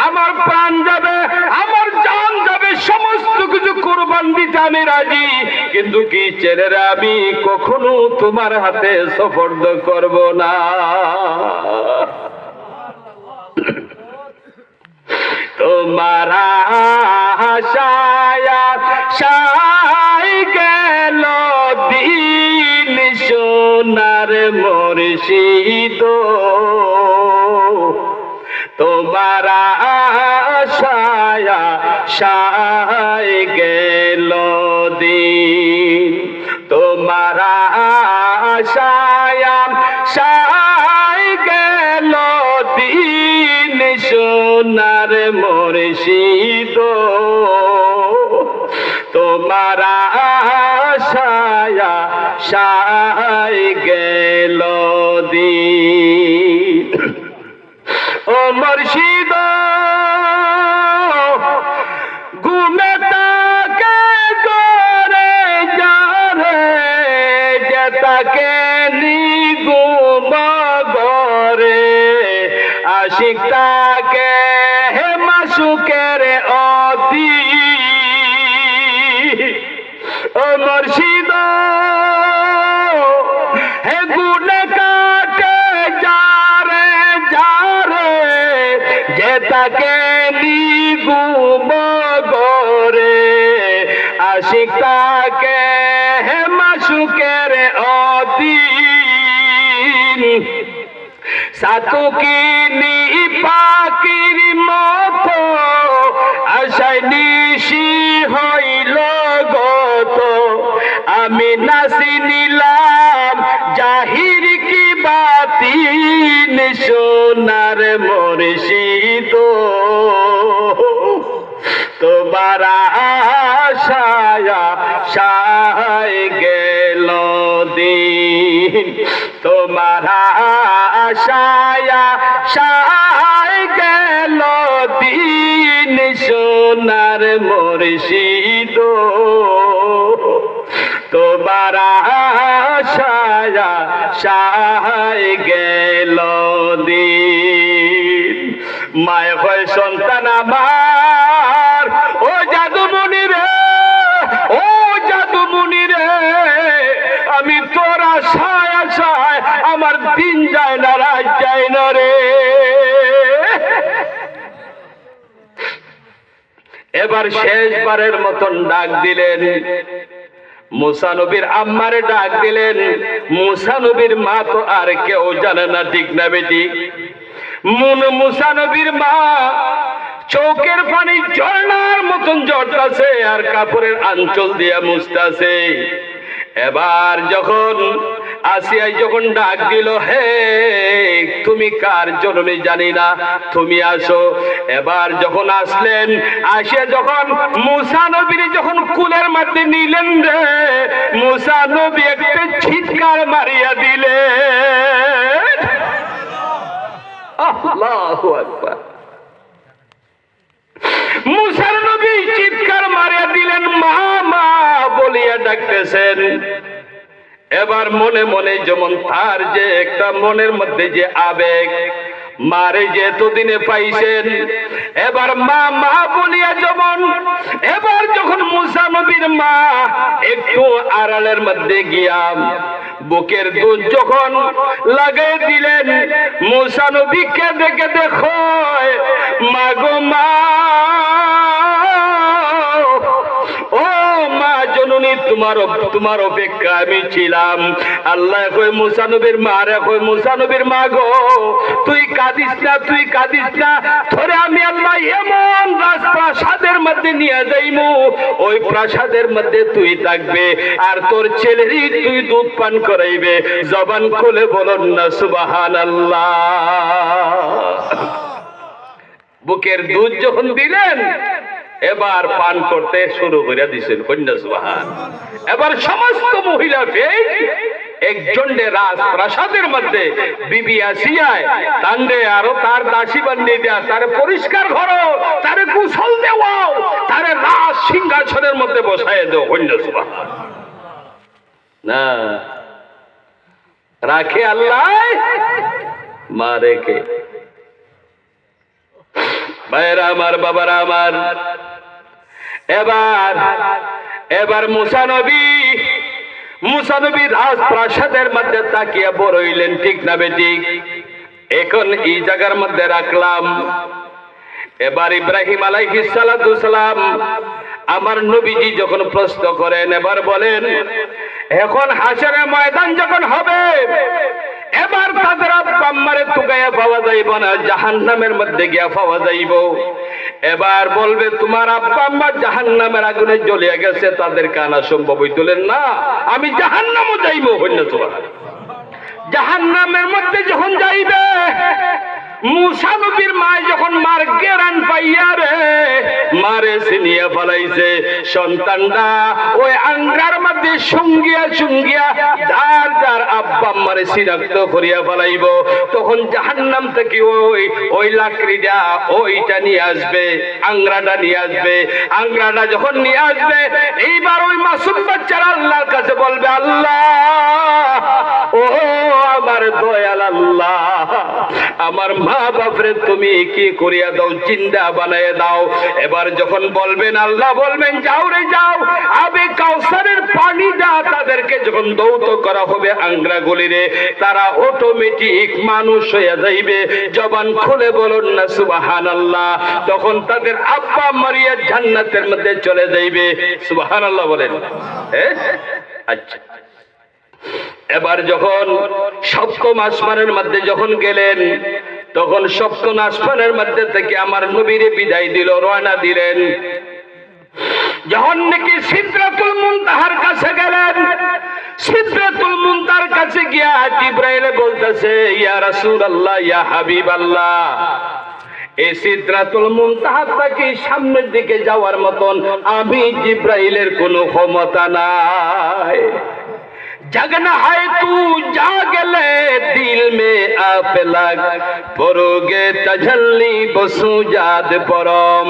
আমার প্রাণ যাবে, আমার জান যাবে, সমস্ত কিছু কুরবান দিতে আমি রাজি, কিন্তু কি ছেলেরা আমি কখনো তোমার হাতে সুপর্দ করব না। তোমার আশায় গেল দিন সোনার মুর্শিদ, তোমার আশায় গেল দিন, তোমার আশায় গেল দিন সোনার মুর্শিদ, তোমার আশায় গেল দিন। ও মুর্শিদ ঘুমে তাকে করে যারে, যে তাকে নিগুম করে, আশিক তাকে মাসুকের অতি। ও মুর্শিদ হে গুনে কাটে যারে যে তাকে নিগুম করে, আশিক তাকে মাসুকের অতি। সাতুকিনি পাখির মতো আশায় নিশি হইল গত, আমি নাচি নিলাম জাহির কি বাতিন সোনার মুর্শিদ, তোমার আশায় গেল দিন, তোমার আশায় গেল দিন সোনার মুর্শিদ, তোমার আশায় গেল দিন। মায় হয় সন্তান আমার, ও জাদুমণি রে, ও জাদুমণি রে, আমি তোর আশায় আমার দিন যায় না, রাত যায় না রে। এবার শেষবারের মতন ডাক দিলেন, মুসা নবীর আম্মারে ডাক দিলেন। মুসা নবীর মা তো আর কেউ জানে না, ঠিক না বেটি? মুসা নবীর মা চোখের পানি ঝর্ণার মতন ঝরতাছে আর কাপড়ের আঁচল দিয়া মুছতাছে। এবার যখন আসিয়াই যখন ডাক দিল, হে তুমি কার জন্মে জানি না, তুমি আসো। এবার যখন আসলেন, আসিয়া যখন মুসা নবীর যখন কুলের মধ্যে নিলেন রে, মুসা নবী একটা চিৎকার মারিয়া দিলেন। আল্লাহু আকবার। মুসা নবী চিৎকার মারিয়া দিলেন, মা মা বলিয়া ডাকতেছেন। এবার মনে মনে যেমন তার যে একটা মনের মধ্যে যে আবেগ, মারে যে এতদিনে পাইছেন, এবার মা মা বলিয়া যেমন, এবার যখন মুসা নবীর মা একটু আড়ালের মধ্যে গিয়া বুকের দুধ যখন লাগাই দিলেন, মুসা নবী কেঁদে কেঁদে কয়, মা গো মা, ও মা জননী, তোমার অপেক্ষা আমি ছিলাম। আল্লাহ কই মুসা নবীর মা রে, কই মুসা নবীর মা গো, তুই কাঁদিস না, তুই কাঁদিস না, ধরে আমি আল্লাহ এমন রাজপ্রাসাদের মধ্যে নিয়ে যাইমু, ওই প্রাসাদের মধ্যে তুই থাকবে আর তোর ছেলেরই তুই দুধ পান করাইবে। জবান খুলে বলুন না সুবহানাল্লাহ। বুকের দুধ যখন দিলেন, এবার পান করতে শুরু করে দিয়েছেন, কন্যা সুবহান। এবার সমস্ত মহিলা পেয়ে একজন রাজপ্রাসাদের মধ্যে বিবি আসিয়ায় তান্ডে আরো তার দাসী বানিয়ে দেয়া, তারে পরিষ্কার করো, তারে গোসল দেওয়াও, তারে রাজ সিংহাসনের মধ্যে বসায় দেও, কন্যা সুবহান। না রাখে আল্লাহ, মা রেখে। ভাইরা আমার, বাবারা আমার, এবার মুসা নবী রাজপ্রাসাদের মধ্যে তাকিয়া বড়ইলেন, ঠিক না বেটি? এখন এই জায়গার মধ্যে রাখলাম। এবার ইব্রাহিম আলাইহিস সালাতু সালাম আমার নবীজি যখন প্রশ্ন করেন, এবার বলেন, এখন হাশরের ময়দান যখন হবে, এবার তাদের আব্বা আম্মারে তুকাইয়া পাওয়া যাইব না, জাহান্নামের মধ্যে গিয়া পাওয়া যাইব। এবার বলবে, তোমার আব্বা আম্মা জাহান্নামের আগুনে জ্বলিয়া গেছে, তাদেরকে আনা সম্ভব হইতলেন না, আমি জাহান্নামও যাইব। হইল তোমার জাহান্নামের মধ্যে যখন যাইবে, মুসা নবীর মা যখন মার গেরান পাইয়া রে, মারে সিনিয়া ফলাইছে, সন্তানরা ওই আঙ্গার মধ্যে সঙ্গিয়া সঙ্গিয়া যার যার আব্বা আম্মারে সিনাক্ত করিয়া ফলাইব। তখন জাহান্নাম থেকে ওই লাকড়িটা ওইটা নিয়ে আসবে, আংরাটা নিয়ে আসবে। আংরাটা যখন নিয়ে আসবে, এইবার ওই মাসুম বাচ্চারা আল্লাহর কাছে বলবে, আল্লাহ, ও আমার দয়াল আল্লাহ, আমার মা বাপরে তুমি কি করিয়া দাও, জিন্দা বানায় দাও। এবার যখন বলবেন, আল্লাহ বলবেন, যাও রে যাও, আবে কাউসারের পানিটা তাদেরকে যখন দৌত করা হবে আংরা গলিরে, তারা অটোমেটিক মানুষ হয়ে যাইবে। জবান খুলে বলুন না সুবহানাল্লাহ। তখন তাদের আব্বা মারিয়া জান্নাতের মধ্যে চলে যাইবে। সুবহানাল্লাহ বলেন। আচ্ছা, এবার যখন সপ্তম আসমানের মধ্যে যখন গেলেন, তখন সপ্তম আসমানের মধ্যে থেকে আমার নবীরে বিদায় দিল, রওনা দিলেন। যখন নাকি সিদরাতুল মুনতাহার কাছে গেলেন, সিদরাতুল মুনতাহার কাছে গিয়া জিবরাইল বলতেছে, ইয়া রাসূলুল্লাহ, ইয়া হাবিবাল্লাহ, এই সিদরাতুল মুনতাহা থেকে সামনের দিকে যাওয়ার মতন আমি জিবরাইলের কোনো ক্ষমতা নাই। जगना है तू जागले दिल में आप लग परोगे तजल्ली बसुजाद परम।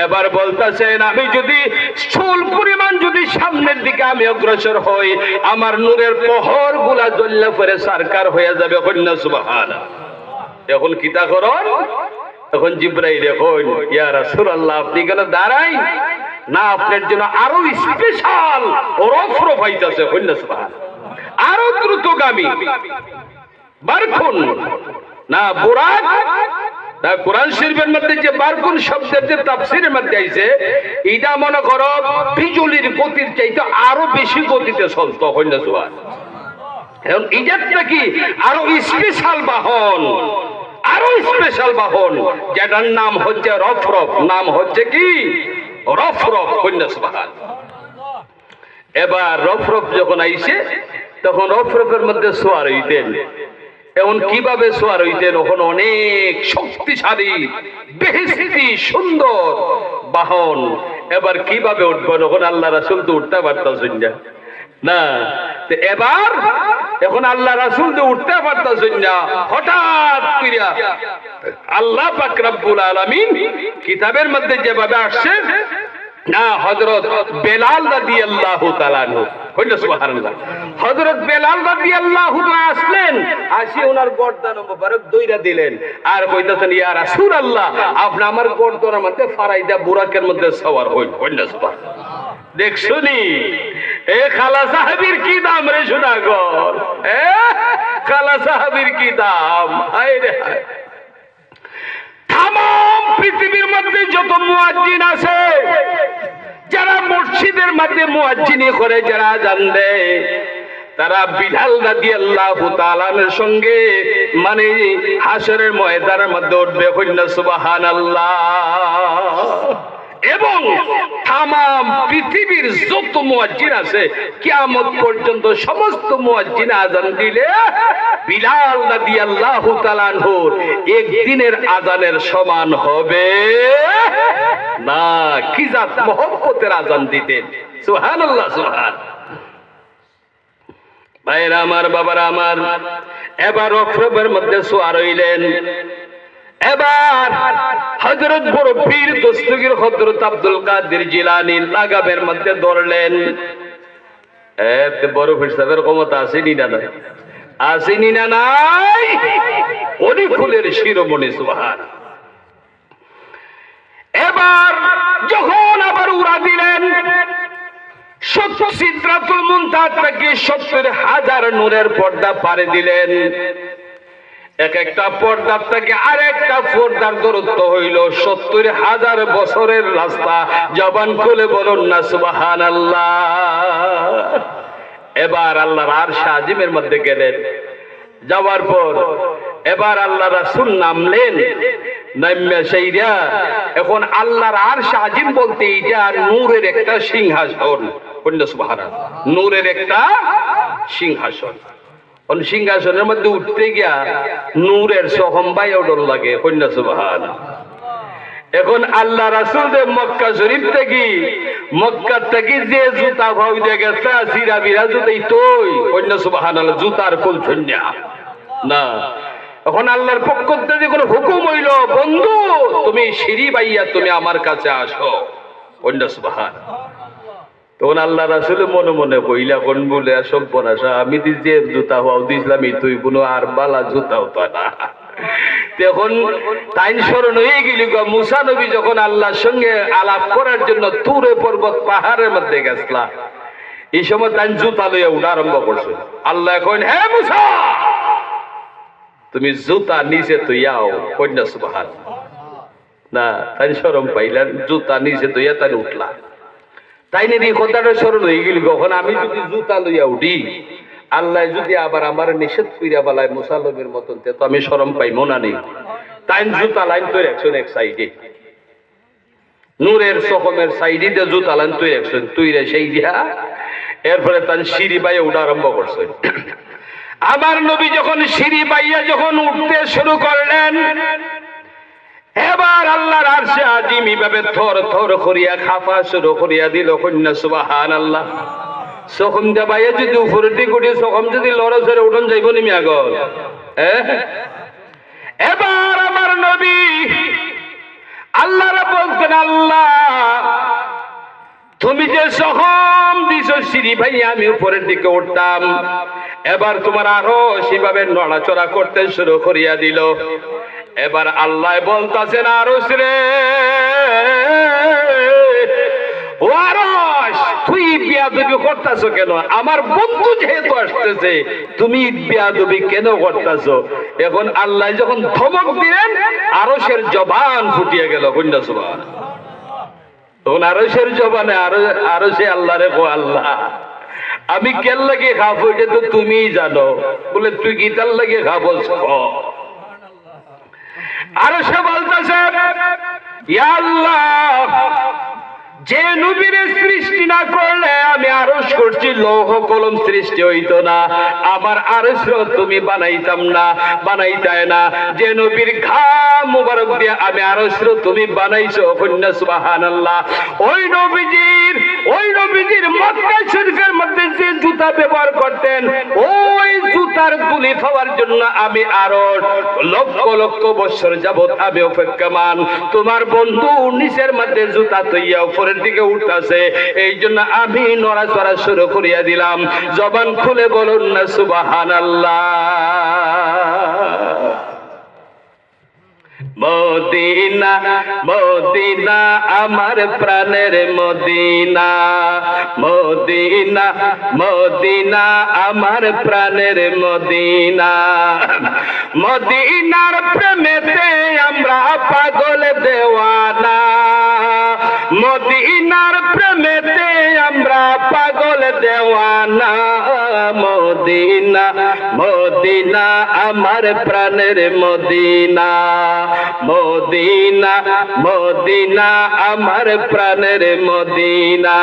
এবার বলতেছেন, আমি যদি স্থূল পরিমাণ যদি সামনের দিকে আমি অগ্রসর হই, আমার নূরের প্রহর গুলা জ্বললে পরে সরকার হয়ে যাবে। কন্যা সুবহানাল্লাহ। এখন কিতা করন? তখন জিবরাইল কইল, ইয়া রাসূলুল্লাহ, আপনি কেন দাঁড়াই না, আপনার জন্য আরো স্পেশাল রফর পাইতেছে। কন্যা সুবহানাল্লাহ। আরো দ্রুতগামী বারখুন না বুরাক তা কোরআন শরীফের মধ্যে যে বারকুন শব্দের যে তাফসীরের মধ্যে আইছে, এটা মনে করো বিজুলির গতির চাইতে আরো বেশি গতিতে চলতো হইনা জোয়ার। এখন ইজাতটা কি আরো স্পেশাল বাহন, আরো স্পেশাল বাহন, যেটার নাম হচ্ছে রফরফ। নাম হচ্ছে কি রফরফ হইনা সুবহান। এবার রফরফ যখন আইছে তখন রফরফের মধ্যে সোয়ার হইতেন। এখন কিভাবে সোয়ার হইতেন? ওখানে অনেক শক্তিশালী বেহেশতি সুন্দর বাহন। এবার কিভাবে উঠবেন? ওখানে আল্লাহ রাসূল তো উঠতে পারতেছেন না। এবার এখন আল্লাহ রাসূল তো উঠতে পারতেছেন না। হঠাৎ কইরা আল্লাহ পাক রব্বুল আলামিন কিতাবের মধ্যে যেভাবে আসছে না, হযরত বেলাল রাদিয়াল্লাহু তাআলা আনহু, কইনা সুবহানাল্লাহ, হযরত বেলাল রাদিয়াল্লাহু তাআলা আসলেন, আসি ওনার গর্দান মোবারক দইরা দিলেন আর কইতাছেন, ইয়া রাসূলুল্লাহ, আপনি আমার গর্দানের মধ্যে ফারাইদা বুরাকের মধ্যে সওয়ার হইন। কইনা সুবহানাল্লাহ। দেখছনি এ খালা সাহাবীর কি দাম রে সুনাগর, খালা সাহাবীর কি দাম! হায় রে হায়। তামাম পৃথিবীর মধ্যে যত মুয়াজ্জিন আছে, যারা মসজিদের মধ্যে মুয়াজ্জিনি করে, যারা আযান দেয়, তারা বিলাল রাদিয়াল্লাহু তাআলার সঙ্গে মানে হাশরের ময়দানের মধ্যে উঠবে। কইনা সুবহানাল্লাহ। এবং তামাম পৃথিবীর যত মুয়াজ্জিন আছে কিয়ামত পর্যন্ত সমস্ত মুয়াজ্জিন আযান দিলে বিলাল রাদিয়াল্লাহু তাআলা আনহুর একদিনের আযানের সমান হবে না। কি জাত মহব্বতের আযান দিতেন! সুবহানাল্লাহ, সুবহান। ভাইরা আমার, বাবারা আমার, এবার রফরফের মধ্যে সোয়ার হইলেন। এবার হযরত বড় পীর দস্তগীর হযরত আব্দুল কাদের জিলানী লাগামের মধ্যে ধরলেন। এতে বড় পীর সাহেবের ক্ষমতা আসেনি না, নাই আসেনি না, নাই অলিকুলের শিরোমণি। সুবহান। এবার যখন আবার উড়া দিলেন, সিদরাতুল মুনতাহা থেকে ৭০,০০০ নূরের পর্দা পাড়ি দিলেন। এক একটা পর্দার থেকে আরেকটা পর্দার দূরত্ব হইল ৭০,০০০ বছরের রাস্তা। জবান খুলে বলুন না সুবহানাল্লাহ। এবার আল্লাহর আরশ আজিমের মধ্যে গেলেন। যাওয়ার পর এবার আল্লাহ রাসূল নামলেন। নাইমা সেইরা এখন আল্লাহর আরশ আজিম বলতে এটা নূরের একটা সিংহাসন। কইনা সুবহানাল্লাহ। নূরের একটা সিংহাসন। সিংহাসনের মধ্যে উঠতে গিয়া নূরের সহম বাইয়া ডর লাগে। কইনা সুবহানাল্লাহ। এখন আল্লাহ রাসূল যে মক্কা শরীফ থেকে, মক্কা থেকে যে জুতা ভাই দিয়ে গেছে সিরা বিরা জুতাই তোই। কইনা সুবহানাল্লাহ। জুতার ফুল ছন্যা না। এখন আল্লাহর পক্ষ থেকে কোনো হুকুম হইল, বন্ধু তুমি সিঁড়ি বাইয়া তুমি আমার কাছে আসো। কইনা সুবহানাল্লাহ। তখন আল্লাহ রাসূল মনে মনে কইলা, কোন বলে সব্যনাশা, আমি যে জুতা হওয়া দিয়েছিলাম তুই কোনো আর বালা জুতা হতো না। তখন তাই স্মরণ হয়ে গেল, মুসা নবী যখন আল্লাহর সঙ্গে আলাপ করার জন্য তুরে পর্বত পাহাড়ের মধ্যে গেছলা, এই সময় তাই জুতা লইয়া উঠা আরম্ভ করছে। আল্লাহ কইন, হে মুসা, তুমি জুতা নিচে তুইয়াও। কইনা সুবহানাল্লাহ। না, তাই শরম পাইলেন, জুতা নিচে তুইয়া তাই উঠলা। তাই নিয়ে কথাটা স্মরণ হয়ে গেল, কখন আমি যদি জুতা লইয়া উঠি, আল্লাহ যদি আবার আমার নিষেধ কইরা বলায় মুসালমের মতন, তো আমি শরম পাই মনা নেই। তাই জুতা লাইন তৈরি রাখছেন এক সাইডে, নূরের সহমের সাইডে দিয়ে জুতা লাইন তৈরি রাখছেন, তৈরি সেই দিয়া এরপরে তার সিঁড়ি বাইয়ে উঠা আরম্ভ করছেন। আমার নবী যখন সিঁড়ি বাইয়া যখন উঠতে শুরু করলেন, এবার আল্লাহর আরশে আজিম এইভাবে থর থর করিয়া খাপা শুরু করিয়া দিল। কন্যা সুবহানাল্লাহ। সখম দে বাইয়া যদি উপরের দিকে উঠে সখম যদি লড়ে সরে উঠন যাইব নিমি আগর। এবার আমার নবী আল্লাহরা বলতেন, আল্লাহ তুমি যে সহম দিছ সিঁড়ি ভাইয়া আমি উপরের দিকে উঠতাম, এবার তোমার আরো সেভাবে নড়াচড়া করতে শুরু করিয়া দিল। এবার আল্লাহ বলতেছেন, আরশ রে, ও আরশ, তুই বিয়াদবি করতেছো কেন? আমার বন্ধু যেহেতু আসতেছে, তুমি বেয়াদবি কেন করতেছো? এখন আল্লাহ যখন ধমক দিলেন, আরশের জবান ফুটিয়ে গেল। কন্যা সুবহান। তখন আরশের জবানে আরশে আল্লাহ রে, ও আল্লাহ, আমি কেন লাগে খাবো এটা তো তুমিই জানো। বলে তুই কি তার লাগে খাবো? আরশে বলতেছে, ইয়া আল্লাহ, যে নবীর সৃষ্টি না করলে আমি আরশ করছি, লৌহ কলম সৃষ্টি হইতো না, আমার আরশ তুমি বানাইতাম না, বানাইতায় না। যে নবীর ঘাম মুবারক দিয়ে আমি আরশ তুমি বানাইছো। কন্যা সুবহানাল্লাহ। ওই নবীজির মক্কা শরীফের মধ্যে যে জুতা ব্যবহার করতেন, ওই জুতার তুলি খাওয়ার জন্য আমি আরশ লক্ষ লক্ষ বছর যাবত আমি অপেক্ষমান। তোমার বন্ধু নিচের মধ্যে জুতা তৈয়া উপরের দিকে উঠতেছে, এই জন্য আমি নড়াচড়া শুরু করিয়া দিলাম। জবান খুলে বলুন না সুবহানাল্লাহ। মদিনা মদিনা আমার প্রাণের মদিনা, মদিনা মদিনা আমার প্রাণের মদিনা। মদিনার প্রেমেতে আমরা পাগল দেওয়ানা, মদিনার প্রেমেতে আমরা পাগল দেওয়ানা। মদিনা মদিনা আমার প্রাণের মদিনা, মদিনা মদিনা আমার প্রাণের মদিনা।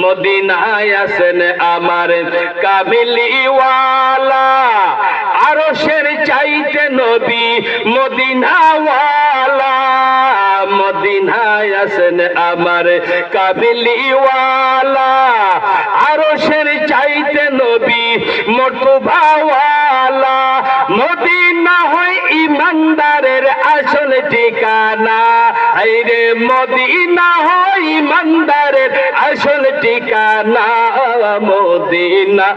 মদিনায় আছেন আমার কামিলিওয়ালা, আরশের চাইতে নবী মদিনাওয়ালা। মদিনায় আছেন আমার কামিলিওয়ালা, আরশের চাইতে নবী মর্তবাওয়ালা। মদিনা হয় ইমানদারের আসল ঠিকানা, আইরে মদিনা হয় ইমানদারের আসল ঠিকানা। মদিনা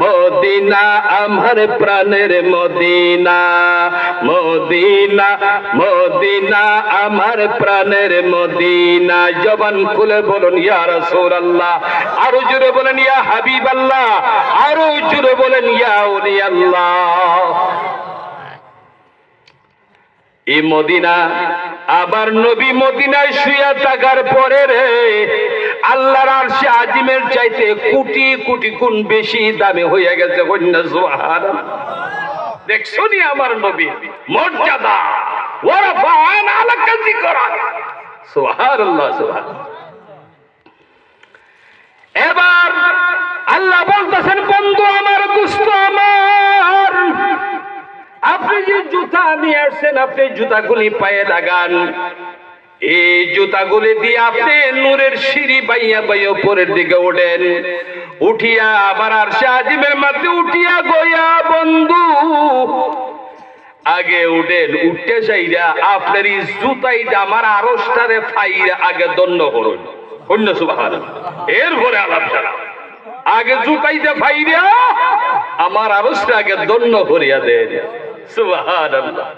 মদিনা আমার প্রাণের মদিনা, মদিনা মদিনা আমার প্রাণের মদিনা। জবান খুলে বলুন ইয়া রাসূলুল্লাহ, আরো জোরে বলেন ইয়া হাবিবাল্লাহ, আরো জোরে বলেন ইয়া আউলিয়াল্লাহ। এই মদিনা, আবার নবী মদিনায় শুয়ে থাকার পরে রে, আল্লাহর আরশে আজিমের চাইতে কোটি কোটি গুণ বেশি দামি হয়ে গেছে। কন্যা সুবহানাল্লাহ। দেখছো নি আমার নবীর মর্যাদা? ওয়ারাফা'না লাকা যিকরাক। সুবহানাল্লাহ সুবহানাল্লাহ। এবার আল্লাহ বলতেছেন, বন্ধু আমার, দোস্ত আমার, আপনি যে জুতা নিয়ে আসছেন, আপনি জুতাগুলি পায়ে লাগান। এই জুতাগুলি দিয়ে আপনি নূরের সিঁড়ি বাইয়া বাইয়া উপরের দিকে ওঠেন। উঠিয়া আবার আরশে আজিমের মধ্যে উঠিয়া গয়া বন্ধু আগে উঠেন। উঠতে চাইরা আপনার এই জুতাইটা আমার আরশটারে ফাইরা আগে দণ্ড করুন। অন্য সুবহানাল্লাহ। এরপরে আলাপ ছাড়া আগে জুতাইতে ফাইরা আমার আরশটা আগে দণ্ড করিয়া দেন। সুবহানাল্লাহ।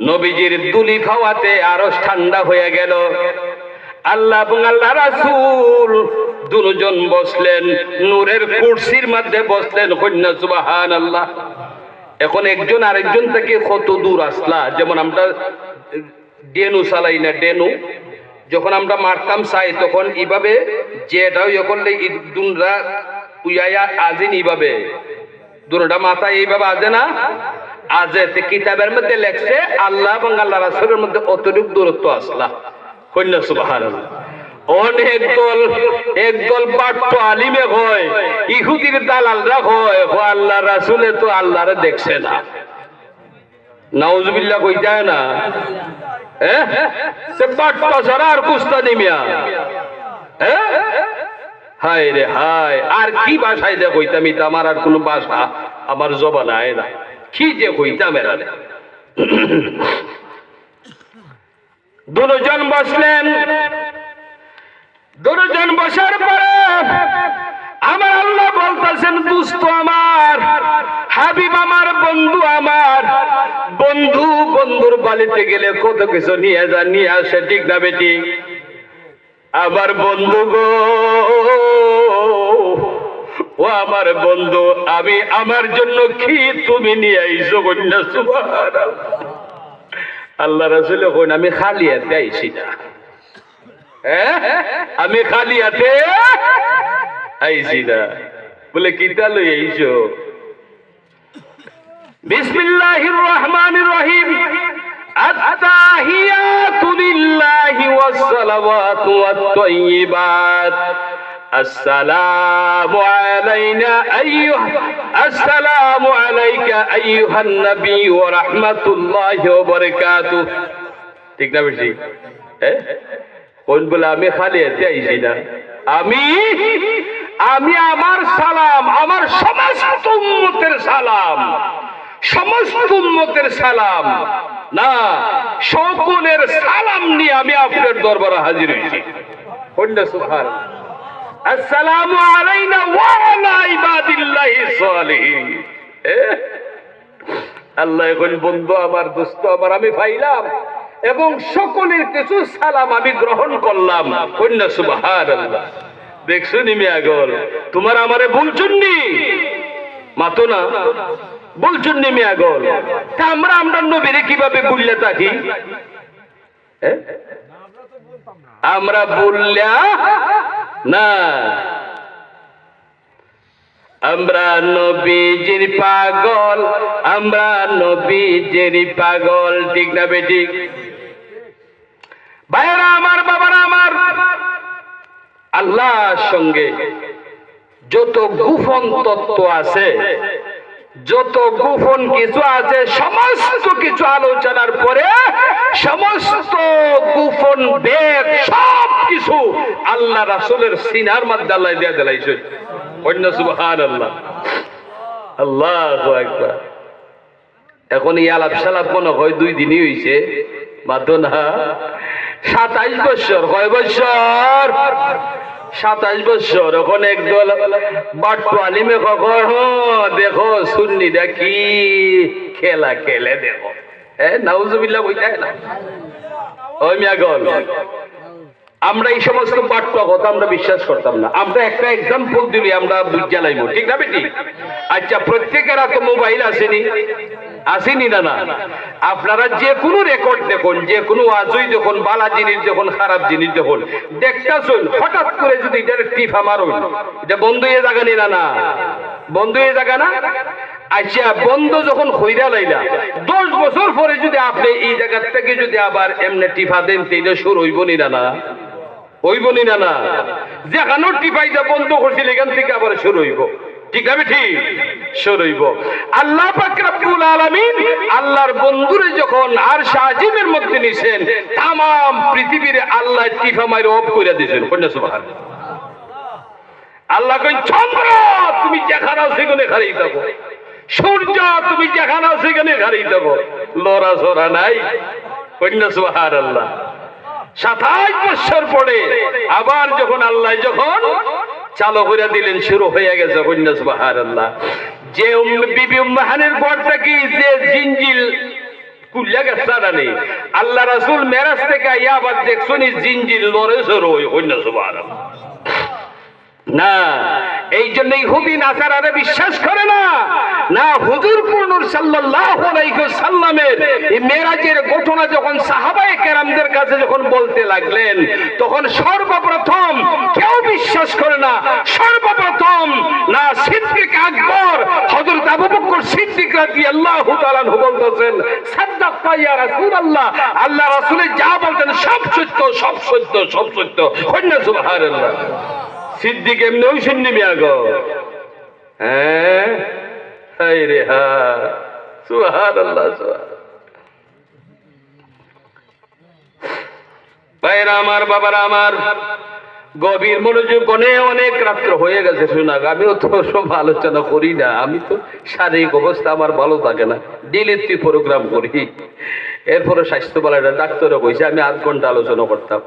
নবীজির দুলি খাওয়াতে আরশ ঠান্ডা হয়ে গেল। আল্লাহ এবং আল্লাহ রাসূল দুজন বসলেন, নূরের কুরসির মধ্যে বসলেন। কন্যা সুবহানাল্লাহ। এখন একজন আরেকজন থেকে কত দূর আসলা। যেমন আমরা ডেনু চালাই না, ডেনু যখন আমরা মারতাম চাই, তখন এইভাবে যেটাও করলে দুনরা উইয়া আজিন এইভাবে দুটা মাথা এইভাবে আজে না, আজে কিতাবের মধ্যে লেখছে আল্লাহ এবং আল্লাহ রাসূলের মধ্যে অতটুক দূরত্ব আসলা। কন্যা সুবহানাল্লাহ। অনেক দল, একদল পাঠ্য আলিমে হয়, ইহুদির দালালরা হয়, আল্লাহ রাসূলে তো আল্লাহরে দেখছে না। নাউজুবিল্লাহ কই যায় না? সে পাঠ্য ছাড়া আর কুস্তা নিমিয়া। হায় রে হায়, আর কি ভাষায় যে কইতাম, এটা আমার আর কোনো ভাষা আমার জবানে আয় না। কি যে কইতাম এরা। দুজন বসলেন। দুজন বসার পরে আমার আল্লাহ বলতেছেন, দোস্ত আমার, হাবিব আমার, বন্ধু আমার। বন্ধু বন্ধুর বাড়িতে গেলে কত কিছু নিয়ে আসে, ঠিক না বেটি? আমার বন্ধু গো, ও আমার বন্ধু, আমি আমার জন্য কি তুমি নিয়ে আইছো কন্যা? সুবহানাল্লাহ। আল্লাহ রাসূল কইন আমি খালি হাতে আইছি না, আমি খালি হাতে আইছি না। বলে কিতা লই আইছো? বিসমিল্লাহির রহমানির রহিম। আত-তাহিয়াতু লিল্লাহি ওয়াস সালাওয়াতু ওয়াত তাইয়্যিবাত। আসসালামু আলাইনা আসসালামু আলাইকা আইয়ুহান নবী ওয়া রাহমাতুল্লাহি ওয়া বারাকাতুহু। ঠিক না বেশি? কোন বলে আমি খালি হাতে আইছি না, আমি আমার সালাম, আমার সমস্ত উম্মতের সালাম, সমস্ত উম্মতের সালাম না, সকলের সালাম নিয়ে আমি আপনার দরবারে হাজির হয়েছি। কন্যা সুবহানাল্লাহ। আসসালামু আলাইনা ওয়া আলা ইবাদিল্লাহিস সালিহিন। আল্লাহ এখন বন্ধু আমার, দোস্ত আমার, আমি পাইলাম এবং সকলের কিছু সালাম আমি গ্রহণ করলাম। কন্যা সুবহানাল্লাহ। দেখছো নি মিয়াগল, তোমার আমারে বলছুননি মাতো না, বলছুননি মিয়াগল। তা আমরা নবীরে কিভাবে বললে থাকি? আমরা বললা না, আমরা নবীজির পাগল, আমরা নবীজির পাগল। ঠিক না বেঠিক? ভাইরা আমার, বাবারা আমার, আল্লাহর সঙ্গে যত গোপন তত্ত্ব আছে, যত গোপন কিছু আছে, সমস্ত কিছু আলোচনার পরে সমস্ত গোপন বেদ সব কিছু আল্লাহ রাসূলের সিনার মধ্যে আল্লাহ দিয়া দিলাইছে। কন্যা সুবহানাল্লাহ। আল্লাহু আকবার। এখন এই আলাপ সালাপ মনে হয় 2 দিনই হইছে, মাতো না। 27 বছর, কয় বছর? 27 বছর। এখন একদল বাট্টু আলিমে কখন দেখো সুন্নিরা কি খেলা খেলে, দেখো। নাউজুবিল্লাহ বইতে না ওই মিয়াগল। আমরা এই সমস্ত বাট্টু কথা আমরা বিশ্বাস করতাম না। আমরা একটা এক্সাম্পল দিলি আমরা বুঝা লাইব। ঠিক না বেটি? আচ্ছা, প্রত্যেকের তো মোবাইল আসেনি, আসেনি না? না, আপনারা যে কোনো রেকর্ড দেখুন, যে কোনো আজই দেখুন, বালা জিনিস দেখুন, খারাপ জিনিস দেখুন, দেখতেছুন, হঠাৎ করে যদি এটা টিফা মারুন, এটা বন্ধ হয়ে জায়গা নি? না, বন্ধ হয়ে জায়গা না। আচ্ছা, বন্ধ যখন হইরা লাইলা 10 বছর পরে যদি আপনি এই জায়গার থেকে যদি আবার এমনি টিফা দেন, এটা শুরু হইব নি? না, হইব নি? না, যেখানে টিফাইটা বন্ধ করছিল এখান থেকে আবার শুরু হইব। ঠিক আছে, ঠিক শুরু হইব। আল্লাহ পাক রব্বুল আলামিন আল্লাহর বন্ধুরে যখন আরশ আজিমের মধ্যে নিছেন, তাম পৃথিবীর আল্লাহ টিফা মাইরে অফ করে দিয়েছেন। কন্যা সুবহানাল্লাহ। আল্লাহ কইন, চন্দ্র তুমি যেখানে আছো সেখানে খাড়াই থাকো, সূর্য তুমি যেখানে আছো সেখানে খাড়াই থাকো, লড়া ছড়া নাই। কন্যা সুবহানাল্লাহ। 27 বছর পরে আবার যখন আল্লাহ যখন চালু করে দিলেন, শুরু হয়ে গেছে। কন্যা সুবহানাল্লাহ। যে বিবি উম্মে হানির পর থেকে যে জিনজিল কুল্লা গেছে নেই, আল্লাহ রাসূল মেরাজ থেকে আইয়া আবার দেখছনি জিনজিল লড়ে শুরু হয়। কন্যা সুবহানাল্লাহ। না, এই জন্য ইহুদি নাসারারে বিশ্বাস করে না। না, হুজুর পূর্ণুর সাল্লাল্লাহু আলাইহি ওয়াসাল্লামের এই মেরাজের ঘটনা যখন সাহাবায়ে কেরামদের কাছে যখন বলতে লাগলেন, তখন সর্বপ্রথম কেউ বিশ্বাস করে না। সর্বপ্রথম না সিদ্দিক আকবর হযরত আবু বকর সিদ্দিক রাদিয়াল্লাহু তাআলা আনহু বলতেছেন, সাদ্দাকা ইয়া রাসূলুল্লাহ, আল্লাহ রাসূল যা বলতেন সব সত্য, সব সত্য, সব সত্য। কন্যা সুবহানাল্লাহ। সিদ্দিক এমনি ওই শুননি মিয়াগো। রে হা, সুবহানাল্লাহ। ভাইরা আমার, বাবারা আমার, গভীর মনোযোগ, অনেক রাত্র হয়ে গেছে। শোনা, আমিও তো সব আলোচনা করি না। আমি তো শারীরিক অবস্থা আমার ভালো থাকে না, ডিলিট প্রোগ্রাম করি। এরপরে স্বাস্থ্য বলাটা ডাক্তারও কইছে আমি 8 ঘন্টা আলোচনা করতাম।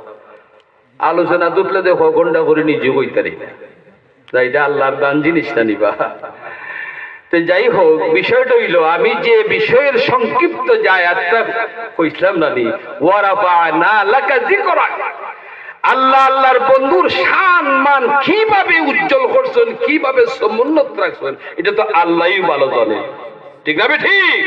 আলোচনা দুটলে দেখো ঘন্টা করে নিজে কইতারি না, এটা আল্লাহর দান জিনিসটা নিবা। তো যাই হোক, বিষয়টা হইল আমি যে বিষয়ের সংক্ষিপ্ত যে আয়াতটা কইছিলাম না, ওয়ারাফা'না লাকা যিকরাক, আল্লাহ আল্লাহর বন্ধুর শান মান কিভাবে উজ্জ্বল করছেন, কিভাবে সমুন্নত রাখছেন, এটা তো আল্লাহই ভালো জানে। ঠিক না ঠিক?